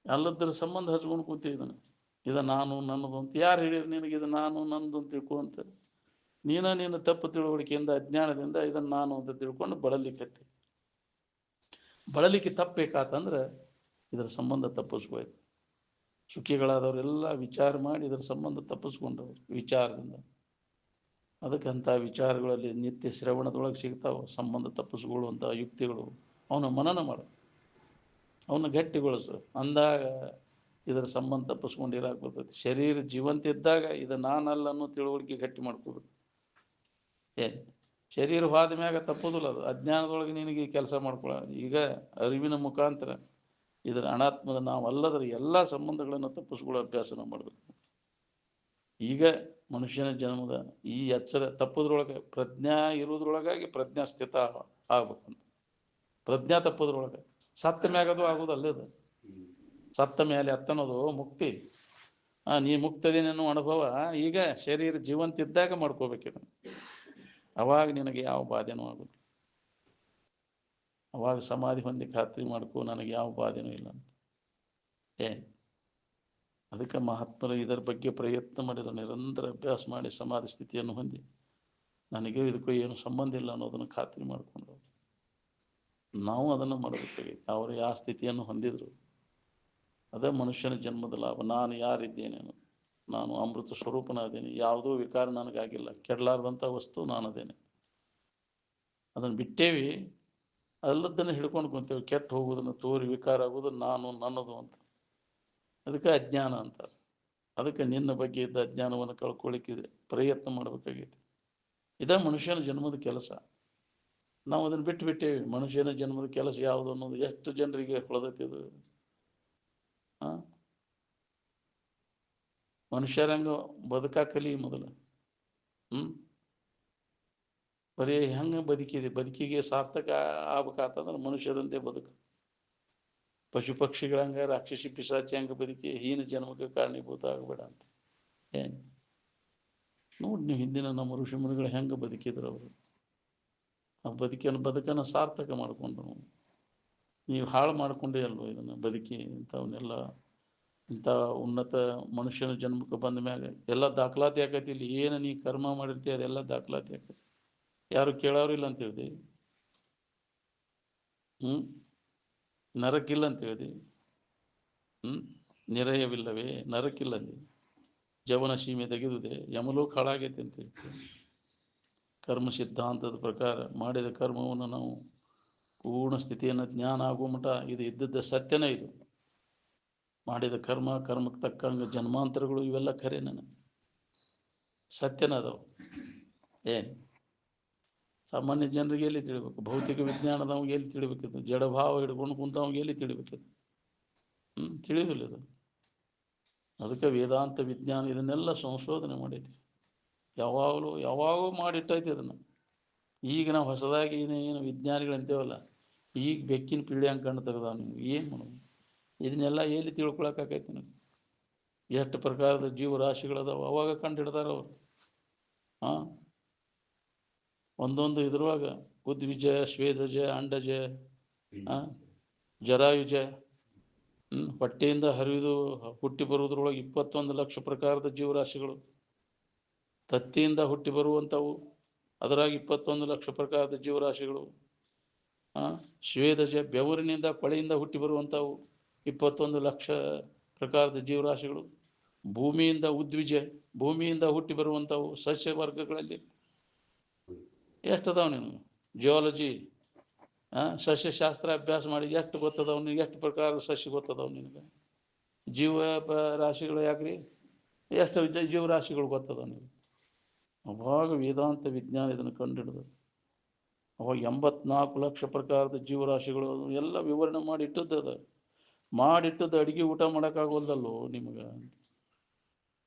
ಅಲ್ಲದ್ರ ಸಂಬಂಧ ಹಚ್ಕೊಂಡು ಕೂತಿದ್ದಾನೆ. ನಾನು ನನ್ನದು ಅಂತ ಯಾರು ಹೇಳಿದ್ರು ನಿನಗೆ? ಇದು ನಾನು ನನ್ನದು ಅಂತ ತಿಳ್ಕೊ ಅಂತ. ನೀನು ತಪ್ಪು ತಿಳುವಳಿಕೆಯಿಂದ ಅಜ್ಞಾನದಿಂದ ಇದನ್ನು ನಾನು ಅಂತ ತಿಳ್ಕೊಂಡು ಬಳಲಿಕ್ಕೆ. ಬಳಲಿಕ್ಕೆ ತಪ್ಪಬೇಕಾತಂದ್ರೆ ಇದರ ಸಂಬಂಧ ತಪ್ಪಿಸ್ಕೋಯ್ತು. ಸುಖಿಗಳಾದವರೆಲ್ಲ ವಿಚಾರ ಮಾಡಿ ಇದರ ಸಂಬಂಧ ತಪ್ಪಿಸ್ಕೊಂಡವ್ರು ವಿಚಾರದಿಂದ. ಅದಕ್ಕಂಥ ವಿಚಾರಗಳಲ್ಲಿ ನಿತ್ಯ ಶ್ರವಣದೊಳಗೆ ಸಿಗ್ತಾವೆ ಸಂಬಂಧ ತಪ್ಪಿಸ್ಕೊಳ್ಳುವಂಥ ಯುಕ್ತಿಗಳು. ಅವನ ಮನನ ಮಾಡು, ಅವನ್ನ ಗಟ್ಟಿಗೊಳಿಸು. ಅಂದಾಗ ಇದರ ಸಂಬಂಧ ತಪ್ಪಿಸ್ಕೊಂಡಿರಾಕ ಬರ್ತೈತಿ. ಶರೀರ ಜೀವಂತ ಇದ್ದಾಗ ಇದು ನಾನಲ್ಲ ಅನ್ನೋ ತಿಳುವಳಿಕೆ ಗಟ್ಟಿ ಮಾಡ್ಕೋಬೇಕು. ಶರೀರ ಹೋದ ಮ್ಯಾಗ ತಪ್ಪೋದಿಲ್ಲ. ಅದು ಅಜ್ಞಾನದೊಳಗೆ ನಿನಗೆ ಕೆಲಸ ಮಾಡ್ಕೊಳ್ಳ. ಈಗ ಅರಿವಿನ ಮುಖಾಂತರ ಇದರ ಅನಾತ್ಮದ ನಾವು ಅಲ್ಲದ್ರೆ ಎಲ್ಲ ಸಂಬಂಧಗಳನ್ನು ತಪ್ಪಿಸ್ಕೊಳ್ಳೋ ಅಭ್ಯಾಸ ನಾವು ಮಾಡಬೇಕು. ಈಗ ಮನುಷ್ಯನ ಜನ್ಮದ ಈ ಎಚ್ಚರ ತಪ್ಪೋದ್ರೊಳಗೆ ಪ್ರಜ್ಞಾ ಇರೋದ್ರೊಳಗಾಗಿ ಪ್ರಜ್ಞಾ ಸ್ಥಿತ ಆಗ್ಬೇಕಂತ. ಪ್ರಜ್ಞಾ ತಪ್ಪೋದ್ರೊಳಗೆ ಸತ್ತ ಮ್ಯಾಗದು ಆಗೋದಲ್ಲದು. ಸತ್ತ ಮೇಲೆ ಅತ್ತನೋದು ಮುಕ್ತಿ. ನೀ ಮುಕ್ತದೇನೇನೋ ಅನುಭವ ಈಗ ಶರೀರ ಜೀವಂತ ಇದ್ದಾಗ ಮಾಡ್ಕೋಬೇಕಿದೆ. ಅವಾಗ ನಿನಗೆ ಯಾವ ಬಾಧೆನೂ ಆಗೋದು. ಅವಾಗ ಸಮಾಧಿ ಹೊಂದಿ ಖಾತ್ರಿ ಮಾಡ್ಕೋ, ನನಗೆ ಯಾವ ಬಾಧೆನೂ ಇಲ್ಲ ಅಂತ. ಅದಕ್ಕೆ ಮಹಾತ್ಮರು ಇದರ ಬಗ್ಗೆ ಪ್ರಯತ್ನ ಮಾಡಿದ ನಿರಂತರ ಅಭ್ಯಾಸ ಮಾಡಿ ಸಮಾಧಿ ಸ್ಥಿತಿಯನ್ನು ಹೊಂದಿ ನನಗೆ ಇದಕ್ಕೂ ಏನು ಸಂಬಂಧ ಇಲ್ಲ ಅನ್ನೋದನ್ನು ಖಾತ್ರಿ ಮಾಡಿಕೊಂಡು ನಾವು ಅದನ್ನು ಮಾಡಬೇಕಾಗಿ ಅವರು ಯಾವ ಸ್ಥಿತಿಯನ್ನು ಹೊಂದಿದ್ರು ಅದೇ ಮನುಷ್ಯನ ಜನ್ಮದ ಲಾಭ. ನಾನು ಯಾರಿದ್ದೇನೆ? ನಾನು ಅಮೃತ ಸ್ವರೂಪನಾದೇನೆ. ಯಾವುದೂ ವಿಕಾರ ನನಗಾಗಿಲ್ಲ. ಕೆಡಲಾರ್ದಂಥ ವಸ್ತು ನಾನದೇನೆ. ಅದನ್ನು ಬಿಟ್ಟೇವಿ, ಅಲ್ಲದನ್ನು ಹಿಡ್ಕೊಂಡು ಕುಂತೇವೆ. ಕೆಟ್ಟು ಹೋಗೋದನ್ನು ತೋರಿ ವಿಕಾರ ಆಗೋದು ನಾನು ನನ್ನದು ಅಂತ. ಅದಕ್ಕೆ ಅಜ್ಞಾನ ಅಂತಾರೆ. ಅದಕ್ಕೆ ನಿನ್ನ ಬಗ್ಗೆ ಇದ್ದ ಅಜ್ಞಾನವನ್ನು ಕಳ್ಕೊಳ್ಳಿಕ್ಕಿದೆ ಪ್ರಯತ್ನ ಮಾಡಬೇಕಾಗೈತಿ. ಇದೇ ಮನುಷ್ಯನ ಜನ್ಮದ ಕೆಲಸ. ನಾವು ಅದನ್ನು ಬಿಟ್ಟೇವಿ. ಮನುಷ್ಯನ ಜನ್ಮದ ಕೆಲಸ ಯಾವುದು ಅನ್ನೋದು ಎಷ್ಟು ಜನರಿಗೆ ಹೊಳದೈತಿದು. ಮನುಷ್ಯರಂಗ ಬದುಕಾಕಲಿ ಮೊದಲು. ಬರೀ ಹೆಂಗೆ ಬದುಕಿದೆ, ಬದುಕಿಗೆ ಸಾರ್ಥಕ ಆಗ್ಬೇಕಾತಂದ್ರೆ ಮನುಷ್ಯರಂತೆ ಬದುಕು. ಪಶು ಪಕ್ಷಿಗಳಂಗ ರಾಕ್ಷಸಿ ಪಿಶಾಚಿ ಹಂಗೆ ಬದುಕಿ ಹೀನ ಜನ್ಮಕ್ಕೆ ಕಾರಣೀಭೂತ ಆಗಬೇಡ ಅಂತ. ನೋಡಿ ನೀವು ಹಿಂದಿನ ನಮ್ಮ ಋಷಿ ಮುನಿಗಳು ಹೆಂಗೆ ಬದುಕಿದ್ರು. ಅವರು ಆ ಬದುಕನ್ನು ಸಾರ್ಥಕ ಮಾಡಿಕೊಂಡ್ರು. ನೀವು ಹಾಳು ಮಾಡಿಕೊಂಡೇ ಅಲ್ವ ಇದನ್ನು ಬದುಕಿ. ಇಂಥವನ್ನೆಲ್ಲ ಇಂಥ ಉನ್ನತ ಮನುಷ್ಯನ ಜನ್ಮಕ್ಕೆ ಬಂದ ಮ್ಯಾಗ ಎಲ್ಲ ದಾಖಲಾತಿ ಆಕೈತಿ. ಇಲ್ಲಿ ಏನು ನೀ ಕರ್ಮ ಮಾಡಿರ್ತೀಯ ಅದೆಲ್ಲ ದಾಖಲಾತಿ ಆಕೈತಿ. ಯಾರು ಕೇಳೋರಿಲ್ಲ ಅಂತ ಹೇಳ್ದಿ. ನರಕ್ಕಿಲ್ಲ ಅಂತ ಹೇಳ್ದಿ. ನಿರಯವಿಲ್ಲವೇ? ನರಕ್ಕಿಲ್ಲ ಅಂದಿ. ಜವನ ಸೀಮೆ ತೆಗೆದುದೆ, ಯಮಲೋಕ ಹಾಳಾಗೈತಿ ಅಂತ ಹೇಳ್ತೀವಿ. ಕರ್ಮ ಸಿದ್ಧಾಂತದ ಪ್ರಕಾರ ಮಾಡಿದ ಕರ್ಮವನ್ನು ನಾವು ಪೂರ್ಣ ಸ್ಥಿತಿಯನ್ನು ಜ್ಞಾನ ಆಗುವ ಮಟ ಇದು ಇದ್ದದ್ದ ಸತ್ಯನೇ. ಇದು ಮಾಡಿದ ಕರ್ಮಕ್ಕೆ ತಕ್ಕಂಗೆ ಜನ್ಮಾಂತರಗಳು ಇವೆಲ್ಲ ಖರೆ ನನಗೆ ಸತ್ಯನ ಅದಾವ. ಸಾಮಾನ್ಯ ಜನರಿಗೆ ಎಲ್ಲಿ ತಿಳಿಬೇಕು? ಭೌತಿಕ ವಿಜ್ಞಾನದವ್ಗೆ ಎಲ್ಲಿ ತಿಳಿಬೇಕಿತ್ತು? ಜಡಭಾವ ಹಿಡ್ಕೊಂಡು ಕುಂತವ್ಗೆ ಎಲ್ಲಿ ತಿಳಿಬೇಕಿತ್ತು? ತಿಳಿದಿಲ್ಲ ಇದು. ಅದಕ್ಕೆ ವೇದಾಂತ ವಿಜ್ಞಾನ ಇದನ್ನೆಲ್ಲ ಸಂಶೋಧನೆ ಮಾಡೈತಿ. ಯಾವಾಗಲೂ ಮಾಡಿಟ್ಟೈತಿ ಅದನ್ನು. ಈಗ ನಾವು ಹೊಸದಾಗಿ ಏನು ವಿಜ್ಞಾನಿಗಳಂತೇವಲ್ಲ, ಈಗ ಬೆಕ್ಕಿನ ಪೀಳಿ ಹಂಗೆ ಕಂಡು ತೆಗೆದಾವ. ನೀವು ಏನು ಮಾಡೋದು? ಇದನ್ನೆಲ್ಲ ಎಲ್ಲಿ ತಿಳ್ಕೊಳಕ್ಕಾಗೈತಿ? ನೀವು ಎಷ್ಟು ಪ್ರಕಾರದ ಜೀವರಾಶಿಗಳದಾವ ಅವಾಗ ಕಂಡು ಹಿಡ್ದಾರ ಅವರು. ಒಂದೊಂದು ಇದ್ರೊಳಗೆ ಉದ್ವಿಜ, ಶ್ವೇದಜ, ಅಂಡಜ, ಜರಾಯುಜ, ಹೊಟ್ಟೆಯಿಂದ ಹರಿದು ಹುಟ್ಟಿ ಬರುವುದ್ರೊಳಗೆ 21 ಲಕ್ಷ ಪ್ರಕಾರದ ಜೀವರಾಶಿಗಳು. ತತ್ತಿಯಿಂದ ಹುಟ್ಟಿ ಬರುವಂಥವು ಅದರಾಗ 21 ಲಕ್ಷ ಪ್ರಕಾರದ ಜೀವರಾಶಿಗಳು. ಶ್ವೇದಜ ಬೆವರಿನಿಂದ ಕೊಳೆಯಿಂದ ಹುಟ್ಟಿ ಬರುವಂಥವು 21 ಲಕ್ಷ ಪ್ರಕಾರದ ಜೀವರಾಶಿಗಳು. ಭೂಮಿಯಿಂದ ಉದ್ವಿಜ, ಭೂಮಿಯಿಂದ ಹುಟ್ಟಿ ಬರುವಂಥವು ಸಸ್ಯ ವರ್ಗಗಳಲ್ಲಿ ಎಷ್ಟದಾವ? ನೀನು ಜಿಯಾಲಜಿ ಸಸ್ಯಶಾಸ್ತ್ರ ಅಭ್ಯಾಸ ಮಾಡಿ ಎಷ್ಟು ಗೊತ್ತದವ ನಿನಗೆ? ಎಷ್ಟು ಪ್ರಕಾರದ ಸಸ್ಯ ಗೊತ್ತದವ ನಿನಗೆ? ಜೀವ ರಾಶಿಗಳು ಯಾಕ್ರಿ? ಎಷ್ಟು ಜೀವರಾಶಿಗಳು ಗೊತ್ತದವ ನಿನಗೆ? ಅವಾಗ ವೇದಾಂತ ವಿಜ್ಞಾನ ಇದನ್ನು ಕಂಡು ಹಿಡಿದು ಅವಾಗ 84 ಲಕ್ಷ ಪ್ರಕಾರದ ಜೀವರಾಶಿಗಳು ಎಲ್ಲ ವಿವರಣೆ ಮಾಡಿಟ್ಟದ್ದು ಮಾಡಿಟ್ಟದ್ದು ಅಡಿಗೆ ಊಟ ಮಾಡೋಕ್ಕಾಗೋಲ್ದಲ್ಲೋ ನಿಮಗೆ.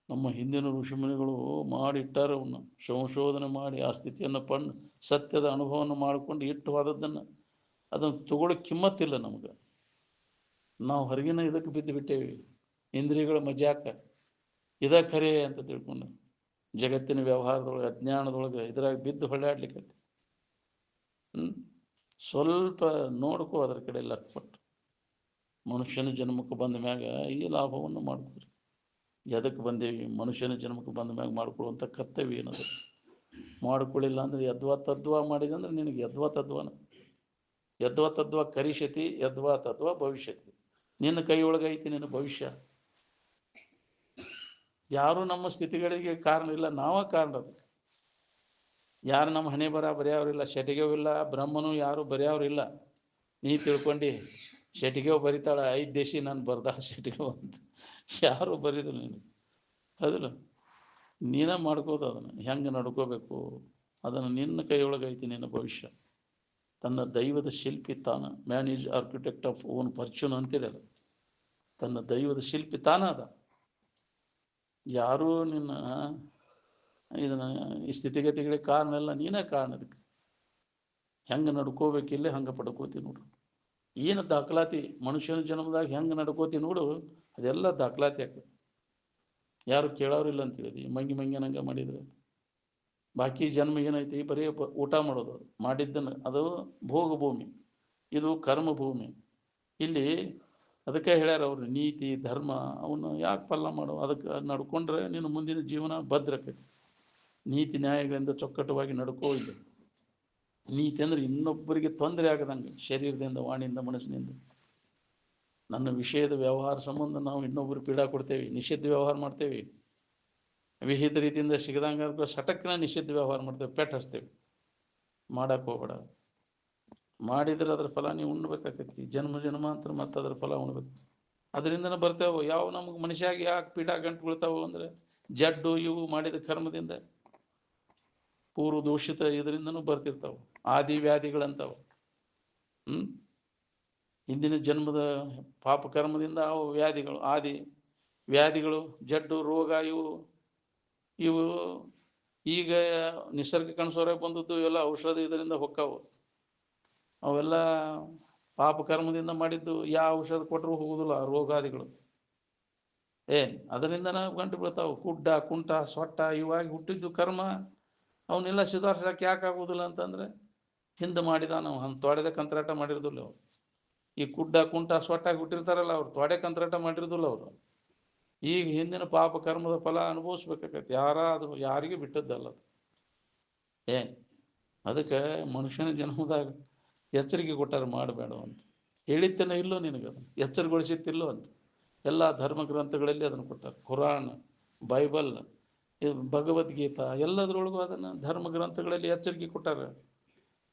ನಮ್ಮ ಹಿಂದಿನ ಋಷಿಮುನಿಗಳು ಮಾಡಿಟ್ಟಾರ ಅವನ್ನ ಸಂಶೋಧನೆ ಮಾಡಿ ಆ ಸ್ಥಿತಿಯನ್ನು ಸತ್ಯದ ಅನುಭವವನ್ನು ಮಾಡಿಕೊಂಡು ಇಟ್ಟು ಹೋದದ್ದನ್ನು ಅದನ್ನು ತಗೊಳ್ಳೋ ಕಿಮ್ಮತ್ತಿಲ್ಲ ನಮಗೆ. ನಾವು ಹೊರಗಿನ ಇದಕ್ಕೆ ಬಿದ್ದು ಬಿಟ್ಟೇವಿ, ಇಂದ್ರಿಯಗಳ ಮಜಾಕ ಇದ ಖರೆ ಅಂತ ತಿಳ್ಕೊಂಡು ಜಗತ್ತಿನ ವ್ಯವಹಾರದೊಳಗೆ ಅಜ್ಞಾನದೊಳಗೆ ಇದ್ರಾಗ ಬಿದ್ದು ಹೊಳ್ಯಾಡ್ಲಿಕ್ಕೆ. ಸ್ವಲ್ಪ ನೋಡ್ಕೋ ಅದ್ರ ಕಡೆ ಲಕ್ಪಟ್ಟು. ಮನುಷ್ಯನ ಜನ್ಮಕ್ಕೆ ಬಂದ ಮ್ಯಾಗ ಈ ಲಾಭವನ್ನು ಮಾಡ್ಕೊರಿ. ಎದಕ್ಕೆ ಬಂದೇವಿ? ಮನುಷ್ಯನ ಜನ್ಮಕ್ಕೆ ಬಂದ ಮ್ಯಾಗ ಮಾಡ್ಕೊಳ್ಳುವಂಥ ಕರ್ತವ್ಯ ಏನದು. ಮಾಡ್ಕೊಳ್ಳಿಲ್ಲ ಅಂದ್ರೆ ಯದ್ವಾ ತದ್ವಾ ಮಾಡಿದೆ ಅಂದ್ರೆ ನಿನಗೆ ಯದ್ವಾ ತದ್ವಾನ. ಯದ್ವಾ ತದ್ವಾ ಕರಿಷ್ಯತಿ, ಯದ್ವಾ ತದ್ವಾ ಭವಿಷ್ಯತಿ. ನಿನ್ನ ಕೈ ಒಳಗೈತಿ ನಿನ್ನ ಭವಿಷ್ಯ. ಯಾರು ನಮ್ಮ ಸ್ಥಿತಿಗಳಿಗೆ ಕಾರಣ ಇಲ್ಲ, ನಾವ ಕಾರಣ. ಅದಕ್ಕೆ ಯಾರು ನಮ್ಮ ಹಣೆ ಬರ ಬರೆಯವ್ರಿಲ್ಲ, ಶಟಿಗೆವಿಲ್ಲ, ಬ್ರಹ್ಮನು ಯಾರು ಬರೆಯವ್ರಿಲ್ಲ. ನೀ ತಿಳ್ಕೊಂಡು ಶಟಿಗೆವ್ ಬರಿತಾಳ 5 ದೇಶಿ ನಾನು ಬರ್ದಾಳ ಶಟಿಗೆವ್ ಅಂತ. ಯಾರು ಬರೀದಿಲ್ಲ ನೀನು. ಹೌದಿಲ್ಲ, ನೀನ ಮಾಡ್ಕೋದು ಅದನ್ನು ಹೆಂಗೆ ನಡ್ಕೋಬೇಕು. ಅದನ್ನು ನಿನ್ನ ಕೈಯೊಳಗೈತಿ ನಿನ್ನ ಭವಿಷ್ಯ. ತನ್ನ ದೈವದ ಶಿಲ್ಪಿ ತಾನ, man is architect of own fortune ಅಂತಿರಲ್ಲ. ತನ್ನ ದೈವದ ಶಿಲ್ಪಿ ತಾನ ಅದ. ಯಾರೂ ನಿನ್ನ ಇದನ್ನು ಈ ಸ್ಥಿತಿಗತಿಗಳಿಗೆ ಕಾರಣ ಇಲ್ಲ, ನೀನೇ ಕಾರಣ. ಅದಕ್ಕೆ ಹೆಂಗೆ ನಡ್ಕೋಬೇಕಿಲ್ಲ ಹಂಗೆ ಪಡ್ಕೋತಿ ನೋಡು. ಏನು ದಾಖಲಾತಿ ಮನುಷ್ಯನ ಜನ್ಮದಾಗ ಹೆಂಗೆ ನಡ್ಕೋತಿ ನೋಡು, ಅದೆಲ್ಲ ದಾಖಲಾತಿ ಆಗ್ತದೆ. ಯಾರು ಕೇಳೋರಿಲ್ಲ ಅಂತ ಹೇಳಿದ್ವಿ. ಮಂಗ್ಯನಂಗೆ ಮಾಡಿದ್ರೆ ಬಾಕಿ ಜನ್ಮ ಏನೈತಿ, ಬರೀ ಊಟ ಮಾಡೋದು, ಮಾಡಿದ್ದನ್ನು. ಅದು ಭೋಗ ಭೂಮಿ, ಇದು ಕರ್ಮ ಭೂಮಿ. ಇಲ್ಲಿ ಅದಕ್ಕೆ ಹೇಳ್ಯಾರ ಅವರು, ನೀತಿ ಧರ್ಮ ಅವನ್ನ ಯಾಕೆ ಪಾಲನೆ ಮಾಡೋ. ಅದಕ್ಕೆ ನಡ್ಕೊಂಡ್ರೆ ನೀನು ಮುಂದಿನ ಜೀವನ ಭದ್ರಕೈತಿ. ನೀತಿ ನ್ಯಾಯಗಳಿಂದ ಚೊಕ್ಕಟವಾಗಿ ನಡ್ಕೋ. ಇಲ್ಲ ನೀತಿ ಅಂದ್ರೆ ಇನ್ನೊಬ್ಬರಿಗೆ ತೊಂದರೆ ಆಗದಂಗೆ, ಶರೀರದಿಂದ, ವಾಣಿಯಿಂದ, ಮನಸ್ಸಿನಿಂದ. ನನ್ನ ವಿಷಯದ ವ್ಯವಹಾರ ಸಂಬಂಧ ನಾವು ಇನ್ನೊಬ್ಬರು ಪೀಡಾ ಕೊಡ್ತೇವೆ, ನಿಷಿದ್ಧ ವ್ಯವಹಾರ ಮಾಡ್ತೇವೆ. ವಿಹಿತ ರೀತಿಯಿಂದ ಸಿಗದಂಗೆ ಸಟಕ್ನ ನಿಷಿದ್ಧ ವ್ಯವಹಾರ ಮಾಡ್ತೇವೆ, ಪೆಟ್ಟು ಹಚ್ತೇವೆ. ಮಾಡಕ್ಕೆ ಹೋಗ್ಬೇಡ. ಮಾಡಿದ್ರೆ ಅದ್ರ ಫಲ ನೀವು ಉಣ್ಬೇಕಾಕೈತಿ. ಜನ್ಮ ಜನ್ಮಾಂತರ ಮತ್ತೆ ಅದ್ರ ಫಲ ಉಣ್ಬೇಕು. ಅದರಿಂದನೇ ಬರ್ತೇವೆ. ಯಾವ ನಮಗೆ ಮನುಷ್ಯಾಗಿ ಯಾಕೆ ಪೀಡಾ ಗಂಟು ಬೀಳ್ತಾವೆ ಅಂದರೆ ಜಡ್ಡು ಇವು ಮಾಡಿದ ಕರ್ಮದಿಂದ, ಪೂರ್ವ ದೂಷಿತ ಇದರಿಂದನೂ ಬರ್ತಿರ್ತಾವೆ ಆದಿ ವ್ಯಾಧಿಗಳಂತಾವೆ. ಹಿಂದಿನ ಜನ್ಮದ ಪಾಪ ಕರ್ಮದಿಂದ ಅವು ವ್ಯಾಧಿಗಳು, ಆದಿ ವ್ಯಾಧಿಗಳು, ಜಡ್ಡು ರೋಗ ಇವು ಈಗ ನಿಸರ್ಗಕ್ಕೆ ಅನುಸಾರ ಬಂದದ್ದು ಎಲ್ಲ ಔಷಧ ಇದರಿಂದ ಹೊಕ್ಕಾವು. ಅವೆಲ್ಲ ಪಾಪ ಕರ್ಮದಿಂದ ಮಾಡಿದ್ದು ಯಾವ ಔಷಧ ಕೊಟ್ಟರು ಹೋಗುದಿಲ್ಲ ರೋಗಾದಿಗಳು. ಅದರಿಂದನ ಗಂಟು ಬೀಳ್ತಾವೆ. ಕುಡ್ಡ ಕುಂಟ ಸೊಟ್ಟ ಇವಾಗಿ ಹುಟ್ಟಿದ್ದು ಕರ್ಮ ಅವನ್ನೆಲ್ಲ ಸುಧಾರ್ಸಕ್ಕೆ ಯಾಕೆ ಆಗೋದಿಲ್ಲ ಅಂತಂದ್ರೆ ಹಿಂದೆ ಮಾಡಿದ ನಾವು ತೊಡೆದ ಕಂತ್ರಾಟ ಮಾಡಿರೋದಿಲ್ಲ ಅವ್ರು. ಈ ಕುಡ್ಡ ಕುಂಟ ಸೊಟ್ಟಾಗಿ ಹುಟ್ಟಿರ್ತಾರಲ್ಲ ಅವ್ರು ತೊಡೆ ಕಂತ್ರಾಟ ಮಾಡಿರೋದಿಲ್ಲ ಅವರು. ಈಗ ಹಿಂದಿನ ಪಾಪ ಕರ್ಮದ ಫಲ ಅನುಭವಿಸ್ಬೇಕಾಗತ್ತೆ. ಯಾರಾದರೂ ಯಾರಿಗೆ ಬಿಟ್ಟದ್ದಲ್ಲ ಅದು. ಅದಕ್ಕೆ ಮನುಷ್ಯನ ಜನ್ಮದಾಗ ಎಚ್ಚರಿಕೆ ಕೊಟ್ಟಾರ, ಮಾಡಬೇಡ ಅಂತ. ಹೇಳಿತ್ತೇನೋ ಇಲ್ಲೋ ನಿನಗದು, ಎಚ್ಚರಗೊಳಿಸಿತ್ತಿಲ್ಲೋ ಅಂತ. ಎಲ್ಲ ಧರ್ಮ ಗ್ರಂಥಗಳಲ್ಲಿ ಅದನ್ನು ಕೊಟ್ಟಾರೆ. ಕುರಾನ್, ಬೈಬಲ್, ಭಗವದ್ಗೀತಾ ಎಲ್ಲದರೊಳಗೂ ಅದನ್ನು ಧರ್ಮ ಗ್ರಂಥಗಳಲ್ಲಿ ಎಚ್ಚರಿಕೆ ಕೊಟ್ಟಾರ.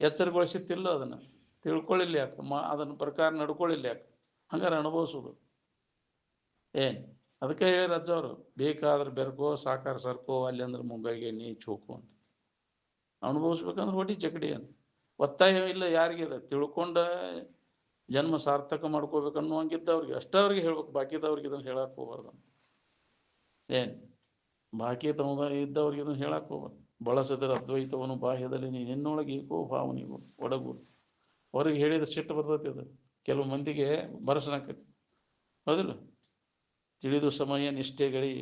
ಎಚ್ಚರಗೊಳಿಸಿತ್ತಿಲ್ಲೋ ಅದನ್ನು ತಿಳ್ಕೊಳ್ಳಿಲ್ಲ ಯಾಕೆ, ಅದನ್ನು ಪ್ರಕಾರ ನಡ್ಕೊಳ್ಳಿಲ್ಲ ಯಾಕೆ, ಹಂಗಾರೆ ಅನುಭವಿಸೋದು. ಅದಕ್ಕೆ ಹೇಳಿ ಅಜ್ಜವರು, ಬೇಕಾದ್ರೆ ಬೆರ್ಕೋ ಸಾಕಾರ ಸರ್ಕೋ, ಅಲ್ಲಿ ಅಂದ್ರೆ ಮುಂಬೈಗೆ ನೀ ಚೋಕು ಅಂತ. ಅನುಭವಿಸ್ಬೇಕಂದ್ರೆ ಹೊಡಿ ಚಕಡಿ ಅಂತ. ಒತ್ತಾಯ ಇಲ್ಲ ಯಾರಿಗಿದೆ. ತಿಳ್ಕೊಂಡ ಜನ್ಮ ಸಾರ್ಥಕ ಮಾಡ್ಕೋಬೇಕನ್ನುವಂಗಿದ್ದವ್ರಿಗೆ ಅಷ್ಟೇ ಅವ್ರಿಗೆ ಹೇಳ್ಬೇಕು. ಬಾಕಿದವ್ರಿಗೆ ಇದನ್ನು ಹೇಳಕ್ಕೆ ಹೋಗ್ಬಾರ್ದು. ಬಾಕಿ ಇದ್ದವ್ರಿಗೆ ಇದನ್ನು ಹೇಳಕ್ಕೆ ಹೋಗ್ಬಾರ್ದು. ಬಳಸಿದ್ರೆ ಅದ್ವೈತವನು ಬಾಹ್ಯದಲ್ಲಿ ನಿನ್ನೊಳಗೆ ಏಕೋ ಭಾವನಿಗೂ ಒಡಗು. ಅವ್ರಿಗೆ ಹೇಳಿದ ಸಿಟ್ಟು ಬರ್ತೈತಿ. ಅದು ಕೆಲವು ಮಂದಿಗೆ ಬರಸನಾಕೈತಿ. ಹೌದಿಲ್ಲ? ತಿಳಿದು ಸಮಯ ನಿಷ್ಠೆಗಳಿ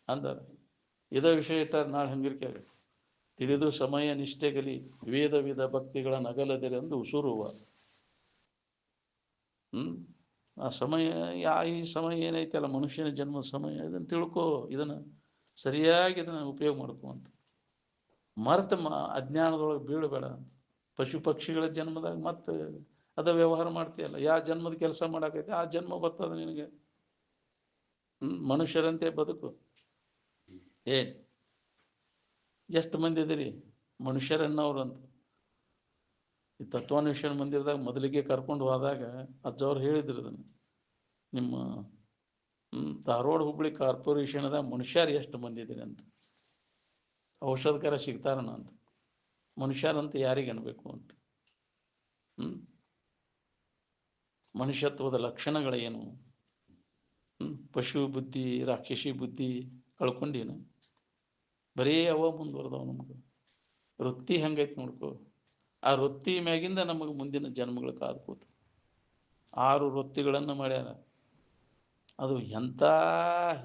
ಅಂದಾರ. ಇದೇ ವಿಷಯ ಇಟ್ಟಾರೆ, ನಾಳೆ ಹಂಗಿರಿಕೆ ಆಗುತ್ತೆ. ತಿಳಿದು ಸಮಯ ನಿಷ್ಠೆಗಲಿ ವೇದ ವಿಧ ಭಕ್ತಿಗಳ ನಗಲದೆರೆಂದು ಉಸುರುವ. ಆ ಸಮಯ ಈ ಸಮಯ ಏನೈತಲ್ಲ ಮನುಷ್ಯನ ಜನ್ಮದ ಸಮಯ, ಇದನ್ನು ತಿಳ್ಕೊ, ಇದನ್ನು ಸರಿಯಾಗಿ ಇದನ್ನು ಉಪಯೋಗ ಮಾಡ್ಕೊ ಅಂತ. ಅಜ್ಞಾನದೊಳಗೆ ಬೀಳಬೇಡ ಅಂತ. ಪಶು ಪಕ್ಷಿಗಳ ಜನ್ಮದಾಗ ಮತ್ತೆ ಅದ ವ್ಯವಹಾರ ಮಾಡ್ತೀಯಲ್ಲ, ಯಾವ ಜನ್ಮದ ಕೆಲಸ ಮಾಡಾಕೈತಿ ಆ ಜನ್ಮ ಬರ್ತದೆ ನಿನಗೆ. ಮನುಷ್ಯರಂತೆ ಬದುಕು. ಎಷ್ಟು ಮಂದಿ ಇದೀರಿ ಮನುಷ್ಯರನ್ನವ್ರು ಅಂತ. ಈ ತತ್ವಾನ್ವೇಷಣ ಮಂದಿರದಾಗ ಮೊದಲಿಗೆ ಕರ್ಕೊಂಡು ಹೋದಾಗ ಅಜ್ಜವ್ರು ಹೇಳಿದ್ರು ಅದನ್ನು. ನಿಮ್ಮ ಧಾರವಾಡ ಹುಬ್ಬಳ್ಳಿ ಕಾರ್ಪೊರೇಷನ್ದಾಗ ಮನುಷ್ಯರು ಎಷ್ಟು ಮಂದಿ ಇದೀರಿ ಅಂತ. ಔಷಧಕರ ಸಿಗ್ತಾರಣ ಅಂತ. ಮನುಷ್ಯರಂತ ಯಾರಿಗೆ ಅನ್ಬೇಕು ಅಂತ. ಮನುಷ್ಯತ್ವದ ಲಕ್ಷಣಗಳೇನು? ಪಶು ಬುದ್ಧಿ, ರಾಕ್ಷಸಿ ಬುದ್ಧಿ ಕಳ್ಕೊಂಡೇನು? ಬರೀ ಅವ ಮುಂದುವರೆದವ. ನಮ್ಗೆ ವೃತ್ತಿ ಹೆಂಗೈತಿ ನೋಡ್ಕೋ. ಆ ವೃತ್ತಿ ಮ್ಯಾಗಿಂದ ನಮಗೆ ಮುಂದಿನ ಜನ್ಮಗಳು ಕಾದು ಕೂತು 6 ವೃತ್ತಿಗಳನ್ನು ಮಾಡ್ಯಾರ. ಅದು ಎಂಥ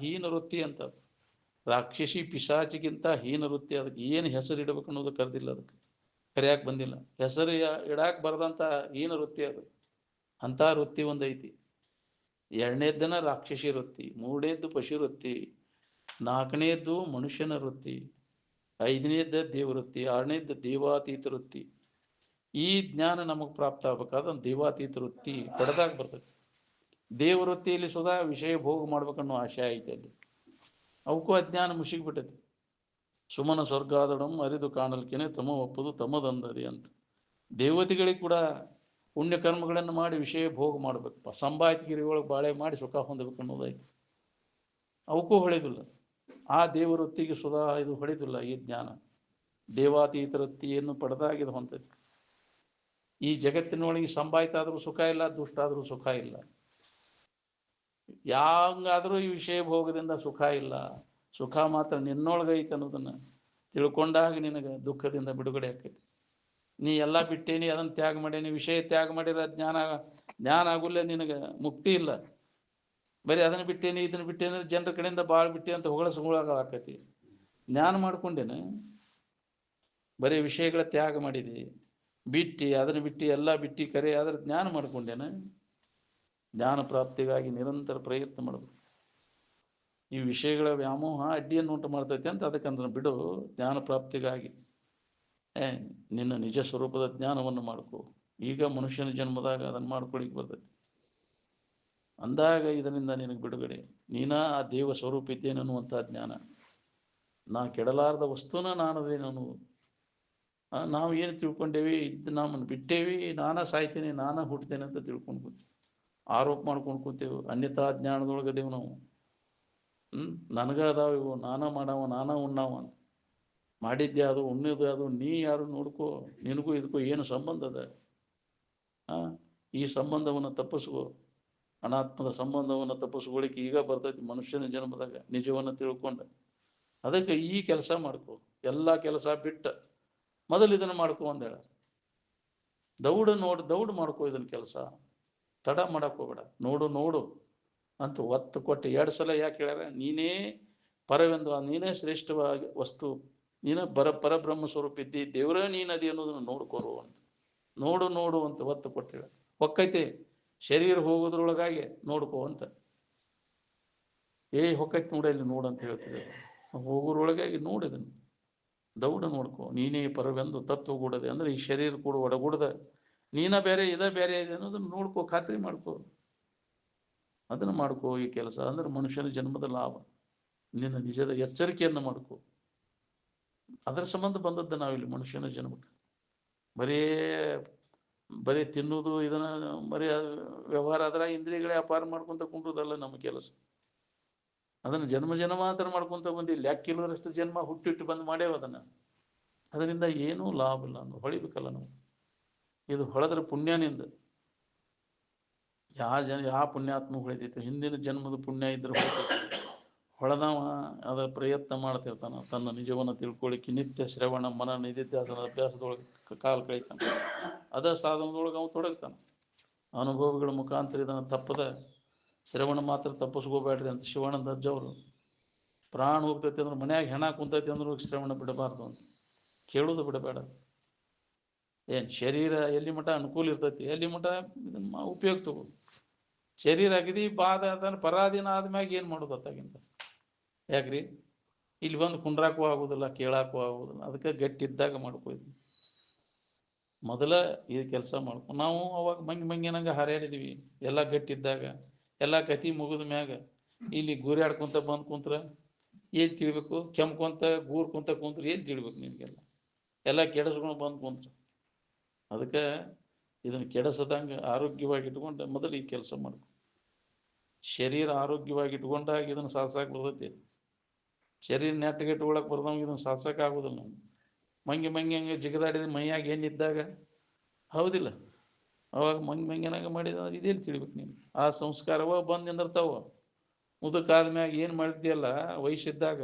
ಹೀನ ವೃತ್ತಿ ಅಂತ. ರಾಕ್ಷಸಿ ಪಿಶಾಚಿಗಿಂತ ಹೀನ ವೃತ್ತಿ. ಅದಕ್ಕೆ ಏನು ಹೆಸರು ಇಡಬೇಕು ಅನ್ನೋದು ಕರೆದಿಲ್ಲ, ಅದಕ್ಕೆ ಕರೆಯಾಕೆ ಬಂದಿಲ್ಲ. ಹೆಸರು ಇಡಾಕ್ ಬರದಂಥ ಹೀನ ವೃತ್ತಿ ಅದು. ಅಂಥ ವೃತ್ತಿ ಒಂದು ಐತಿ. 2ನೇದ್ದನ ರಾಕ್ಷಸಿ ವೃತ್ತಿ, 3ನೇದ್ದು ಪಶು ವೃತ್ತಿ, 4ನೇದ್ದು ಮನುಷ್ಯನ ವೃತ್ತಿ, 5ನೇದ್ದು ದೇವವೃತ್ತಿ, 6ನೇದ್ದು ದೇವಾತೀತ ವೃತ್ತಿ. ಈ ಜ್ಞಾನ ನಮಗೆ ಪ್ರಾಪ್ತ ಆಗ್ಬೇಕಾದ್ರೆ ದೇವಾತೀತ ವೃತ್ತಿ ಪಡೆದಾಗ ಬರ್ತೈತಿ. ದೇವವೃತ್ತಿಯಲ್ಲಿ ಸುಧಾ ವಿಷಯ ಭೋಗ ಮಾಡ್ಬೇಕನ್ನೋ ಆಶೆ ಐತೆ ಅಲ್ಲಿ. ಅವಕ್ಕೂ ಅಜ್ಞಾನ ಮುಸುಗಿಬಿಟ್ಟೈತಿ. ಸುಮನ ಸ್ವರ್ಗಾದಡಂ ಅರಿದು ಕಾಣಲ್ಕೆನೆ ತಮ ಒಪ್ಪದು ತಮ್ಮದಂದದೆ ಅಂತ. ದೇವತೆಗಳಿಗೆ ಕೂಡ ಪುಣ್ಯಕರ್ಮಗಳನ್ನು ಮಾಡಿ ವಿಷಯ ಭೋಗ ಮಾಡ್ಬೇಕಪ್ಪ. ಸಂಬಾಯ್ತಗಿರಿ ಒಳಗೆ ಬಾಳೆ ಮಾಡಿ ಸುಖ ಹೊಂದಬೇಕು ಅನ್ನೋದೈತಿ. ಅವಕ್ಕೂ ಹೊಳೆದಿಲ್ಲ. ಆ ದೇವವೃತ್ತಿಗೆ ಸುಧಾ ಇದು ಹೊಳೆದಿಲ್ಲ. ಈ ಜ್ಞಾನ ದೇವಾತೀತ ವೃತ್ತಿಯನ್ನು ಪಡೆದಾಗಿದು ಹೊಂದೈತಿ. ಈ ಜಗತ್ತಿನೊಳಗೆ ಸಂಬಾಯ್ತ ಆದರೂ ಸುಖ ಇಲ್ಲ, ದುಷ್ಟ ಆದರೂ ಸುಖ ಇಲ್ಲ. ಯಾಂಗಾದರೂ ಈ ವಿಷಯ ಭೋಗದಿಂದ ಸುಖ ಇಲ್ಲ. ಸುಖ ಮಾತ್ರ ನಿನ್ನೊಳಗೈತೆ ಅನ್ನೋದನ್ನು ತಿಳ್ಕೊಂಡಾಗ ನಿನಗೆ ದುಃಖದಿಂದ ಬಿಡುಗಡೆ ಆಕೈತಿ. ನೀ ಎಲ್ಲ ಬಿಟ್ಟೇನಿ, ಅದನ್ನು ತ್ಯಾಗ ಮಾಡೇನಿ, ವಿಷಯ ತ್ಯಾಗ ಮಾಡಿರ ಜ್ಞಾನ ಆಗುಲ್ಲ, ನಿನಗೆ ಮುಕ್ತಿ ಇಲ್ಲ. ಬರೀ ಅದನ್ನು ಬಿಟ್ಟೇನಿ ಇದನ್ನು ಬಿಟ್ಟೇನಿ ಜನರ ಕಡೆಯಿಂದ ಭಾಳ ಬಿಟ್ಟೆ ಅಂತ ಹೊಗಳಾಕತಿ. ಜ್ಞಾನ ಮಾಡ್ಕೊಂಡೇನೆ, ಬರೀ ವಿಷಯಗಳ ತ್ಯಾಗ ಮಾಡಿದಿ, ಬಿಟ್ಟು ಅದನ್ನು ಬಿಟ್ಟು ಎಲ್ಲ ಬಿಟ್ಟು ಕರೆ ಆದ್ರೆ ಜ್ಞಾನ ಮಾಡ್ಕೊಂಡೇನೆ. ಜ್ಞಾನ ಪ್ರಾಪ್ತಿಗಾಗಿ ನಿರಂತರ ಪ್ರಯತ್ನ ಮಾಡಬೇಕು. ಈ ವಿಷಯಗಳ ವ್ಯಾಮೋಹ ಅಡ್ಡಿಯನ್ನು ಉಂಟು ಮಾಡ್ತೈತೆ ಅಂತ ಅದಕ್ಕಂದ್ರೆ ಬಿಡು. ಜ್ಞಾನ ಪ್ರಾಪ್ತಿಗಾಗಿ ನಿನ್ನ ನಿಜ ಸ್ವರೂಪದ ಜ್ಞಾನವನ್ನು ಮಾಡ್ಕೋ. ಈಗ ಮನುಷ್ಯನ ಜನ್ಮದಾಗ ಅದನ್ನು ಮಾಡ್ಕೊಳಿಕ್ಕೆ ಬರ್ತೈತಿ. ಅಂದಾಗ ಇದರಿಂದ ನಿನಗೆ ಬಿಡುಗಡೆ. ನೀನಾ ಆ ದೇವ ಸ್ವರೂಪ ಇದ್ದೇನನ್ನುವಂಥ ಜ್ಞಾನ. ನಾ ಕೆಡಲಾರದ ವಸ್ತುನ ನಾನದೇನನ್ನು. ನಾವು ಏನು ತಿಳ್ಕೊಂಡೇವಿ, ನಮ್ಮನ್ನು ಬಿಟ್ಟೇವಿ, ನಾನಾ ಸಾಯ್ತೇನೆ, ನಾನಾ ಹುಟ್ಟತೇನೆ ಅಂತ ತಿಳ್ಕೊಂಡು ಕೂತೀವಿ. ಆರೋಪ ಮಾಡ್ಕೊಂಡು ಕೂತೇವೆ. ಅನ್ಯತಾ ಜ್ಞಾನದೊಳಗದೇವು ನಾವು. ನನಗ ಅದಾವ ಇವು, ನಾನಾ ಮಾಡವ, ನಾನಾ ಉಣ್ಣಾವ ಅಂತ. ಮಾಡಿದ್ದೆ ಅದು, ಉಣ್ಣದು ಅದು. ನೀ ಯಾರು ನೋಡ್ಕೋ. ನಿನಗೂ ಇದಕ್ಕೂ ಏನು ಸಂಬಂಧ ಅದ? ಈ ಸಂಬಂಧವನ್ನು ತಪ್ಪಿಸ್ಕೋ. ಅನಾತ್ಮದ ಸಂಬಂಧವನ್ನು ತಪ್ಪಿಸ್ಕೊಳ್ಳಿಕ್ಕೆ ಈಗ ಬರ್ತೈತಿ ಮನುಷ್ಯನ ಜನ್ಮದಾಗ, ನಿಜವನ್ನು ತಿಳ್ಕೊಂಡ. ಅದಕ್ಕೆ ಈ ಕೆಲಸ ಮಾಡ್ಕೋ. ಎಲ್ಲ ಕೆಲಸ ಬಿಟ್ಟ ಮೊದಲು ಇದನ್ನು ಮಾಡ್ಕೋ ಅಂದೇಳ. ದೌಡು ಮಾಡ್ಕೋ ಇದನ್ನ ಕೆಲಸ. ತಡ ಮಾಡಕ್ಕೆ ಹೋಗ್ಬೇಡ. ನೋಡು ಅಂತ ಒತ್ತು ಕೊಟ್ಟು 2 ಸಲ ಯಾಕೆ ಹೇಳ್ಯಾರ? ನೀನೇ ಪರವೆಂದು, ನೀನೇ ಶ್ರೇಷ್ಠವಾಗಿ ವಸ್ತು, ನೀನೇ ಪರಬ್ರಹ್ಮ ಸ್ವರೂಪ ಇದ್ದಿ, ದೇವರ ನೀನದಿ ಅನ್ನೋದನ್ನು ನೋಡ್ಕೋರು ಅಂತ. ನೋಡು ಅಂತ ಒತ್ತು ಕೊಟ್ಟು ಹೇಳ. ಹೊಕ್ಕೈತೆ ಶರೀರ ಹೋಗೋದ್ರೊಳಗಾಗಿ ನೋಡ್ಕೋ ಅಂತ. ಹೊಕ್ಕೈತೆ ನೋಡ ಇಲ್ಲಿ ನೋಡು ಅಂತ ಹೇಳ್ತೀವಿ. ಹೋಗೋದ್ರೊಳಗಾಗಿ ನೋಡಿದನು. ದೌಡ ನೋಡ್ಕೋ. ನೀನೇ ಪರವೆಂದು ತತ್ವಗೂಡದೆ ಅಂದ್ರೆ ಈ ಶರೀರ ಕೂಡ ಒಡಗೂಡದ ನೀನ ಬೇರೆ ಇದ ಬೇರೆ ಇದೆ ಅನ್ನೋದನ್ನು ನೋಡ್ಕೋ, ಖಾತ್ರಿ ಮಾಡ್ಕೋ. ಅದನ್ನು ಮಾಡ್ಕೋ. ಈ ಕೆಲಸ ಅಂದ್ರೆ ಮನುಷ್ಯನ ಜನ್ಮದ ಲಾಭ. ನಿನ್ನ ನಿಜದ ಎಚ್ಚರಿಕೆಯನ್ನು ಮಾಡ್ಕೋ. ಅದರ ಸಂಬಂಧ ಬಂದದ್ದು ನಾವಿಲ್ಲಿ ಮನುಷ್ಯನ ಜನ್ಮಕ್ಕೆ. ಬರೀ ತಿನ್ನೋದು ಇದನ್ನ ಬರೀ ವ್ಯವಹಾರ ಅದರ ಇಂದ್ರಿಯಗಳೇ ಅಪಾರ ಮಾಡ್ಕೊಂತ ಕುಂಡ್ರದಲ್ಲ ನಮ್ಮ ಕೆಲಸ. ಅದನ್ನು ಜನ್ಮಾಂತರ ಮಾಡ್ಕೊಂತ ಬಂದು ಲೆಕ್ಕಿಲ್ಲದಷ್ಟು ಜನ್ಮ ಹುಟ್ಟಿಟ್ಟು ಬಂದು ಮಾಡೇವ ಅದನ್ನು. ಅದರಿಂದ ಏನೂ ಲಾಭ ಇಲ್ಲ ಅನ್ನೋ ಹೊಳಿಬೇಕಲ್ಲ ನಾವು. ಇದು ಹೊಳೆದ್ರೆ ಪುಣ್ಯನಿಂದ. ಯಾವ ಪುಣ್ಯಾತ್ಮ ಹೊಳಿತೈತೆ? ಹಿಂದಿನ ಜನ್ಮದ ಪುಣ್ಯ ಇದ್ರೆ ಹೊಳಿತೈತಿ. ಹೊಳೆದವ ಅದರ ಪ್ರಯತ್ನ ಮಾಡ್ತಿರ್ತಾನ. ತನ್ನ ನಿಜವನ್ನು ತಿಳ್ಕೊಳ್ಳಿಕ್ಕೆ ನಿತ್ಯ ಶ್ರವಣ ಮನ ನಿಧಿಧ್ಯಾಸನ ಅಭ್ಯಾಸದೊಳಗೆ ಕಾಲ ಕಳೀತಾನೆ. ಅದ ಸಾಧನದೊಳಗೆ ಅವನು ತೊಡಗ್ತಾನೆ. ಅನುಭವಗಳ ಮುಖಾಂತರ ಇದನ್ನು ತಪ್ಪದ ಶ್ರವಣ ಮಾತ್ರ ತಪ್ಪಿಸ್ಕೋಬೇಡ್ರಿ ಅಂತ ಶಿವಾನಂದ ಅಜ್ಜವರು. ಪ್ರಾಣ ಹೋಗ್ತೈತಿ ಅಂದ್ರೆ ಮನ್ಯಾಗ ಹೆಣ ಕುಂತೈತಿ ಅಂದ್ರೆ ಶ್ರವಣ ಬಿಡಬಾರ್ದು ಅಂತ. ಕೇಳೋದು ಬಿಡಬೇಡ. ಶರೀರ ಎಲ್ಲಿ ಮಠ ಅನುಕೂಲ ಇರ್ತೈತಿ ಎಲ್ಲಿ ಮಠ ಉಪಯೋಗ ತಗೋ. ಶರೀರ ಅಗದಿ ಬಾದ ಅದನ್ನು ಪರಾಧೀನ ಆದ್ಮ್ಯಾಗ ಏನು ಮಾಡೋದು ಅತ್ತಾಗಿಂತ. ಯಾಕ್ರಿ? ಇಲ್ಲಿ ಬಂದು ಕುಂಡ್ರಾಕೂ ಆಗೋದಿಲ್ಲ, ಕೇಳಾಕೂ ಆಗೋದಿಲ್ಲ. ಅದಕ್ಕೆ ಗಟ್ಟಿದ್ದಾಗ ಮಾಡ್ಕೋದು. ಮೊದಲ ಈ ಕೆಲಸ ಮಾಡ್ಕೊ. ನಾವು ಅವಾಗ ಮಂಗಿನಂಗೆ ಹಾರ್ಯಾಡಿದ್ವಿ. ಎಲ್ಲ ಗಟ್ಟಿದ್ದಾಗ, ಎಲ್ಲ ಕತಿ ಮುಗಿದ ಮ್ಯಾಗ ಇಲ್ಲಿ ಗೂರ್ಯಾಡ್ಕೊಂತ ಬಂದು ಕುಂತ್ರ ಎಲ್ಲಿ ತಿಳ್ಬೇಕು? ಕೆಮ್ಕೊಂತ ಗೂರ್ಕೊಂತ ಕುಂತ್ರ ಎಲ್ಲಿ ತಿಳ್ಬೇಕು? ನಿನಗೆಲ್ಲ ಎಲ್ಲ ಕೆಡಿಸ್ಕೊಂಡು ಬಂದು ಕುಂತ್ರ. ಅದಕ್ಕೆ ಇದನ್ನು ಕೆಡಿಸದಂಗೆ ಆರೋಗ್ಯವಾಗಿ ಇಟ್ಕೊಂಡು ಮೊದಲು ಈ ಕೆಲಸ ಮಾಡ್ಕೊ. ಶರೀರ ಆರೋಗ್ಯವಾಗಿ ಇಟ್ಕೊಂಡಾಗ ಇದನ್ನು ಸಾಧಿಸಕ್ಕೆ ಬರ್ತೈತಿ. ಶರೀರ ನೆಟ್ಟಗಿಟ್ಕೊಳಕ್ಕೆ ಬರ್ದಂಗೆ ಇದನ್ನು ಸಾಧಿಸಕ್ಕೆ ಆಗೋದಿಲ್ಲ. ನಾವು ಮಂಗಿ ಹಂಗೆ ಜಿಗದಾಡಿದ ಮೈಯಾಗ ಏನಿದ್ದಾಗ ಹೌದಿಲ್ಲ, ಅವಾಗ ಮಂಗನಾಗ ಮಾಡಿದ ಇದೇನು ತಿಳಿಬೇಕು ನೀನು. ಆ ಸಂಸ್ಕಾರವ ಬಂದು ನಿಂದಿರ್ತಾವ. ಮುದುಕಾದ ಮ್ಯಾಗ ಏನು ಮಾಡಿದ್ಯಲ್ಲ ವಯಸ್ಸಿದ್ದಾಗ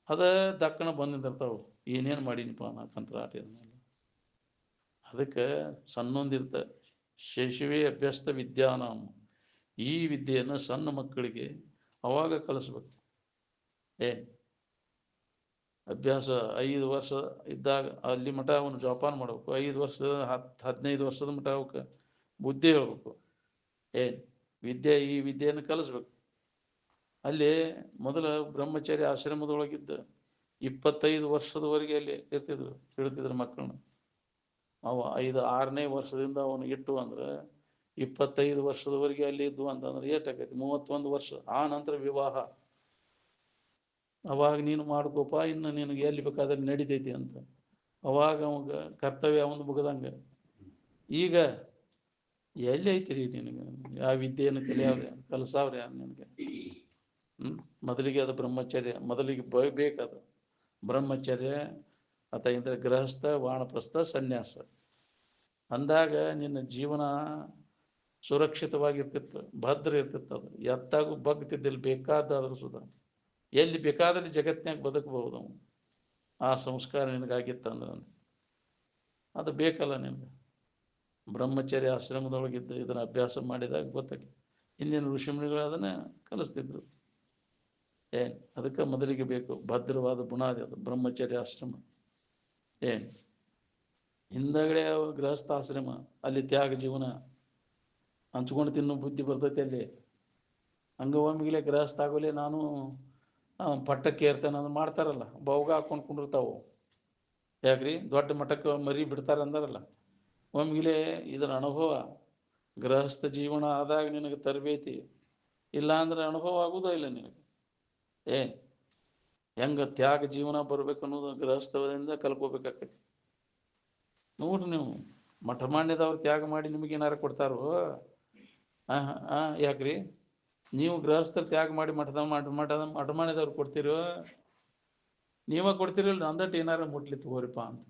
ಅದ ದಕ್ಕಣ ಬಂದು ನಿಂದಿರ್ತಾವ. ಏನೇನು ಮಾಡೀನಿಪ್ಪ ನಾಕಂತ್ರ ಆಟ ಮೇಲೆ. ಅದಕ್ಕೆ ಸಣ್ಣೊಂದಿರ್ತ ಶೈಶವೇ ಅಭ್ಯಸ್ತ ವಿದ್ಯಾನಾಮ. ಈ ವಿದ್ಯೆಯನ್ನು ಸಣ್ಣ ಮಕ್ಕಳಿಗೆ ಅವಾಗ ಕಲಿಸ್ಬೇಕು. ಅಭ್ಯಾಸ 5 ವರ್ಷ ಇದ್ದಾಗ ಅಲ್ಲಿ ಮಠ ಅವನು ಜೋಪಾನ ಮಾಡಬೇಕು. 5 ವರ್ಷದ 15 ವರ್ಷದ ಮಠ ಅವಕ್ಕೆ ಬುದ್ಧಿ ಹೇಳ್ಬೇಕು. ವಿದ್ಯೆ, ಈ ವಿದ್ಯೆಯನ್ನು ಕಲಿಸ್ಬೇಕು. ಅಲ್ಲಿ ಮೊದಲ ಬ್ರಹ್ಮಚಾರಿ ಆಶ್ರಮದೊಳಗಿದ್ದ 25 ವರ್ಷದವರೆಗೆ ಅಲ್ಲಿ ಹೇಳ್ತಿದ್ರು ಮಕ್ಕಳನ್ನ. ಅವ 5-6ನೇ ವರ್ಷದಿಂದ ಅವನು ಇಟ್ಟು ಅಂದ್ರೆ 25 ವರ್ಷದವರೆಗೆ ಅಲ್ಲಿ ಇದ್ದು ಅಂತಂದ್ರೆ ಏಟಾಕೈತಿ? 31 ವರ್ಷ. ಆ ನಂತರ ವಿವಾಹ. ಅವಾಗ ನೀನು ಮಾಡ್ಕೋಪ, ಇನ್ನು ನಿನಗೆ ಎಲ್ಲಿ ಬೇಕಾದ್ರೆ ನಡಿತೈತಿ ಅಂತ. ಅವಾಗ ಅವಾಗ ಕರ್ತವ್ಯ ಅವನು ಮುಗದಂಗೆ. ಈಗ ಎಲ್ಲಿ ಐತಿರಿ ನಿನಗೆ ಆ ವಿದ್ಯೆಯನ್ನು ಕಲಿಸಾವ್ರಿ ಯಾರು ನಿನಗೆ? ಮೊದಲಿಗೆ ಅದು ಬ್ರಹ್ಮಚರ್ಯ, ಮೊದಲಿಗೆ ಬೇಕದು ಬ್ರಹ್ಮಚರ್ಯ ಅಥವಾ ಗೃಹಸ್ಥ, ವಾನಪ್ರಸ್ಥ, ಸನ್ಯಾಸ ಅಂದಾಗ ನಿನ್ನ ಜೀವನ ಸುರಕ್ಷಿತವಾಗಿರ್ತಿತ್ತು, ಭದ್ರ ಇರ್ತಿತ್ತು. ಅದು ಎತ್ತಾಗೂ ಬಗ್ತಿದ್ದಿಲ್ಲ, ಬೇಕಾದಾದ್ರೂ ಸುಧಾ ಎಲ್ಲಿ ಬೇಕಾದಲ್ಲಿ ಜಗತ್ತಿನಾಗ ಬದುಕಬಹುದು ಅವನು. ಆ ಸಂಸ್ಕಾರ ನಿನಗಾಗಿತ್ತಂದ್ರೆ ಅದು ಬೇಕಲ್ಲ ನಿನಗೆ. ಬ್ರಹ್ಮಚರ್ಯ ಆಶ್ರಮದೊಳಗಿದ್ದು ಇದನ್ನು ಅಭ್ಯಾಸ ಮಾಡಿದಾಗ ಗೊತ್ತಾಗಿ ಹಿಂದಿನ ಋಷಿಮುನಿಗಳು ಅದನ್ನು ಕಲಿಸ್ತಿದ್ರು. ಅದಕ್ಕೆ ಮೊದಲಿಗೆ ಬೇಕು ಭದ್ರವಾದ ಬುನಾದಿ, ಅದು ಬ್ರಹ್ಮಚರ್ಯ ಆಶ್ರಮ. ಹಿಂದಗಡೆ ಗೃಹಸ್ಥಾಶ್ರಮ, ಅಲ್ಲಿ ತ್ಯಾಗ ಜೀವನ, ಹಂಚ್ಕೊಂಡು ತಿನ್ನೋ ಬುದ್ಧಿ ಬರ್ತೈತಿ ಅಲ್ಲಿ. ಹಂಗವೊಮ್ಮಿಗೆ ಗೃಹಸ್ಥ ಆಗೋಲೆ ನಾನು ಪಟ್ಟಕ್ಕೆ ಏರ್ತೇನೆ ಅಂದ್ರೆ ಮಾಡ್ತಾರಲ್ಲ, ಬೌಗ ಹಾಕೊಂಡು ಕುಂಡಿರ್ತಾವು. ಯಾಕ್ರಿ? ದೊಡ್ಡ ಮಠಕ್ಕೆ ಮರಿ ಬಿಡ್ತಾರೆ ಅಂದಾರಲ್ಲ. ಒಮ್ಮಿಗೆ ಇದರ ಅನುಭವ ಗೃಹಸ್ಥ ಜೀವನ ಆದಾಗ ನಿನಗೆ ತರಬೇತಿ ಇಲ್ಲ ಅಂದ್ರೆ ಅನುಭವ ಆಗುವುದೋ ಇಲ್ಲ ನಿನಗೆ. ಹೆಂಗ ತ್ಯಾಗ ಜೀವನ ಬರ್ಬೇಕು ಅನ್ನೋದು ಗೃಹಸ್ಥದಿಂದ ಕಲ್ಕೋಬೇಕಾಕೈತಿ. ನೋಡ್ರಿ, ನೀವು ಮಠ ಮಾನ್ಯದವ್ರು ತ್ಯಾಗ ಮಾಡಿ ನಿಮಗೇನಾರು ಕೊಡ್ತಾರೋ? ಯಾಕ್ರಿ? ನೀವು ಗೃಹಸ್ಥರು ತ್ಯಾಗ ಮಾಡಿ ಮಠ ಮಾನ್ಯದವ್ರು ಕೊಡ್ತೀರೋ? ನೀವ ಕೊಡ್ತೀರಲ್ಲ, ಅಂದಟ್ಟು ಏನಾರ ಮುಟ್ಲಿ ತಗೋರಿಪ್ಪ ಅಂತ.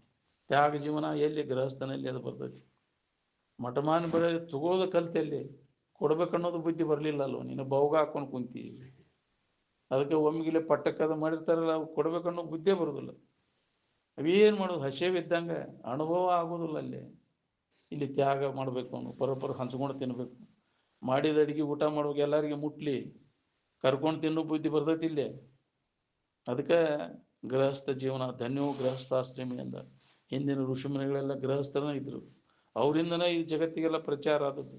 ತ್ಯಾಗ ಜೀವನ ಎಲ್ಲಿ? ಗೃಹಸ್ಥನಲ್ಲಿ ಅದು ಬರ್ತೈತಿ. ಮಠ ಮಾನ್ಯ ಬರ ತಗೋದು ಕಲ್ತಲ್ಲಿ ಕೊಡ್ಬೇಕನ್ನೋದು ಬುದ್ಧಿ ಬರಲಿಲ್ಲ ಅಲ್ವ, ನೀನು ಬೌಗ ಹಾಕೊಂಡು ಕುಂತಿ. ಅದಕ್ಕೆ ಒಮ್ಮಿಗಿಲೆ ಪಟ್ಟಕ್ಕದ ಮಾಡಿರ್ತಾರಲ್ಲ, ಅವು ಕೊಡ್ಬೇಕನ್ನೋ ಬುದ್ಧಿ ಬರೋದಿಲ್ಲ. ಅವೇನು ಮಾಡೋದು? ಹಸೇವಿದ್ದಂಗೆ ಅನುಭವ ಆಗೋದಿಲ್ಲ ಅಲ್ಲಿ. ಇಲ್ಲಿ ತ್ಯಾಗ ಮಾಡಬೇಕು, ಅವನು ಪರಪರ ಹಂಚ್ಕೊಂಡು ತಿನ್ಬೇಕು. ಮಾಡಿದ ಅಡಿಗೆ ಊಟ ಮಾಡ್ಬೇಕು, ಎಲ್ಲರಿಗೆ ಮುಟ್ಲಿ, ಕರ್ಕೊಂಡು ತಿನ್ನೋ ಬುದ್ಧಿ ಬರ್ತೈತಿ ಇಲ್ಲಿ. ಅದಕ್ಕೆ ಗೃಹಸ್ಥ ಜೀವನ ಧನ್ಯೋ ಗೃಹಸ್ಥಾಶ್ರಮಿ ಅಂದ. ಹಿಂದಿನ ಋಷಿಮುನಿಗಳೆಲ್ಲ ಗೃಹಸ್ಥರನ್ನ ಇದ್ರು. ಅವರಿಂದನೇ ಈ ಜಗತ್ತಿಗೆಲ್ಲ ಪ್ರಚಾರ ಆದದ್ದು.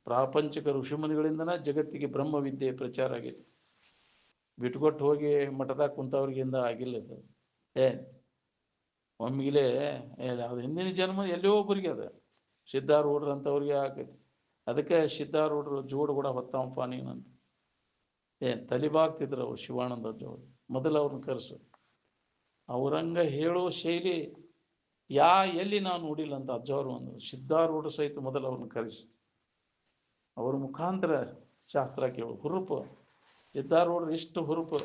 ಪ್ರಾಪಂಚಿಕ ಋಷಿಮುನಿಗಳಿಂದನೇ ಜಗತ್ತಿಗೆ ಬ್ರಹ್ಮವಿದ್ಯೆ ಪ್ರಚಾರ ಆಗೈತಿ. ಬಿಟ್ಕೊಟ್ಟು ಹೋಗಿ ಮಠದಾಗ ಕುಂತವ್ರಿಗಿಂದ ಆಗಿಲ್ಲದು. ಒಮ್ಮಿಗಿಲೆ ಅದು ಹಿಂದಿನ ಜನ್ಮ ಎಲ್ಲೋ ಒಬ್ಬರಿಗೆ ಅದ. ಸಿದ್ಧಾರೂಢರು ಅಂತವ್ರಿಗೆ ಆಗೈತಿ. ಅದಕ್ಕೆ ಸಿದ್ಧಾರೂಢರು ಜೋಡು ಕೂಡ ಹೊತ್ತವಪ್ಪ ನೀನಂತ ತಲಿಬಾಗ್ತಿದ್ರು ಅವ್ರು. ಶಿವಾನಂದ ಅಜ್ಜವ್ರು ಮೊದಲು ಅವ್ರನ್ನ ಕರೆಸು. ಅವರಂಗ ಹೇಳೋ ಶೈಲಿ ಎಲ್ಲಿ ನಾವು ನೋಡಿಲ್ಲ ಅಂತ ಅಜ್ಜವ್ರು ಒಂದು ಸಿದ್ಧಾರೂಢ ಸಹಿತ ಮೊದಲು ಅವ್ರನ್ನ ಕರೆಸಿ ಅವ್ರ ಮುಖಾಂತರ ಶಾಸ್ತ್ರ ಕೇಳು. ಹುರುಪು ಸಿದ್ಧಾರೂಢರು ಇಷ್ಟು ಹುರುಪು.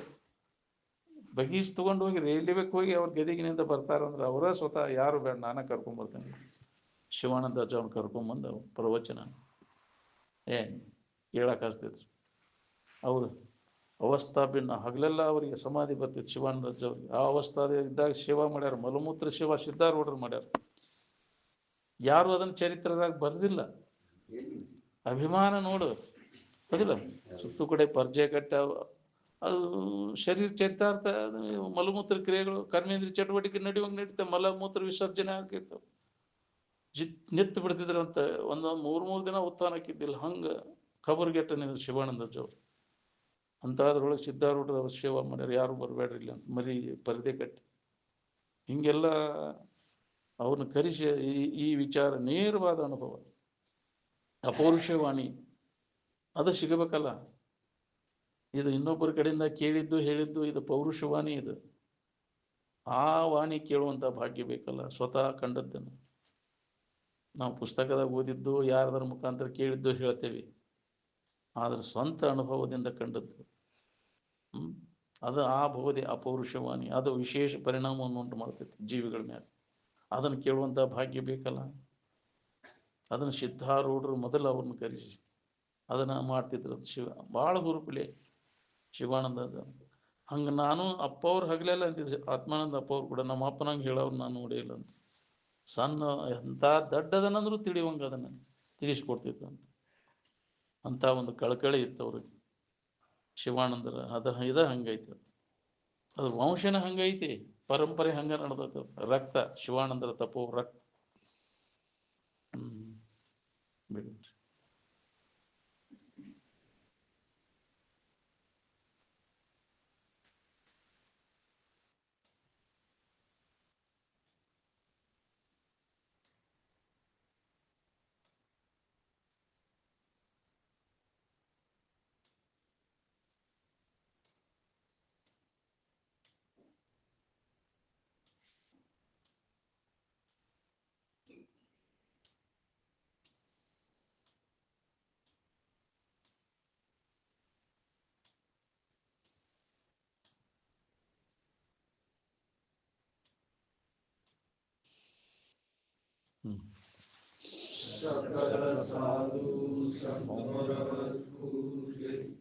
ಬಗೀಜ್ ತೊಗೊಂಡು ಹೋಗಿ ರೈಲ್ವೆಗೆ ಹೋಗಿ ಅವ್ರ ಗದಿಗಿನಿಂದ ಬರ್ತಾರಂದ್ರೆ ಅವರೇ ಸ್ವತಃ ಯಾರು ಬೇಡ ನಾನೇ ಕರ್ಕೊಂಬರ್ತೇನೆ. ಶಿವಾನಂದ ಅಜ್ಜವ್ನ ಕರ್ಕೊಂಬಂದು ಪ್ರವಚನ ಕೇಳಕ್ಕೆ ಹಚ್ತಿದ್ರು. ಅವರು ಅವಸ್ಥಾ ಭಿನ್ನ. ಹಗಲೆಲ್ಲ ಅವರಿಗೆ ಸಮಾಧಿ ಬರ್ತಿತ್ತು ಶಿವಾನಂದ ಅಜ್ಜವ್ರಿಗೆ. ಆ ಅವಸ್ಥಾದ ಇದ್ದಾಗ ಸೇವಾ ಮಾಡ್ಯಾರ. ಮಲಮೂತ್ರ ಸೇವಾ ಸಿದ್ಧಾರೂಢರು ಮಾಡ್ಯಾರ. ಯಾರು ಅದನ್ನ ಚರಿತ್ರದಾಗ ಬರೆದಿಲ್ಲ. ಅಭಿಮಾನ ನೋಡು ಅದಿಲ್ಲ. ಸುತ್ತು ಕಡೆ ಪರಿಚಯ ಕಟ್ಟ ಅದು ಶರೀರ ಚರಿತಾರ್ಥ. ಮಲಮೂತ್ರ ಕ್ರಿಯೆಗಳು ಕರ್ಮೇಂದ್ರಿಯ ಚಟುವಟಿಕೆ ನಡೆಯುವಂಗೆ ನಡೀತವೆ. ಮಲಮೂತ್ರ ವಿಸರ್ಜನೆ ಆಗಿರ್ತವೆ. ನಿತ್ತು ಬಿಡ್ತಿದ್ರಂತ. ಒಂದೊಂದು 3 ದಿನ ಉತ್ಥಾನ ಹಾಕಿದ್ದಿಲ್ಲ. ಹಂಗೆ ಖಬರ್ಗೆಟ್ಟನಿದ್ರು ಶಿವಾನಂದ ಅಜ್ಜವ್ರು. ಅಂಥದ್ರೊಳಗೆ ಸಿದ್ಧಾರೂಢರು ಅವ್ರು ಸೇವಾ ಮಾಡ್ಯಾರ. ಯಾರು ಬರಬೇಡ್ರಿ ಇಲ್ಲ ಅಂತ ಮರಿ ಪರದೆ ಕಟ್ಟಿ ಹಿಂಗೆಲ್ಲ ಅವ್ರನ್ನ ಕರೆಸಿ ಈ ವಿಚಾರ ನೇರವಾದ ಅನುಭವ ಅಪೌರುಷವಾಣಿ ಅದು ಸಿಗಬೇಕಲ್ಲ. ಇದು ಇನ್ನೊಬ್ಬರ ಕಡೆಯಿಂದ ಕೇಳಿದ್ದು ಹೇಳಿದ್ದು ಇದು ಪೌರುಷವಾಣಿ. ಇದು ಆ ವಾಣಿ ಕೇಳುವಂಥ ಭಾಗ್ಯ ಬೇಕಲ್ಲ. ಸ್ವತಃ ಕಂಡದ್ದನ್ನು ನಾವು ಪುಸ್ತಕದಾಗ ಓದಿದ್ದು ಯಾರದರ ಮುಖಾಂತರ ಕೇಳಿದ್ದು ಹೇಳ್ತೇವೆ. ಆದರೆ ಸ್ವಂತ ಅನುಭವದಿಂದ ಕಂಡದ್ದು ಅದು ಆ ಬೋಧೆ ಅಪೌರುಷವಾಣಿ. ಅದು ವಿಶೇಷ ಪರಿಣಾಮವನ್ನು ಉಂಟು ಮಾಡ್ತೈತಿ ಜೀವಿಗಳ ಮೇಲೆ. ಅದನ್ನು ಕೇಳುವಂಥ ಭಾಗ್ಯ ಬೇಕಲ್ಲ. ಅದನ್ನು ಸಿದ್ಧಾರೂಢರು ಮೊದಲು ಅವ್ರನ್ನ ಕರೆಸಿ ಅದನ್ನು ಮಾಡ್ತಿದ್ರು ಅಂತ ಭಾಳ ಹುರುಪಿಲೆ ಶಿವಾನಂದ. ಹಂಗೆ ನಾನು ಅಪ್ಪ ಅವ್ರು ಹಗಲೆಲ್ಲ ಅಂತಿದ್ದೆ, ಆತ್ಮಾನಂದ ಅಪ್ಪ ಅವ್ರು ಕೂಡ ನಮ್ಮ ಅಪ್ಪನಂಗೆ ಹೇಳೋರು ನಾನು ನೋಡಿಲ್ಲ ಅಂತ. ಸಣ್ಣ ಎಂಥ ದೊಡ್ಡದನಂದ್ರೂ ತಿಳಿಯುವಂಗೆ ಅದನ್ನು ತಿಳಿಸ್ಕೊಡ್ತಿದ್ರು ಅಂತ. ಅಂಥ ಒಂದು ಕಳಕಳಿ ಇತ್ತು ಅವ್ರಿಗೆ ಶಿವಾನಂದರ. ಇದು ಹಂಗೈತಿ, ಅದು ವಂಶನ ಹಂಗೈತಿ, ಪರಂಪರೆ ಹಂಗೆ ನಡೆದೈತೆ. ರಕ್ತ ಶಿವಾನಂದರ ತಪೋ ರಕ್ತ. ಬಿಡಿ. सकल साधु संत महाराज पूजे